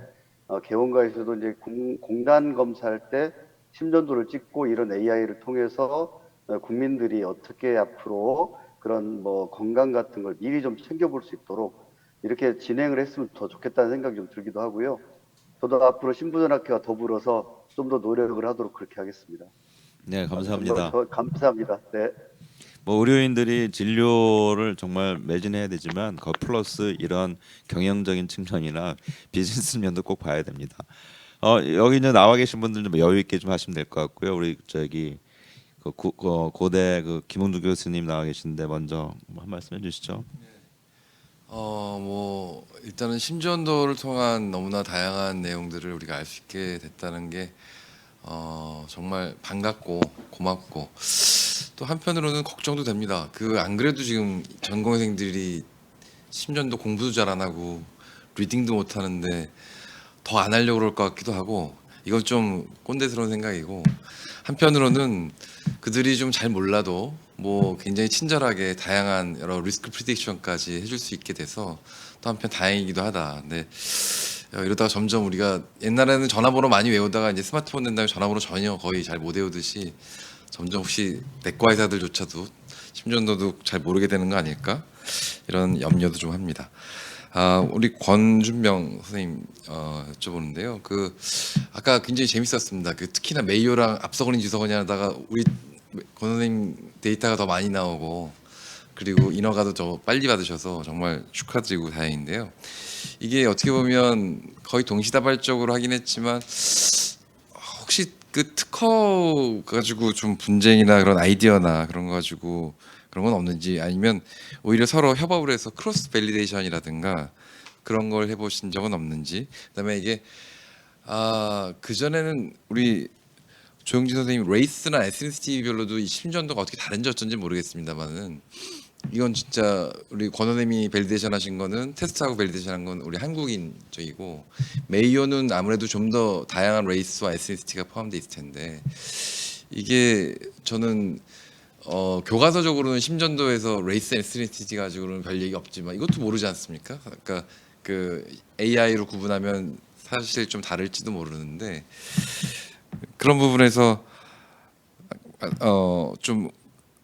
개원가에서도 이제 공단 검사할 때 심전도를 찍고 이런 AI를 통해서 국민들이 어떻게 앞으로 그런 건강 같은 걸 미리 좀 챙겨볼 수 있도록 이렇게 진행을 했으면 더 좋겠다는 생각이 좀 들기도 하고요. 저도 앞으로 신부전학회와 더불어서 좀 더 노력을 하도록 그렇게 하겠습니다. 네, 감사합니다. 감사합니다. 네. 의료인들이 진료를 정말 매진해야 되지만 그 플러스 이런 경영적인 측면이나 비즈니스 면도 꼭 봐야 됩니다. 여기 이제 나와 계신 분들 좀 여유 있게 좀 하시면 될 것 같고요. 우리 고대 김홍두 교수님 나와 계신데 먼저 한 말씀 해주시죠. 일단은 심전도를 통한 너무나 다양한 내용들을 우리가 알 수 있게 됐다는 게 정말 반갑고 고맙고, 또 한편으로는 걱정도 됩니다. 안 그래도 지금 전공의생들이 심전도 공부도 잘 안 하고 리딩도 못 하는데 더 안 하려고 그럴 것 같기도 하고, 이건 좀 꼰대스러운 생각이고, 한편으로는 그들이 좀 잘 몰라도 굉장히 친절하게 다양한 여러 리스크 프리딕션까지 해줄 수 있게 돼서 또 한편 다행이기도 하다. 근데 이러다가 점점 우리가 옛날에는 전화번호 많이 외우다가 이제 스마트폰 된 다음에 전화번호 전혀 거의 잘 못 외우듯이 점점 혹시 내과 의사들조차도 심전도도 잘 모르게 되는 거 아닐까, 이런 염려도 좀 합니다. 우리 권준명 선생님 여쭤보는데요. 아까 굉장히 재밌었습니다. 특히나 메이오랑 앞서거니 뒤서거니 하다가 우리 권 선생님 데이터가 더 많이 나오고, 그리고 인허가도 더 빨리 받으셔서 정말 축하드리고 다행인데요. 이게 어떻게 보면 거의 동시다발적으로 하긴 했지만 혹시 특허 가지고 좀 분쟁이나 그런 아이디어나 그런 거 가지고 그런 건 없는지, 아니면 오히려 서로 협업을 해서 크로스 밸리데이션이라든가 그런 걸 해보신 적은 없는지. 그다음에 이게 그전에는 우리 조영진 선생님 레이스나 에스니티별로도 이 심전도가 어떻게 다른지 어쩐지 모르겠습니다만은, 이건 진짜 우리 권 선생님이 밸리데이션 하신 거는 테스트하고 밸리데이션 한 건 우리 한국인 쪽이고, 메이오는 아무래도 좀 더 다양한 레이스와 에스니티가 포함되어 있을 텐데, 이게 저는 교과서적으로는 심전도에서 레이스 에스니티지 가지고는 별 얘기 없지만 이것도 모르지 않습니까? 그러니까 그 AI로 구분하면 사실 좀 다를지도 모르는데 그런 부분에서 좀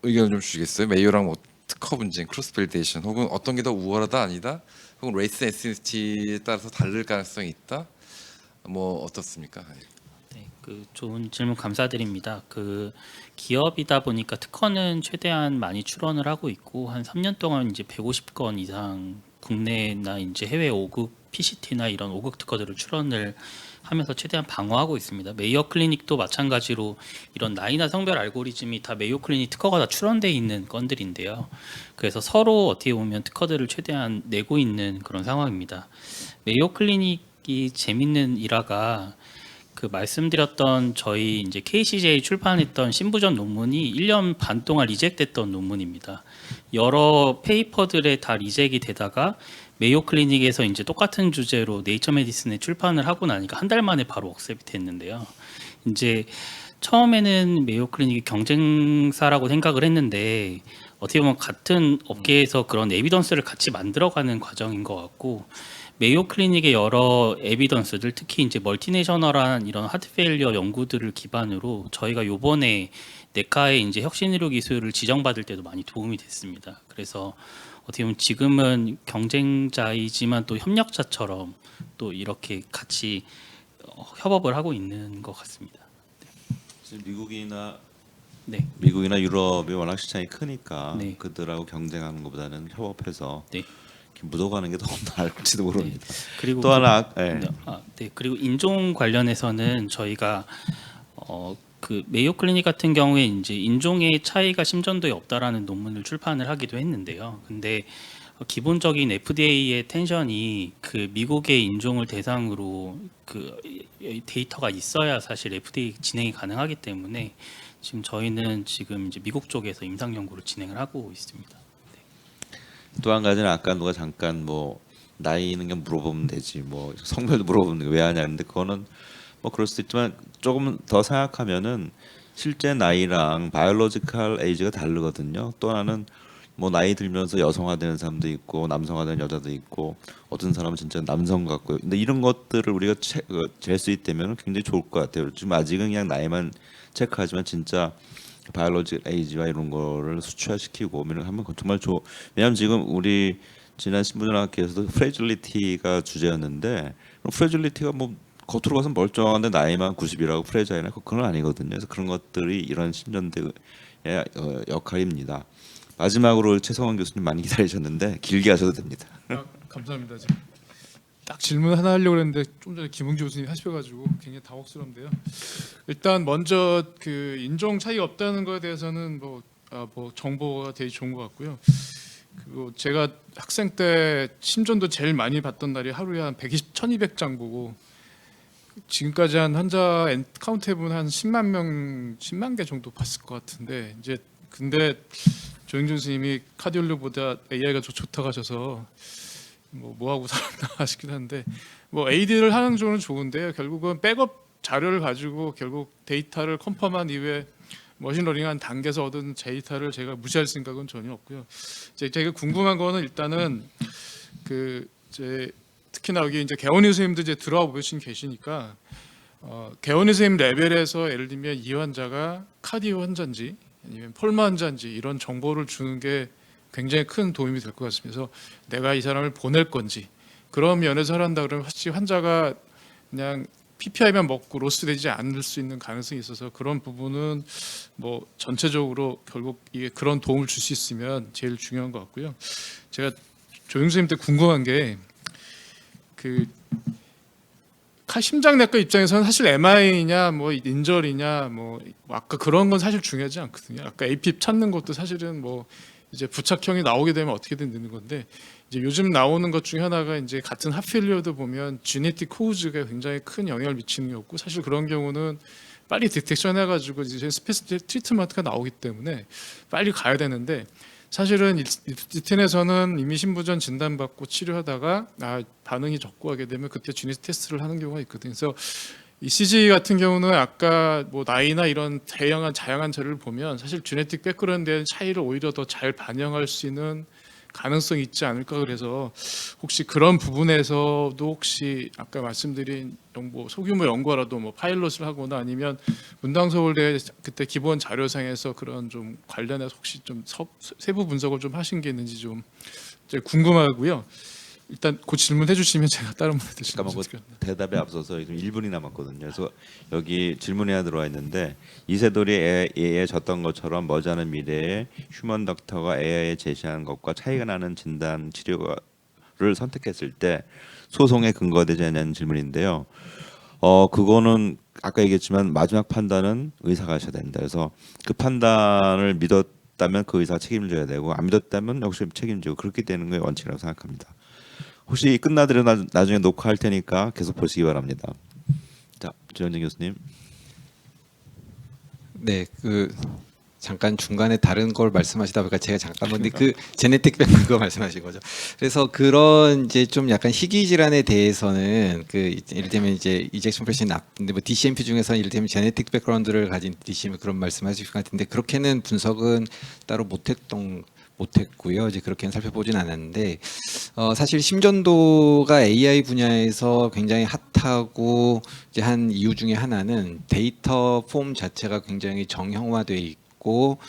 의견을 좀 주시겠어요? 메이어랑 뭐 특허 분쟁, 크로스 밸리데이션 혹은 어떤 게 더 우월하다 아니다? 혹은 레이스 에스니티에 따라서 다를 가능성이 있다? 뭐 어떻습니까? 네, 그 좋은 질문 감사드립니다. 그 기업이다 보니까 특허는 최대한 많이 출원을 하고 있고 한 3년 동안 이제 150건 이상 국내나 이제 해외 5급 PCT나 이런 5급 특허들을 출원을 하면서 최대한 방어하고 있습니다. 메이어 클리닉도 마찬가지로 이런 나이나 성별 알고리즘이 다 메이어 클리닉 특허가 다 출원돼 있는 건들인데요. 그래서 서로 어떻게 보면 특허들을 최대한 내고 있는 그런 상황입니다. 메이어 클리닉이 재밌는 일화가 그 말씀드렸던 저희 이제 KCJ 출판했던 신부전 논문이 1년 반 동안 리젝됐던 논문입니다. 여러 페이퍼들에 다 리젝이 되다가 메이오 클리닉에서 이제 똑같은 주제로 네이처 메디슨에 출판을 하고 나니까 한 달 만에 바로 억셉이 됐는데요. 이제 처음에는 메이오 클리닉이 경쟁사라고 생각을 했는데 어떻게 보면 같은 업계에서 그런 에비던스를 같이 만들어가는 과정인 것 같고 메이오 클리닉의 여러 에비던스들 특히 이제 멀티내셔널한 이런 하트 페일리어 연구들을 기반으로 저희가 요번에 네카의 이제 혁신의료 기술을 지정받을 때도 많이 도움이 됐습니다. 그래서 어떻게 보면 지금은 경쟁자이지만 또 협력자처럼 또 이렇게 같이 협업을 하고 있는 것 같습니다. 지금 미국이나 네. 미국이나 유럽이 워낙 시장이 크니까 네. 그들하고 경쟁하는 것보다는 협업해서 네. 묻어가는 게 더 나을지도 모릅니다. 그리고 또 하나, 네. 네. 그리고 인종 관련해서는 저희가 그 메이오 클리닉 같은 경우에 이제 인종의 차이가 심전도에 없다라는 논문을 출판을 하기도 했는데요. 근데 기본적인 FDA의 텐션이 그 미국의 인종을 대상으로 그 데이터가 있어야 사실 FDA 진행이 가능하기 때문에 지금 저희는 지금 이제 미국 쪽에서 임상 연구를 진행을 하고 있습니다. 또 한 가지는 아까 누가 잠깐 뭐 나이는 그냥 물어보면 되지 뭐 성별도 물어보면 왜 하냐 했는데 그거는 뭐 그럴 수도 있지만 조금 더 생각하면은 실제 나이랑 바이올로지컬 에이지가 다르거든요. 또 하나는 뭐 나이 들면서 여성화되는 사람도 있고 남성화되는 여자도 있고 어떤 사람은 진짜 남성 같고 근데 이런 것들을 우리가 잴 수 있다면 굉장히 좋을 것 같아요. 지금 아직은 그냥 나이만 체크하지만 진짜 바이올로직 에이지와 이런 거를 수치화시키고 이런 하면 정말 왜냐하면 지금 우리 지난 신부전학회에서도 프레질리티가 주제였는데 프레질리티가 뭐 겉으로 봐서 멀쩡한데 나이만 90이라고 프레자일이나 그건 아니거든요. 그래서 그런 것들이 이런 신전대의 역할입니다. 마지막으로 최성원 교수님 많이 기다리셨는데 길게 하셔도 됩니다. 감사합니다. 지금 딱 질문 하나 하려고 했는데 좀 전에 김웅주 교수님 하셔가지고 굉장히 당혹스러운데요. 일단 먼저 그 인종 차이가 없다는 거에 대해서는 뭐 정보가 되게 좋은 것 같고요. 그리고 제가 학생 때 심전도 제일 많이 봤던 날이 하루에 한 1200장 보고 지금까지 한 환자 카운트 해보면 한 10만 개 정도 봤을 것 같은데 이제 근데 조영준 교수님이 카디올로보다 AI가 좋다고 하셔서 뭐 하고 살았나 하시긴 한데 뭐 AD를 하는 쪽은 좋은데요. 결국은 백업 자료를 가지고 결국 데이터를 컨펌한 이후에 머신러닝한 단계에서 얻은 데이터를 제가 무시할 생각은 전혀 없고요. 이제 제가 궁금한 거는 일단은 특히나 여기 이제 개원이 선생님도 이제 들어와 보신 계시니까 개원이 선생님 레벨에서 예를 들면 이 환자가 카디오 환자인지 아니면 폴마 환자인지 이런 정보를 주는 게 굉장히 큰 도움이 될 것 같습니다. 그래서 내가 이 사람을 보낼 건지 그런 면에서 하란다 그러면 확실히 환자가 그냥 PPI만 먹고 로스되지 않을 수 있는 가능성이 있어서 그런 부분은 뭐 전체적으로 결국 이게 그런 도움을 줄 수 있으면 제일 중요한 것 같고요. 제가 조영 선생님한테 궁금한 게 심장내과 입장에서는 사실 MI냐 뭐 인절이냐 뭐 아까 그런 건 사실 중요하지 않거든요. 아까 APIP 찾는 것도 사실은 뭐 이제 부착형이 나오게 되면 어떻게든 되는 건데 이제 요즘 나오는 것 중에 하나가 이제 같은 핫필리어도 보면 지네틱 코우즈가 굉장히 큰 영향을 미치는 게 없고 사실 그런 경우는 빨리 디텍션 해가지고 이제 스페시픽 트리트먼트가 나오기 때문에 빨리 가야 되는데 사실은 이텐에서는 이미 신부전 진단받고 치료하다가 반응이 적고 하게 되면 그때 지네틱 테스트를 하는 경우가 있거든요. 그래서 ECG 같은 경우는 아까 뭐 나이나 이런 다양한 자료를 보면 사실 제네틱 백그라운드의 차이를 오히려 더 잘 반영할 수 있는 가능성이 있지 않을까. 그래서 혹시 그런 부분에서도 혹시 아까 말씀드린 소규모 연구라도 뭐 파일럿을 하거나 아니면 문당서울대 그때 기본 자료상에서 그런 좀 관련해서 혹시 좀 세부 분석을 좀 하신 게 있는지 좀 이제 궁금하고요. 일단 그 질문해 주시면 제가 다른 분한테 잠깐만 그 대답에 앞서서 지금 1분이 남았거든요. 그래서 여기 질문이 하나 들어와 있는데 이세돌이 AI에 졌던 것처럼 머지않은 미래에 휴먼 닥터가 AI에 제시한 것과 차이가 나는 진단 치료를 선택했을 때 소송에 근거되지 않는 질문인데요. 그거는 아까 얘기했지만 마지막 판단은 의사가 하셔야 된다. 그래서 그 판단을 믿었다면 그 의사가 책임을 져야 되고 안 믿었다면 역시 책임지고 그렇게 되는 게 원칙이라고 생각합니다. 혹시 끝나더라도 나중에 녹화할 테니까 계속 보시기 바랍니다. 자, 조현진 교수님. 네, 잠깐 중간에 다른 걸 말씀하시다 보니까 제가 잠깐 근데 그 제네틱 백그라운드 그거 말씀하신 거죠. 그래서 그런 이제 좀 약간 희귀 질환에 대해서는 예를들면 이제 이젝션 프레션 근데 뭐 DCMP 중에서 예를들면 제네틱 백그라운드를 가진 DCMP 그런 말씀하실 것 같은데 그렇게는 분석은 따로 못했고요. 이제 그렇게는 살펴보진 않았는데 사실 심전도가 AI 분야에서 굉장히 핫하고 이제 한 이유 중에 하나는 데이터 폼 자체가 굉장히 정형화돼 있고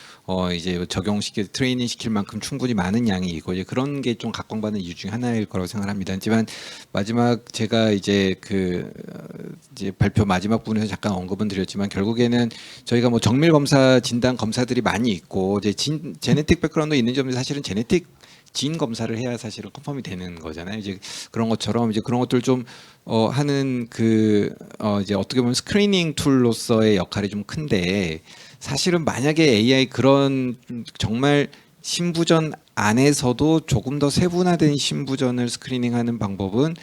이제 적용시킬 트레이닝 시킬 만큼 충분히 많은 양이 있고 이제 그런 게 좀 각광받는 이유 중에 하나일 거라고 생각합니다. 하지만 마지막 제가 이제 이제 발표 마지막 부분에서 잠깐 언급은 드렸지만 결국에는 저희가 뭐 정밀 검사 진단 검사들이 많이 있고 이제 제네틱 백그라운드 있는 점에서 사실은 제네틱 진 검사를 해야 사실은 컨펌이 되는 거잖아요. 이제 그런 것처럼 이제 그런 것들 좀 하는 이제 어떻게 보면 스크리닝 툴로서의 역할이 좀 큰데 사실은 만약에 AI 그런 정말 신부전 안에서도 조금 더 세분화된 신부전을 스크리닝하는 방법은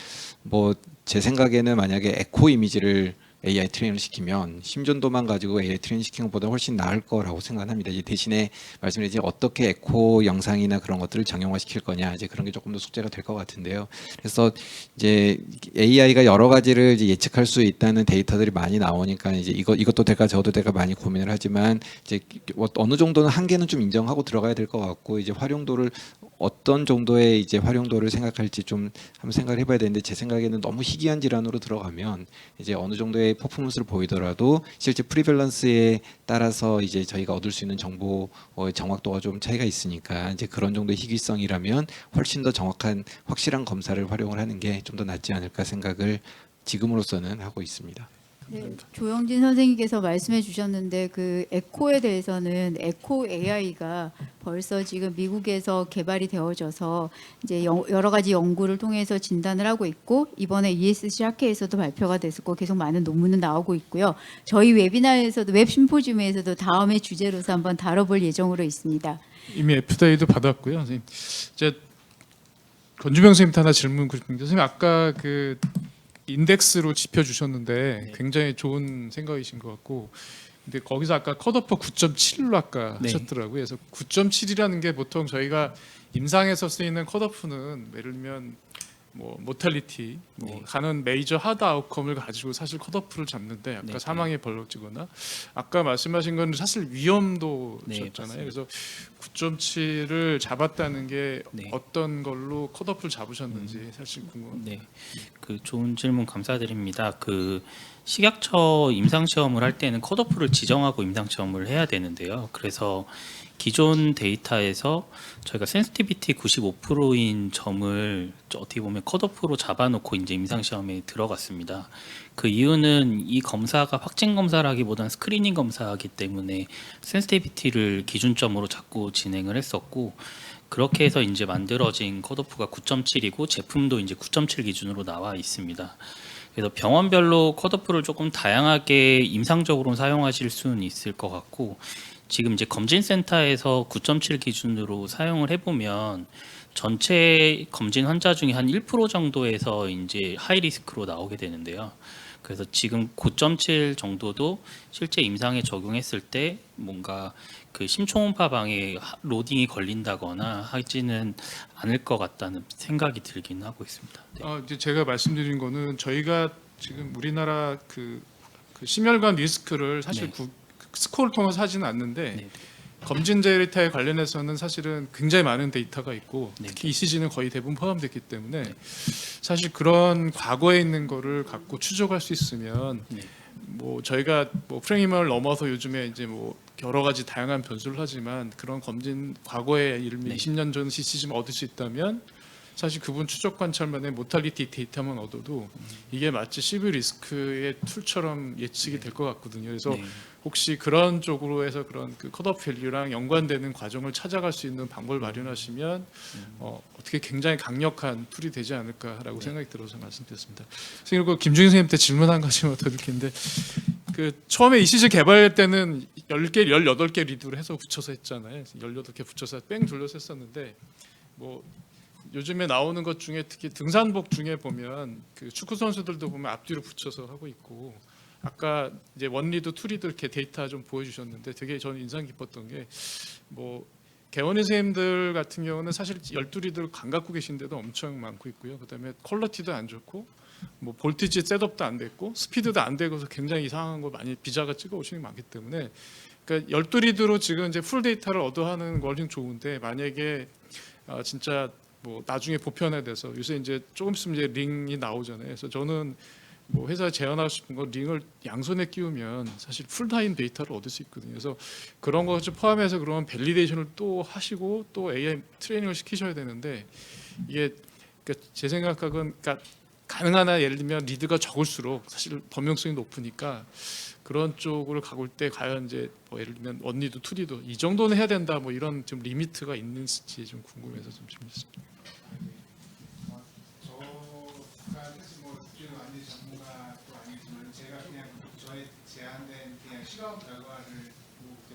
뭐 제 생각에는 만약에 에코 이미지를 AI 트레이닝을 시키면 심전도만 가지고 AI 트레이닝 시키는 것보다 훨씬 나을 거라고 생각합니다. 이제 대신에 말씀드린 어떻게 에코 영상이나 그런 것들을 정형화시킬 거냐 이제 그런 게 조금 더 숙제가 될 것 같은데요. 그래서 이제 AI가 여러 가지를 이제 예측할 수 있다는 데이터들이 많이 나오니까 이제 이것도 될까 저것도 될까 많이 고민을 하지만 이제 어느 정도는 한계는 좀 인정하고 들어가야 될 것 같고 이제 활용도를 어떤 정도의 이제 활용도를 생각할지 좀 한번 생각을 해봐야 되는데 제 생각에는 너무 희귀한 질환으로 들어가면 이제 어느 정도의 퍼포먼스를 보이더라도 실제 프리밸런스에 따라서 이제 저희가 얻을 수 있는 정보의 정확도가 좀 차이가 있으니까 이제 그런 정도의 희귀성이라면 훨씬 더 정확한 확실한 검사를 활용을 하는 게 좀 더 낫지 않을까 생각을 지금으로서는 하고 있습니다. 네, 조영진 선생님께서 말씀해 주셨는데 그 에코에 대해서는 에코 AI가 벌써 지금 미국에서 개발이 되어져서 이제 여러 가지 연구를 통해서 진단을 하고 있고 이번에 ESC 학회에서도 발표가 됐었고 계속 많은 논문은 나오고 있고요. 저희 웨비나에서도 웹 심포지움에서도 다음의 주제로서 한번 다뤄볼 예정으로 있습니다. 이미 FDA도 받았고요. 선생님. 이제 권주명 선생님한테 하나 질문 드립니다. 선생님 아까 그 인덱스로 짚어 주셨는데 굉장히 좋은 생각이신 것 같고 근데 거기서 아까 컷오프 9.7로 아까 하셨더라고요. 그래서 9.7이라는 게 보통 저희가 임상에서 쓰이는 컷오프는 예를 들면 뭐 모탈리티 가는 메이저 하드 아웃컴을 가지고 사실 컷오프를 잡는데 아까 사망에 벌어지거나 아까 말씀하신 건 사실 위험도셨잖아요. 그래서 9.7을 잡았다는 게 어떤 걸로 컷오프를 잡으셨는지 사실 궁금합니다. 네, 그 좋은 질문 감사드립니다. 그 식약처 임상 시험을 할 때는 컷오프를 지정하고 임상 시험을 해야 되는데요. 그래서 기존 데이터에서 저희가 센시티비티 95%인 점을 어떻게 보면 컷오프로 잡아놓고 이제 임상 시험에 들어갔습니다. 그 이유는 이 검사가 확진 검사라기보다는 스크리닝 검사이기 때문에 센시티비티를 기준점으로 잡고 진행을 했었고 그렇게 해서 이제 만들어진 컷오프가 9.7이고 제품도 이제 9.7 기준으로 나와 있습니다. 그래서 병원별로 컷오프를 조금 다양하게 임상적으로 사용하실 수는 있을 것 같고 지금 이제 검진센터에서 9.7 기준으로 사용을 해보면 전체 검진 환자 중에 한 1% 정도에서 이제 하이 리스크로 나오게 되는데요. 그래서 지금 9.7 정도도 실제 임상에 적용했을 때 뭔가 그 심초음파 방에 로딩이 걸린다거나 하지는 않을 것 같다는 생각이 들긴 하고 있습니다. 네. 이제 제가 말씀드린 거는 저희가 지금 우리나라 그 그 심혈관 리스크를 사실 스코어를 통해서 하지는 않는데 검진 데이터에 관련해서는 사실은 굉장히 많은 데이터가 있고 특히 ECG는 거의 대부분 포함됐기 때문에 사실 그런 과거에 있는 거를 갖고 추적할 수 있으면 뭐 저희가 뭐 프레임을 넘어서 요즘에 이제 뭐 여러 가지 다양한 변수를 하지만 그런 검진 과거에 예를 들면 20년 전 ECG만 얻을 수 있다면 사실 그분 추적 관찰만의 모탈리티 데이터만 얻어도 이게 마치 CV 리스크의 툴처럼 예측이 될 것 같거든요. 그래서 혹시 그런 쪽으로 해서 그런 그 컷오프 밸류랑 연관되는 과정을 찾아갈 수 있는 방법을 마련하시면 어떻게 굉장히 강력한 툴이 되지 않을까라고 생각이 들어서 말씀드렸습니다. 그리고 김중희 선생님한테 질문 한 가지만 더 드릴텐데 그 처음에 ECG 개발할 때는 10개, 18개 리드를 해서 붙여서 했잖아요. 18개 붙여서 뺑 둘러서 했었는데 뭐 요즘에 나오는 것 중에 특히 등산복 중에 보면 그 축구 선수들도 보면 앞뒤로 붙여서 하고 있고 아까 이제 원리드 투리드 이렇게 데이터 좀 보여주셨는데 되게 저는 인상 깊었던 게 뭐 개원의 선생님들 같은 경우는 사실 12리드를 안 갖고 계신데도 엄청 많고 있고요. 그다음에 퀄리티도 안 좋고 뭐 볼티지 셋업도 안 됐고 스피드도 안 되고서 굉장히 이상한 거 많이 비자가 찍어 오시는 게 많기 때문에 그러니까 12리드로 지금 이제 풀 데이터를 얻어하는 거는 좋은데 만약에 진짜 뭐 나중에 보편화돼서 요새 이제 조금 있으면 이제 링이 나오잖아요. 그래서 저는 뭐 회사에 제안하고 싶은 건 링을 양손에 끼우면 사실 풀타임 데이터를 얻을 수 있거든요. 그래서 그런 것을 포함해서 그러면 밸리데이션을 또 하시고 또 AI 트레이닝을 시키셔야 되는데 이게 그러니까 제 생각은 그러니까 가능한 한 예를 들면 리드가 적을수록 사실 범용성이 높으니까 그런 쪽으로 가볼 때 과연 이제 뭐 예를 들면 원리드, 투리드 이 정도는 해야 된다 뭐 이런 좀 리미트가 있는지 좀 궁금해서 좀 질문했습니다.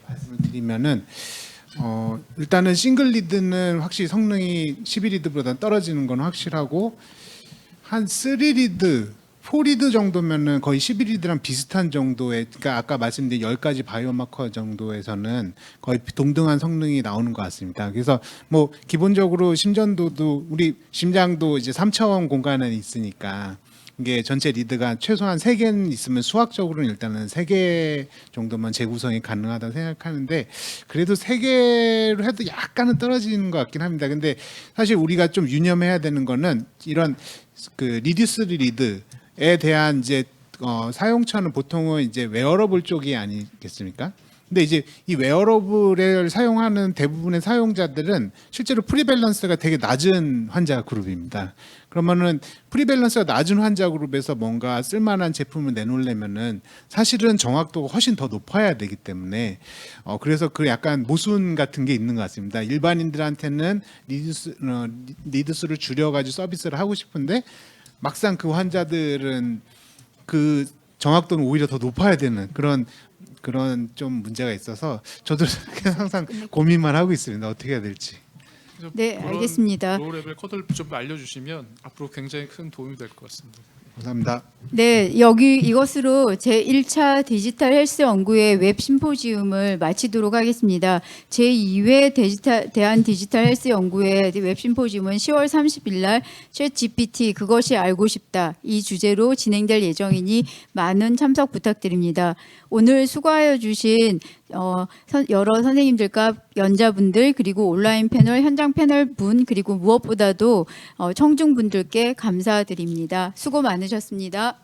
말씀을 드리면은 일단은 싱글 리드는 확실히 성능이 12리드보다 떨어지는 건 확실하고 한 3리드, 4리드 정도면은 거의 11리드랑 비슷한 정도의 그러니까 아까 말씀드린 10가지 바이오마커 정도에서는 거의 동등한 성능이 나오는 것 같습니다. 그래서 뭐 기본적으로 심전도도 우리 심장도 이제 3차원 공간에 있으니까 이게 전체 리드가 최소한 3개는 있으면 수학적으로는 일단은 3개 정도만 재구성이 가능하다고 생각하는데 그래도 3개로 해도 약간은 떨어지는 것 같긴 합니다. 근데 사실 우리가 좀 유념해야 되는 거는 이런 그 리듀스 리드에 대한 이제 사용처는 보통은 이제 웨어러블 쪽이 아니겠습니까? 근데 이제 이 웨어러블을 사용하는 대부분의 사용자들은 실제로 프리밸런스가 되게 낮은 환자 그룹입니다. 그러면은 프리밸런스가 낮은 환자 그룹에서 뭔가 쓸만한 제품을 내놓으려면은 사실은 정확도가 훨씬 더 높아야 되기 때문에 그래서 그 약간 모순 같은 게 있는 것 같습니다. 일반인들한테는 리드스를 줄여가지고 서비스를 하고 싶은데 막상 그 환자들은 그 정확도는 오히려 더 높아야 되는 그런 좀 문제가 있어서 저도 항상 고민만 하고 있습니다. 어떻게 해야 될지. 네, 알겠습니다. 로우 레벨 코드를 좀 알려주시면 앞으로 굉장히 큰 도움이 될 것 같습니다. 감사합니다. 네, 여기 이것으로 제1차 디지털 헬스 연구회 웹 심포지움을 마치도록 하겠습니다. 제2회 대한 디지털 헬스 연구회 웹 심포지움은 10월 30일 날 챗GPT 그것이 알고 싶다 이 주제로 진행될 예정이니 많은 참석 부탁드립니다. 오늘 수고하여 주신 여러 선생님들과 연자분들 그리고 온라인 패널, 현장 패널 분 그리고 무엇보다도 청중분들께 감사드립니다. 수고 많으셨습니다.